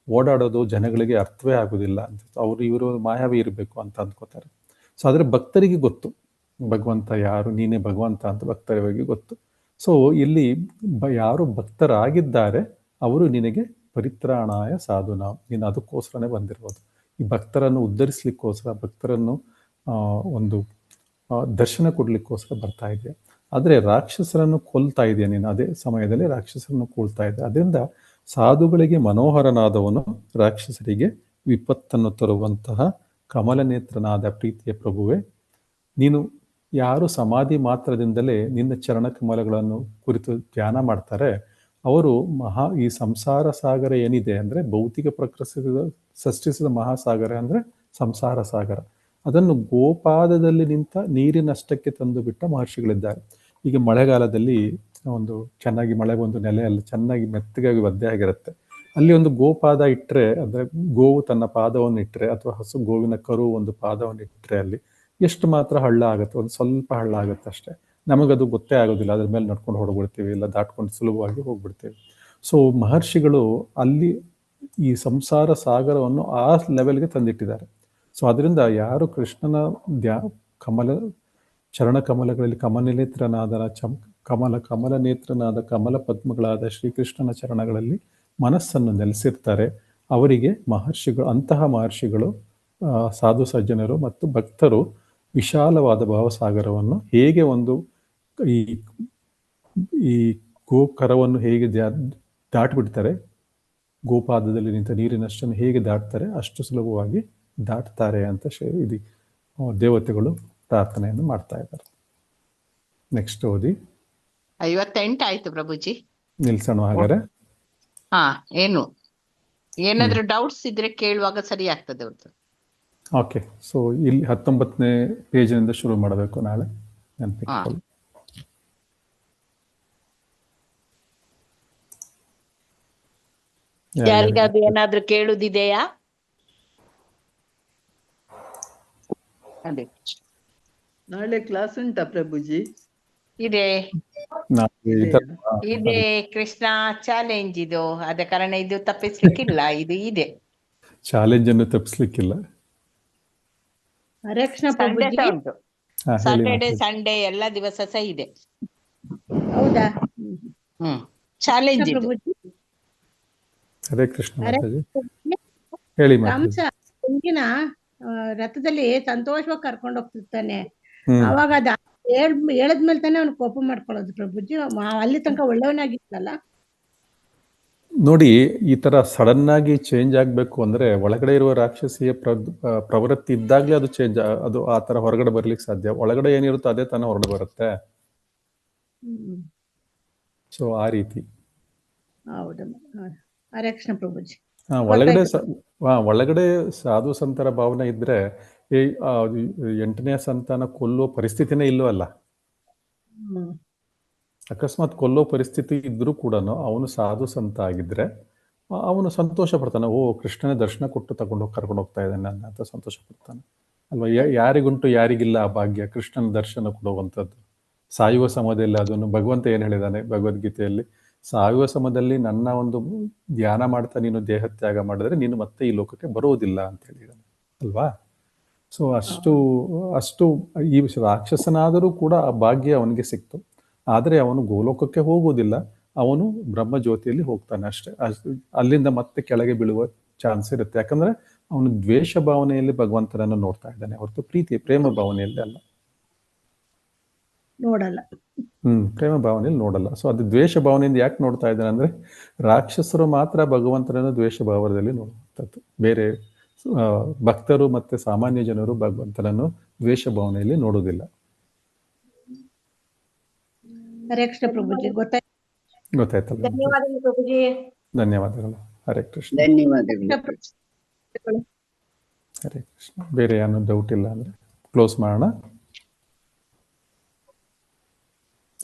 Speaker 1: ಓಡಾಡೋದು ಜನಗಳಿಗೆ ಅರ್ಥವೇ ಆಗೋದಿಲ್ಲ ಅಂತ. ಇವರು ಮಾಯಾವಿ ಇರಬೇಕು ಅಂತ ಅಂದ್ಕೋತಾರೆ. ಸೊ ಆದರೆ ಭಕ್ತರಿಗೆ ಗೊತ್ತು ಭಗವಂತ ಯಾರು, ನೀನೇ ಭಗವಂತ ಅಂತ ಭಕ್ತರಿಗೆ ಗೊತ್ತು. ಸೊ ಇಲ್ಲಿ ಯಾರು ಭಕ್ತರಾಗಿದ್ದಾರೆ ಅವರು ನಿನಗೆ ಪರಿತ್ರಾಣಾಯ ಸಾಧುನಾ, ನೀನು ಅದಕ್ಕೋಸ್ಕರನೇ ಬಂದಿರ್ಬೋದು. ಈ ಭಕ್ತರನ್ನು ಉದ್ಧರಿಸ್ಲಿಕ್ಕೋಸ್ಕರ, ಭಕ್ತರನ್ನು ಒಂದು ದರ್ಶನ ಕೊಡ್ಲಿಕ್ಕೋಸ್ಕರ ಬರ್ತಾ ಇದೆಯಾ. ಆದರೆ ರಾಕ್ಷಸರನ್ನು ಕೊಲ್ತಾ ಇದೆಯಾ ನೀನು, ಅದೇ ಸಮಯದಲ್ಲಿ ರಾಕ್ಷಸರನ್ನು ಕೊಲ್ತಾ ಇದೆ. ಅದರಿಂದ ಸಾಧುಗಳಿಗೆ ಮನೋಹರನಾದವನು ರಾಕ್ಷಸರಿಗೆ ವಿಪತ್ತನ್ನು ತರುವಂತಹ ಕಮಲನೇತ್ರನಾದ ಪ್ರೀತಿಯ ಪ್ರಭುವೆ, ನೀನು ಯಾರು ಸಮಾಧಿ ಮಾತ್ರದಿಂದಲೇ ನಿನ್ನ ಚರಣಕಮಲಗಳನ್ನು ಕುರಿತು ಧ್ಯಾನ ಮಾಡ್ತಾರೆ ಅವರು ಈ ಸಂಸಾರ ಸಾಗರ ಏನಿದೆ ಅಂದರೆ ಭೌತಿಕ ಪ್ರಕೃತಿ ಸೃಷ್ಟಿಸಿದ ಮಹಾಸಾಗರ ಅಂದರೆ ಸಂಸಾರ ಸಾಗರ, ಅದನ್ನು ಗೋಪಾದದಲ್ಲಿ ನಿಂತ ನೀರಿನಷ್ಟಕ್ಕೆ ತಂದು ಬಿಟ್ಟ ಮಹರ್ಷಿಗಳಿದ್ದಾರೆ. ಈಗ ಮಳೆಗಾಲದಲ್ಲಿ ಒಂದು ಚೆನ್ನಾಗಿ ಮಳೆ ಬಂದು ನೆಲೆಯಲ್ಲಿ ಚೆನ್ನಾಗಿ ಮೆತ್ತಗಾಗಿ ಒದ್ದೆ ಆಗಿರುತ್ತೆ, ಅಲ್ಲಿ ಒಂದು ಗೋಪಾದ ಇಟ್ಟರೆ, ಅಂದರೆ ಗೋವು ತನ್ನ ಪಾದವನ್ನು ಇಟ್ಟರೆ ಅಥವಾ ಹಸು ಗೋವಿನ ಕರು ಒಂದು ಪಾದವನ್ನು ಇಟ್ಟರೆ ಅಲ್ಲಿ ಎಷ್ಟು ಮಾತ್ರ ಹಳ್ಳ ಆಗುತ್ತೆ, ಒಂದು ಸ್ವಲ್ಪ ಹಳ್ಳ ಆಗುತ್ತೆ ಅಷ್ಟೇ. ನಮಗದು ಗೊತ್ತೇ ಆಗೋದಿಲ್ಲ, ಅದ್ರ ಮೇಲೆ ನಡ್ಕೊಂಡು ಹೊರಡ್ಬಿಡ್ತೀವಿ, ಇಲ್ಲ ದಾಟ್ಕೊಂಡು ಸುಲಭವಾಗಿ ಹೋಗ್ಬಿಡ್ತೀವಿ. ಸೊ ಮಹರ್ಷಿಗಳು ಅಲ್ಲಿ ಈ ಸಂಸಾರ ಸಾಗರವನ್ನು ಆ ಲೆವೆಲ್ಗೆ ತಂದಿಟ್ಟಿದ್ದಾರೆ. ಸೊ ಅದರಿಂದ ಯಾರು ಕೃಷ್ಣನ ಚರಣ ಕಮಲಗಳಲ್ಲಿ ಕಮಲನೇತ್ರನಾದ ಕಮಲನೇತ್ರನಾದ ಕಮಲ ಪದ್ಮಗಳಾದ ಶ್ರೀಕೃಷ್ಣನ ಚರಣಗಳಲ್ಲಿ ಮನಸ್ಸನ್ನು ನೆಲೆಸಿರ್ತಾರೆ, ಅವರಿಗೆ ಅಂತಹ ಮಹರ್ಷಿಗಳು, ಸಾಧು ಸಜ್ಜನರು ಮತ್ತು ಭಕ್ತರು ವಿಶಾಲವಾದ ಭಾವಸಾಗರವನ್ನು ಹೇಗೆ ಒಂದು ಈ ಗೋಕರವನ್ನು ಹೇಗೆ ದಾಟ್ಬಿಡ್ತಾರೆ, ಗೋಪಾದದಲ್ಲಿ ನಿಂತ ನೀರಿನಷ್ಟನ್ನು ಹೇಗೆ ದಾಟ್ತಾರೆ ಅಷ್ಟು ಸುಲಭವಾಗಿ ದಾಟ್ತಾರೆ ಅಂತ ಇದು ದೇವತೆಗಳು ಪ್ರಾರ್ಥನೆಯನ್ನು ಮಾಡ್ತಾ ಇದ್ದಾರೆ. ನೆಕ್ಸ್ಟ್ ಓದಿ.
Speaker 2: 58 ಆಯ್ತು ಪ್ರಭುಜಿ.
Speaker 1: ನಿಲ್ಸೋಣ ಹಾಗಾದ್ರೆ.
Speaker 2: ಏನಾದ್ರೂ ಡೌಟ್ಸ್ ಇದ್ರೆ ಕೇಳುವಾಗ ಸರಿ ಆಗ್ತದೆ ಅವ್ರದ್ದು.
Speaker 1: ಓಕೆ, ಸೊ ಇಲ್ಲಿ 19ನೇ ಪೇಜಿನಿಂದ ಶುರು ಮಾಡಬೇಕು ನಾಳೆ.
Speaker 2: ಯಾರಿಗಾದ್ರೂ ಏನಾದ್ರೂ ಕೇಳುದಿದೆಯಾ? ಅದೇ
Speaker 9: ನಾಳೆ ಕ್ಲಾಸ್ ಉಂಟಾ ಪ್ರಭುಜಿ?
Speaker 2: ಇದೆ ಕೃಷ್ಣ ಚಾಲೆಂಜ್ ಇದು, ಆದ ಕಾರಣ ಇದು ತಪ್ಪಿಸ್ಲಿಕ್ಕಿಲ್ಲ. ಇದು ಇದೆ
Speaker 1: ಚಾಲೆಂಜ್ ಅನ್ನು ತಪ್ಪಿಸ್ಲಿಕ್ಕಿಲ್ಲ.
Speaker 2: ಉಂಟು, ಸಾಟರ್ಡೆ ಸಂಡೇ ಎಲ್ಲ ದಿವಸ ಸಹ ಇದೆ.
Speaker 8: ಹೌದಾ?
Speaker 2: ಚಾಲೆಂಜ್ ಇದೆ.
Speaker 1: ಹರೇ ಕೃಷ್ಣ ಹೇಳಿ.
Speaker 8: ತೆಂಗಿನ ರಥದಲ್ಲಿ ಸಂತೋಷವಾಗಿ ಕರ್ಕೊಂಡು ಹೋಗ್ತಿರ್ತಾನೆ, ಅವಾಗ ಅದ ಹೇಳದ್ಮೇಲೆ ತಾನೆ ಅವ್ನು ಕೋಪ ಮಾಡ್ಕೊಳ್ಳೋದು ಪ್ರಭುಜಿ. ಅಲ್ಲಿ ತನಕ ಒಳ್ಳೆಯವನಾಗಿತ್ತಲ್ಲ.
Speaker 1: ನೋಡಿ, ಈ ತರ ಸಡನ್ ಆಗಿ ಚೇಂಜ್ ಆಗ್ಬೇಕು ಅಂದ್ರೆ ಒಳಗಡೆ ಇರುವ ರಾಕ್ಷಸಿಯ ಪ್ರವೃತ್ತಿ ಇದ್ದಾಗ್ಲೇ ಅದು ಚೇಂಜ್, ಅದು ಆ ತರ ಹೊರಗಡೆ ಬರ್ಲಿಕ್ಕೆ ಸಾಧ್ಯ. ಒಳಗಡೆ ಏನಿರುತ್ತೋ ಅದೇ ತಾನೇ ಹೊರಗಡೆ ಬರುತ್ತೆ. ಸೊ ಆ ರೀತಿ.
Speaker 8: ಹರೇ ಕೃಷ್ಣ ಪ್ರಭುಜಿ.
Speaker 1: ಒಳಗಡೆ ಸಾಧು ಸಂತರ ಭಾವನೆ ಇದ್ರೆ 8ನೇ ಸಂತಾನ ಕೊಲ್ಲೋ ಪರಿಸ್ಥಿತಿನೇ ಇಲ್ಲವಲ್ಲ. ಅಕಸ್ಮಾತ್ ಕೊಲ್ಲೋ ಪರಿಸ್ಥಿತಿ ಇದ್ರೂ ಕೂಡ ಅವನು ಸಾಧು ಸಂತ ಆಗಿದ್ರೆ ಅವನು ಸಂತೋಷ ಪಡ್ತಾನೆ. ಓ, ಕೃಷ್ಣನ ದರ್ಶನ ಕೊಟ್ಟು ಕರ್ಕೊಂಡು ಹೋಗ್ತಾ ಇದ್ದಾನೆ ನನ್ನ ಅಂತ ಸಂತೋಷ ಪಡ್ತಾನೆ ಅಲ್ವಾ. ಯಾರಿಗುಂಟು ಯಾರಿಗಿಲ್ಲ ಆ ಭಾಗ್ಯ, ಕೃಷ್ಣನ ದರ್ಶನ ಕೊಡುವಂಥದ್ದು. ಸಾಯುವ ಸಮಯದಲ್ಲಿ ಅದನ್ನು ಭಗವಂತ ಏನು ಹೇಳಿದಾನೆ ಭಗವದ್ಗೀತೆಯಲ್ಲಿ, ಸಾಯುವ ಸಮಯದಲ್ಲಿ ನನ್ನ ಒಂದು ಧ್ಯಾನ ಮಾಡ್ತಾ ನೀನು ದೇಹ ತ್ಯಾಗ ಮಾಡಿದ್ರೆ ನೀನು ಮತ್ತೆ ಈ ಲೋಕಕ್ಕೆ ಬರುವುದಿಲ್ಲ ಅಂತ ಹೇಳಿದಾನೆ ಅಲ್ವಾ. ಸೊ ಅಷ್ಟು ಈ ರಾಕ್ಷಸನಾದರೂ ಕೂಡ ಆ ಭಾಗ್ಯ ಅವನಿಗೆ ಸಿಕ್ತು. ಆದರೆ ಅವನು ಗೋಲೋಕಕ್ಕೆ ಹೋಗುವುದಿಲ್ಲ, ಅವನು ಬ್ರಹ್ಮ ಜ್ಯೋತಿಯಲ್ಲಿ ಹೋಗ್ತಾನೆ ಅಷ್ಟೇ. ಅಲ್ಲಿಂದ ಮತ್ತೆ ಕೆಳಗೆ ಬೀಳುವ ಚಾನ್ಸ್ ಇರುತ್ತೆ. ಯಾಕಂದ್ರೆ ಅವನು ದ್ವೇಷ ಭಾವನೆಯಲ್ಲಿ ಭಗವಂತನನ್ನು ನೋಡ್ತಾ ಇದ್ದಾನೆ ಹೊರತು ಪ್ರೇಮ ಭಾವನೆಯಲ್ಲಿ ಅಲ್ಲ.
Speaker 8: ನೋಡಲ್ಲ.
Speaker 1: ಪ್ರೇಮ ಭಾವನೆಯಲ್ಲಿ ನೋಡಲ್ಲ. ಸೊ ಅದು ದ್ವೇಷ ಭಾವನೆಯಿಂದ ಯಾಕೆ ನೋಡ್ತಾ ಇದ್ದಾನೆ ಅಂದ್ರೆ ರಾಕ್ಷಸರು ಮಾತ್ರ ಭಗವಂತನನ್ನು ದ್ವೇಷ ಭಾವದಲ್ಲಿ ನೋಡುವಂಥದ್ದು. ಬೇರೆ ಭಕ್ತರು ಮತ್ತೆ ಸಾಮಾನ್ಯ ಜನರು ಭಗವಂತನನ್ನು ದ್ವೇಷ ಭಾವನೆಯಲ್ಲಿ ನೋಡುವುದಿಲ್ಲ. ಗೊತ್ತಾಯ್ತಲ್ಲ? ಧನ್ಯವಾದಗಳು. ಹರೇ ಕೃಷ್ಣ. ಹರೇ ಕೃಷ್ಣ. ಬೇರೆ ಏನೋ ಡೌಟ್ ಇಲ್ಲ ಅಂದ್ರೆ ಕ್ಲೋಸ್ ಮಾಡೋಣ.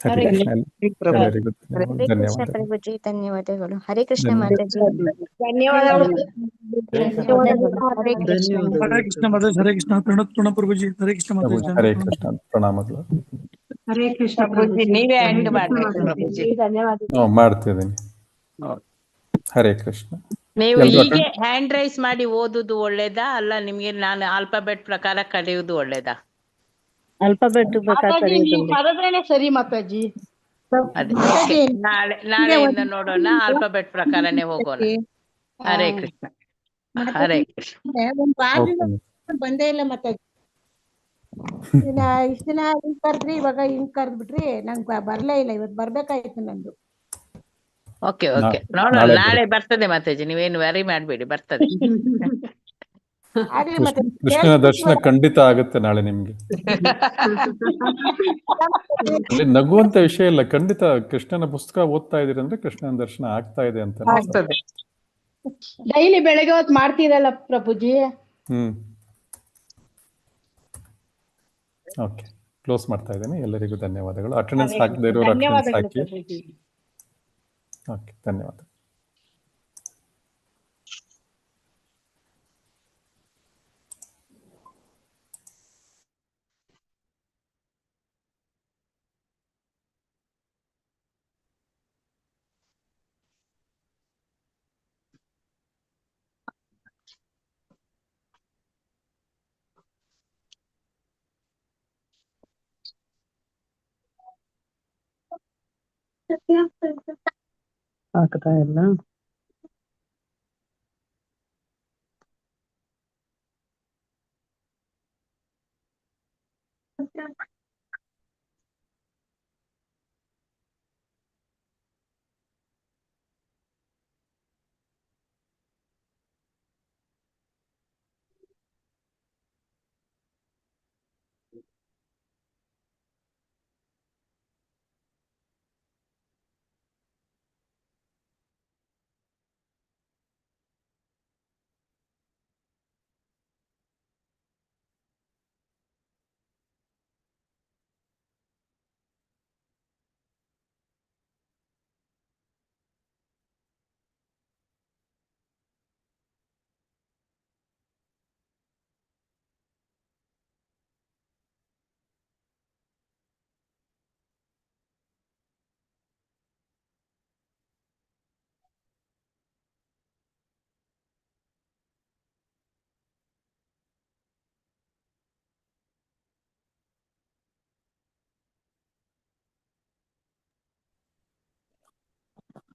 Speaker 1: ಹರೇ ಕೃಷ್ಣ. ಎಲ್ಲರಿಗೂ
Speaker 5: ಧನ್ಯವಾದಗಳು. ಹರೇ ಕೃಷ್ಣ ಮಾತಾಜಿ.
Speaker 8: ಧನ್ಯವಾದಗಳು.
Speaker 10: ಹರೇ ಕೃಷ್ಣ ಮಾತಾಜಿ. ಹರೇ ಕೃಷ್ಣ. ಪ್ರಣಾಮ ಪ್ರಭುಜಿ. ಹರೇ ಕೃಷ್ಣ ಮಾತಾಜಿ.
Speaker 1: ಹರೇ ಕೃಷ್ಣ. ಪ್ರಣಾಮಗಳು.
Speaker 8: ಹರೇ ಕೃಷ್ಣ
Speaker 2: ಪ್ರಭುಜಿ. ನೀವೇ ಎಂಡ್ ಮಾಡ್ಬೇಕು ಪ್ರಭುಜಿ.
Speaker 1: ಮಾಡ್ತಿದ್ದೀನಿ. ಹರೇ ಕೃಷ್ಣ.
Speaker 2: ನೀವು ಹೀಗೆ ಹ್ಯಾಂಡ್ ರೈಸ್ ಮಾಡಿ ಓದುದು ಒಳ್ಳೇದಾ ಅಲ್ಲ ನಿಮ್ಗೆ ನಾನು ಆಲ್ಫಾಬೆಟ್ ಪ್ರಕಾರ ಕಲಿಯುವುದು ಒಳ್ಳೇದಾ?
Speaker 11: ಅಲ್ಫಾಬೆಟ್
Speaker 8: ಕರೆದ್ರೇನೆ ಸರಿ ಮಾತಾಜಿ.
Speaker 2: ನಾಳೆಯಿಂದ ನೋಡೋಣ, ಆಲ್ಫಾಬೆಟ್ ಪ್ರಕಾರನೇ ಹೋಗೋಣ. ಹರೇ ಕೃಷ್ಣ. ಹರೇ ಕೃಷ್ಣ.
Speaker 8: ಬಂದೇ ಇಲ್ಲ ಮಾತಾಜಿ. ಇಷ್ಟ ದಿನ ಹಿಂಗ್ ಕರ್ದ್ರಿ, ಇವಾಗ ಹಿಂಗ್ ಕರ್ದ್ಬಿಟ್ರಿ, ನಂಗೆ ಬರ್ಲೇ ಇಲ್ಲ. ಇವತ್ತು ಬರ್ಬೇಕಾಯ್ತು ನಂದು.
Speaker 2: ಓಕೆ ನೋಡೋಣ, ನಾಳೆ ಬರ್ತದೆ ಮಾತಾಜಿ, ನೀವೇನು ವ್ಯಾರಿ ಮಾಡ್ಬೇಡಿ, ಬರ್ತದೆ. ಆದ್ರೆ ಮತ್ತೆ
Speaker 1: ಕೃಷ್ಣನ ದರ್ಶನ ಖಂಡಿತ ಆಗುತ್ತೆ ನಾಳೆ ನಿಮ್ಗೆ. ಅಲ್ಲಿ ನಗುವಂತ ವಿಷಯ ಇಲ್ಲ, ಖಂಡಿತ ಕೃಷ್ಣನ ಪುಸ್ತಕ ಓದ್ತಾ ಇದೀರಿ ಅಂದ್ರೆ ಕೃಷ್ಣನ ದರ್ಶನ ಆಗ್ತಾ ಇದೆ ಅಂತ.
Speaker 2: ಆಗ್ತದೆ.
Speaker 8: ಡೈಲಿ ಬೆಳಗ್ಗೆ ಹೊತ್ತು ಮಾಡ್ತೀರಲ್ಲ ಪ್ರಭುಜಿ.
Speaker 1: ಓಕೆ, ಕ್ಲೋಸ್ ಮಾಡ್ತಾ ಇದ್ದೇನೆ. ಎಲ್ಲರಿಗೂ ಧನ್ಯವಾದಗಳು. ಅಟೆಂಡೆನ್ಸ್ ಹಾಕದೇ ಇರೋರು ಅಟೆಂಡೆನ್ಸ್ ಹಾಕಿ. ಓಕೆ, ಧನ್ಯವಾದ.
Speaker 7: ಆಗ್ತಾ ಇಲ್ಲ.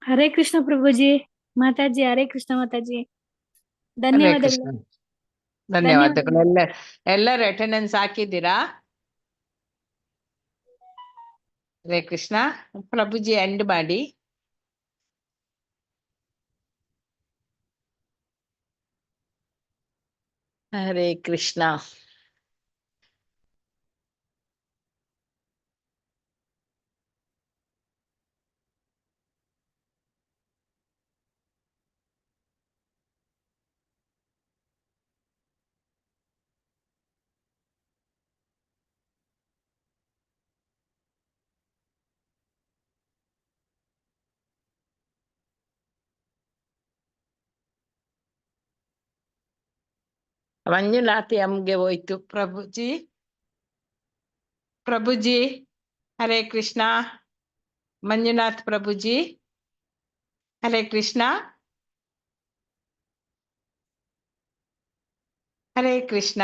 Speaker 3: ಹರೇ ಕೃಷ್ಣ ಪ್ರಭುಜಿ. ಮಾತಾಜಿ, ಹರೇ ಕೃಷ್ಣ ಮಾತಾಜಿ.
Speaker 2: ಹರೇ
Speaker 3: ಧನ್ಯವಾದಗಳು.
Speaker 2: ಕೃಷ್ಣ. ಧನ್ಯವಾದಗಳು. ಎಲ್ಲರೂ ಅಟೆಂಡೆನ್ಸ್ ಹಾಕಿದ್ದೀರಾ? ಹರೇ ಕೃಷ್ಣ. ಪ್ರಭುಜಿ ಎಂಡ್ ಮಾಡಿ. ಹರೇ ಕೃಷ್ಣ. ಮಂಜುನಾಥ್ ಎಂಗೆ ಹೋಯ್ತು. ಪ್ರಭುಜಿ, ಪ್ರಭುಜಿ ಹರೇ ಕೃಷ್ಣ. ಮಂಜುನಾಥ್ ಪ್ರಭುಜಿ ಹರೇ ಕೃಷ್ಣ. ಹರೇ ಕೃಷ್ಣ.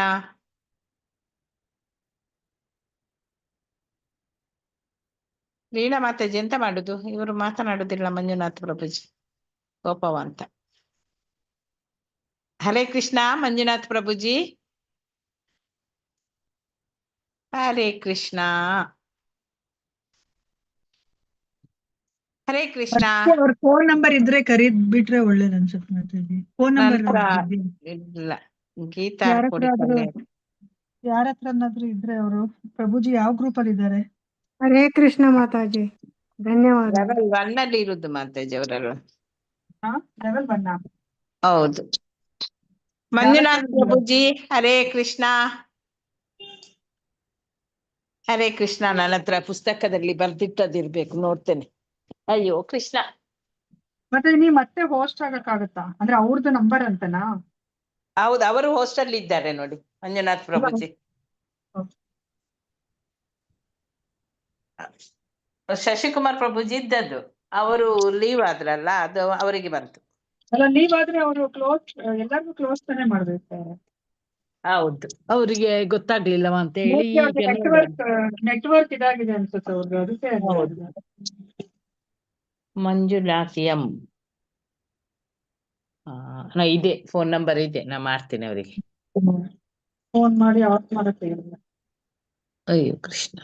Speaker 2: ಲೀನಾ ಮಾತಾಜಿ ಎಂತ ಮಾಡುದು? ಇವರು ಮಾತನಾಡುದಿಲ್ಲ. ಮಂಜುನಾಥ್ ಪ್ರಭುಜಿ ಕೋಪವಂತ. ಹರೇ ಕೃಷ್ಣ. ಮಂಜುನಾಥ್ ಪ್ರಭುಜಿ ಹರೇ ಕೃಷ್ಣ. ಹರೇ ಕೃಷ್ಣ.
Speaker 12: ಅವ್ರ ಫೋನ್ ನಂಬರ್ ಇದ್ರೆ ಕರೀದ್ ಬಿಟ್ರೆ ಒಳ್ಳೇದ್ ಅನ್ಸುತ್ತೆ ಮಾತಾಜಿ. ಫೋನ್ ನಂಬರ್
Speaker 2: ಇಲ್ಲ, ಗೀತಾ ಕೊಡಿತಾಳೆ.
Speaker 12: ಯಾರ ಹತ್ರನಾದ್ರೂ ಇದ್ರೆ ಅವರು. ಪ್ರಭುಜಿ ಯಾವ ಗ್ರೂಪ್ ಅಲ್ಲಿ ಇದ್ದಾರೆ?
Speaker 13: ಹರೇ ಕೃಷ್ಣ ಮಾತಾಜಿ. ಧನ್ಯವಾದ.
Speaker 2: ಲೆವೆಲ್ 1 ಅಲ್ಲಿ ಇರುದು ಮಾತಾಜಿ ಅವರೆಲ್ಲ.
Speaker 12: ಲೆವೆಲ್ 1.
Speaker 2: ಹೌದು. ಮಂಜುನಾಥ್ ಪ್ರಭುಜಿ ಹರೇ ಕೃಷ್ಣ. ಹರೇ ಕೃಷ್ಣ. ನನ್ನ ಹತ್ರ ಪುಸ್ತಕದಲ್ಲಿ ಬರ್ದಿಟ್ಟದಿರ್ಬೇಕು, ನೋಡ್ತೇನೆ. ಅಯ್ಯೋ ಕೃಷ್ಣ.
Speaker 12: ಮತ್ತೆ ನೀವ್ ಮತ್ತೆ ಹೋಸ್ಟ್ ಆಗಕ್ಕಾಗತ್ತಾ? ಅಂದ್ರೆ ಅವ್ರದ್ದು ನಂಬರ್ ಅಂತನಾ?
Speaker 2: ಹೌದು, ಅವರು ಹಾಸ್ಟೆಲ್ ಇದ್ದಾರೆ ನೋಡಿ ಮಂಜುನಾಥ್ ಪ್ರಭುಜಿ. ಶಶಿಕುಮಾರ್ ಪ್ರಭುಜಿ ಇದ್ದದ್ದು, ಅವರು ಲೀವ್ ಆದ್ರಲ್ಲ, ಅದು ಅವರಿಗೆ ಬಂತು.
Speaker 12: ಅಲ್ಲ, ಲೀವ್ ಆದ್ರೆ ಅವರು ಕ್ಲೋಸ್, ಎಲ್ಲರಿಗೂ ಕ್ಲೋಸ್ ತಾನೇ ಮಾಡ್ಬೇಕು.
Speaker 2: ಹೌದು, ಅವರಿಗೆ ಗೊತ್ತಾಗ್ಲಿಲ್ಲವ ಅಂತ ಹೇಳಿ
Speaker 12: ನೆಟ್ವರ್ಕ್ ಇದಾಗಿದೆ ಅನ್ಸುತ್ತೆ ಅವ್ರಿಗೆ, ಅದಕ್ಕೆ.
Speaker 2: ಮಂಜುನಾಥ್ ಎಂ. ಇದೆ, ಫೋನ್ ನಂಬರ್ ಇದೆ, ನಾ ಮಾಡ್ತೇನೆ ಅವರಿಗೆ.
Speaker 12: ಫೋನ್ ಮಾಡಿ ಆಫ್ ಮಾಡಕ್ಕೆ.
Speaker 2: ಅಯ್ಯೋ ಕೃಷ್ಣ.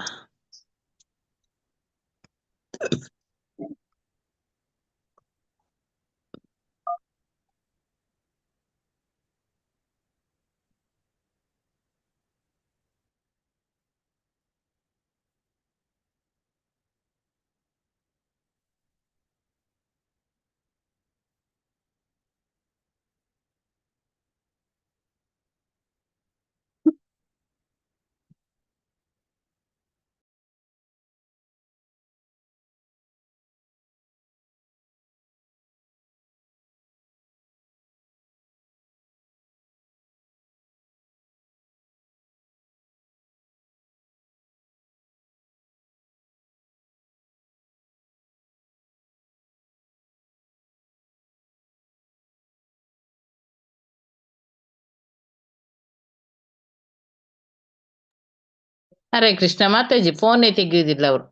Speaker 2: ಹರೇ ಕೃಷ್ಣ ಮಾತಾಜಿ ಫೋನೇ ತೆಗೆಯುವುದಿಲ್ಲ ಅವರು.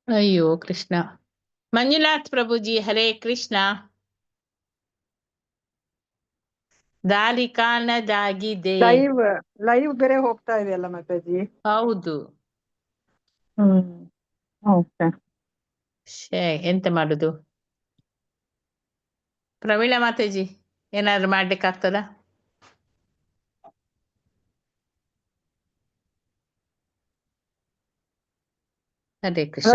Speaker 2: ಅಯ್ಯೋ ಕೃಷ್ಣ. ಮಂಜುನಾಥ್ ಪ್ರಭುಜಿ ಹರೇ ಕೃಷ್ಣ. ದಾರಿ ಕಾಣದಾಗಿದೆ.
Speaker 12: ಲೈವ್ ಬೇರೆ ಹೋಗ್ತಾ ಇದೆಯಲ್ಲ ಮಾತಾಜಿ.
Speaker 2: ಹೌದು.
Speaker 12: ಓಕೆ.
Speaker 2: ಎಂತ ಮಾಡುದು? ಪ್ರವೀಣ ಮಾತಾಜಿ ಏನಾದ್ರು ಮಾಡ್ಲಿಕ್ಕಾಗ್ತದ? ಹರೇ ಕೃಷ್ಣ.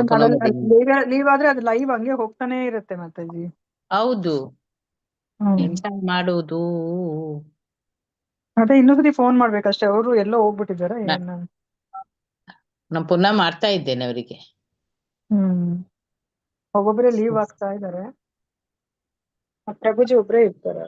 Speaker 12: ಲೀವ್ ಆದ್ರೆ ಅದು ಲೈವ್ ಹಂಗೆ ಹೋಗ್ತಾನೆ ಇರುತ್ತೆ ಮಾತಾಜಿ.
Speaker 2: ಹೌದು, ಎಂತ ಮಾಡುವುದು?
Speaker 12: ಅದೇ ಇನ್ನೊಂದ್ಸತಿ ಫೋನ್ ಮಾಡ್ಬೇಕಷ್ಟೇ. ಅವರು ಎಲ್ಲೋ ಹೋಗ್ಬಿಟ್ಟಿದ್ದಾರೆ.
Speaker 2: ನಾನು ಪುನಃ ಮಾಡ್ತಾ ಇದ್ದೇನೆ ಅವರಿಗೆ.
Speaker 12: ಒಬ್ಬೊಬ್ಬರೇ ಲೀವ್ ಆಗ್ತಾ ಇದ್ದಾರೆ. ಪ್ರಭುಜಿ ಒಬ್ರೇ ಇರ್ತಾರೆ.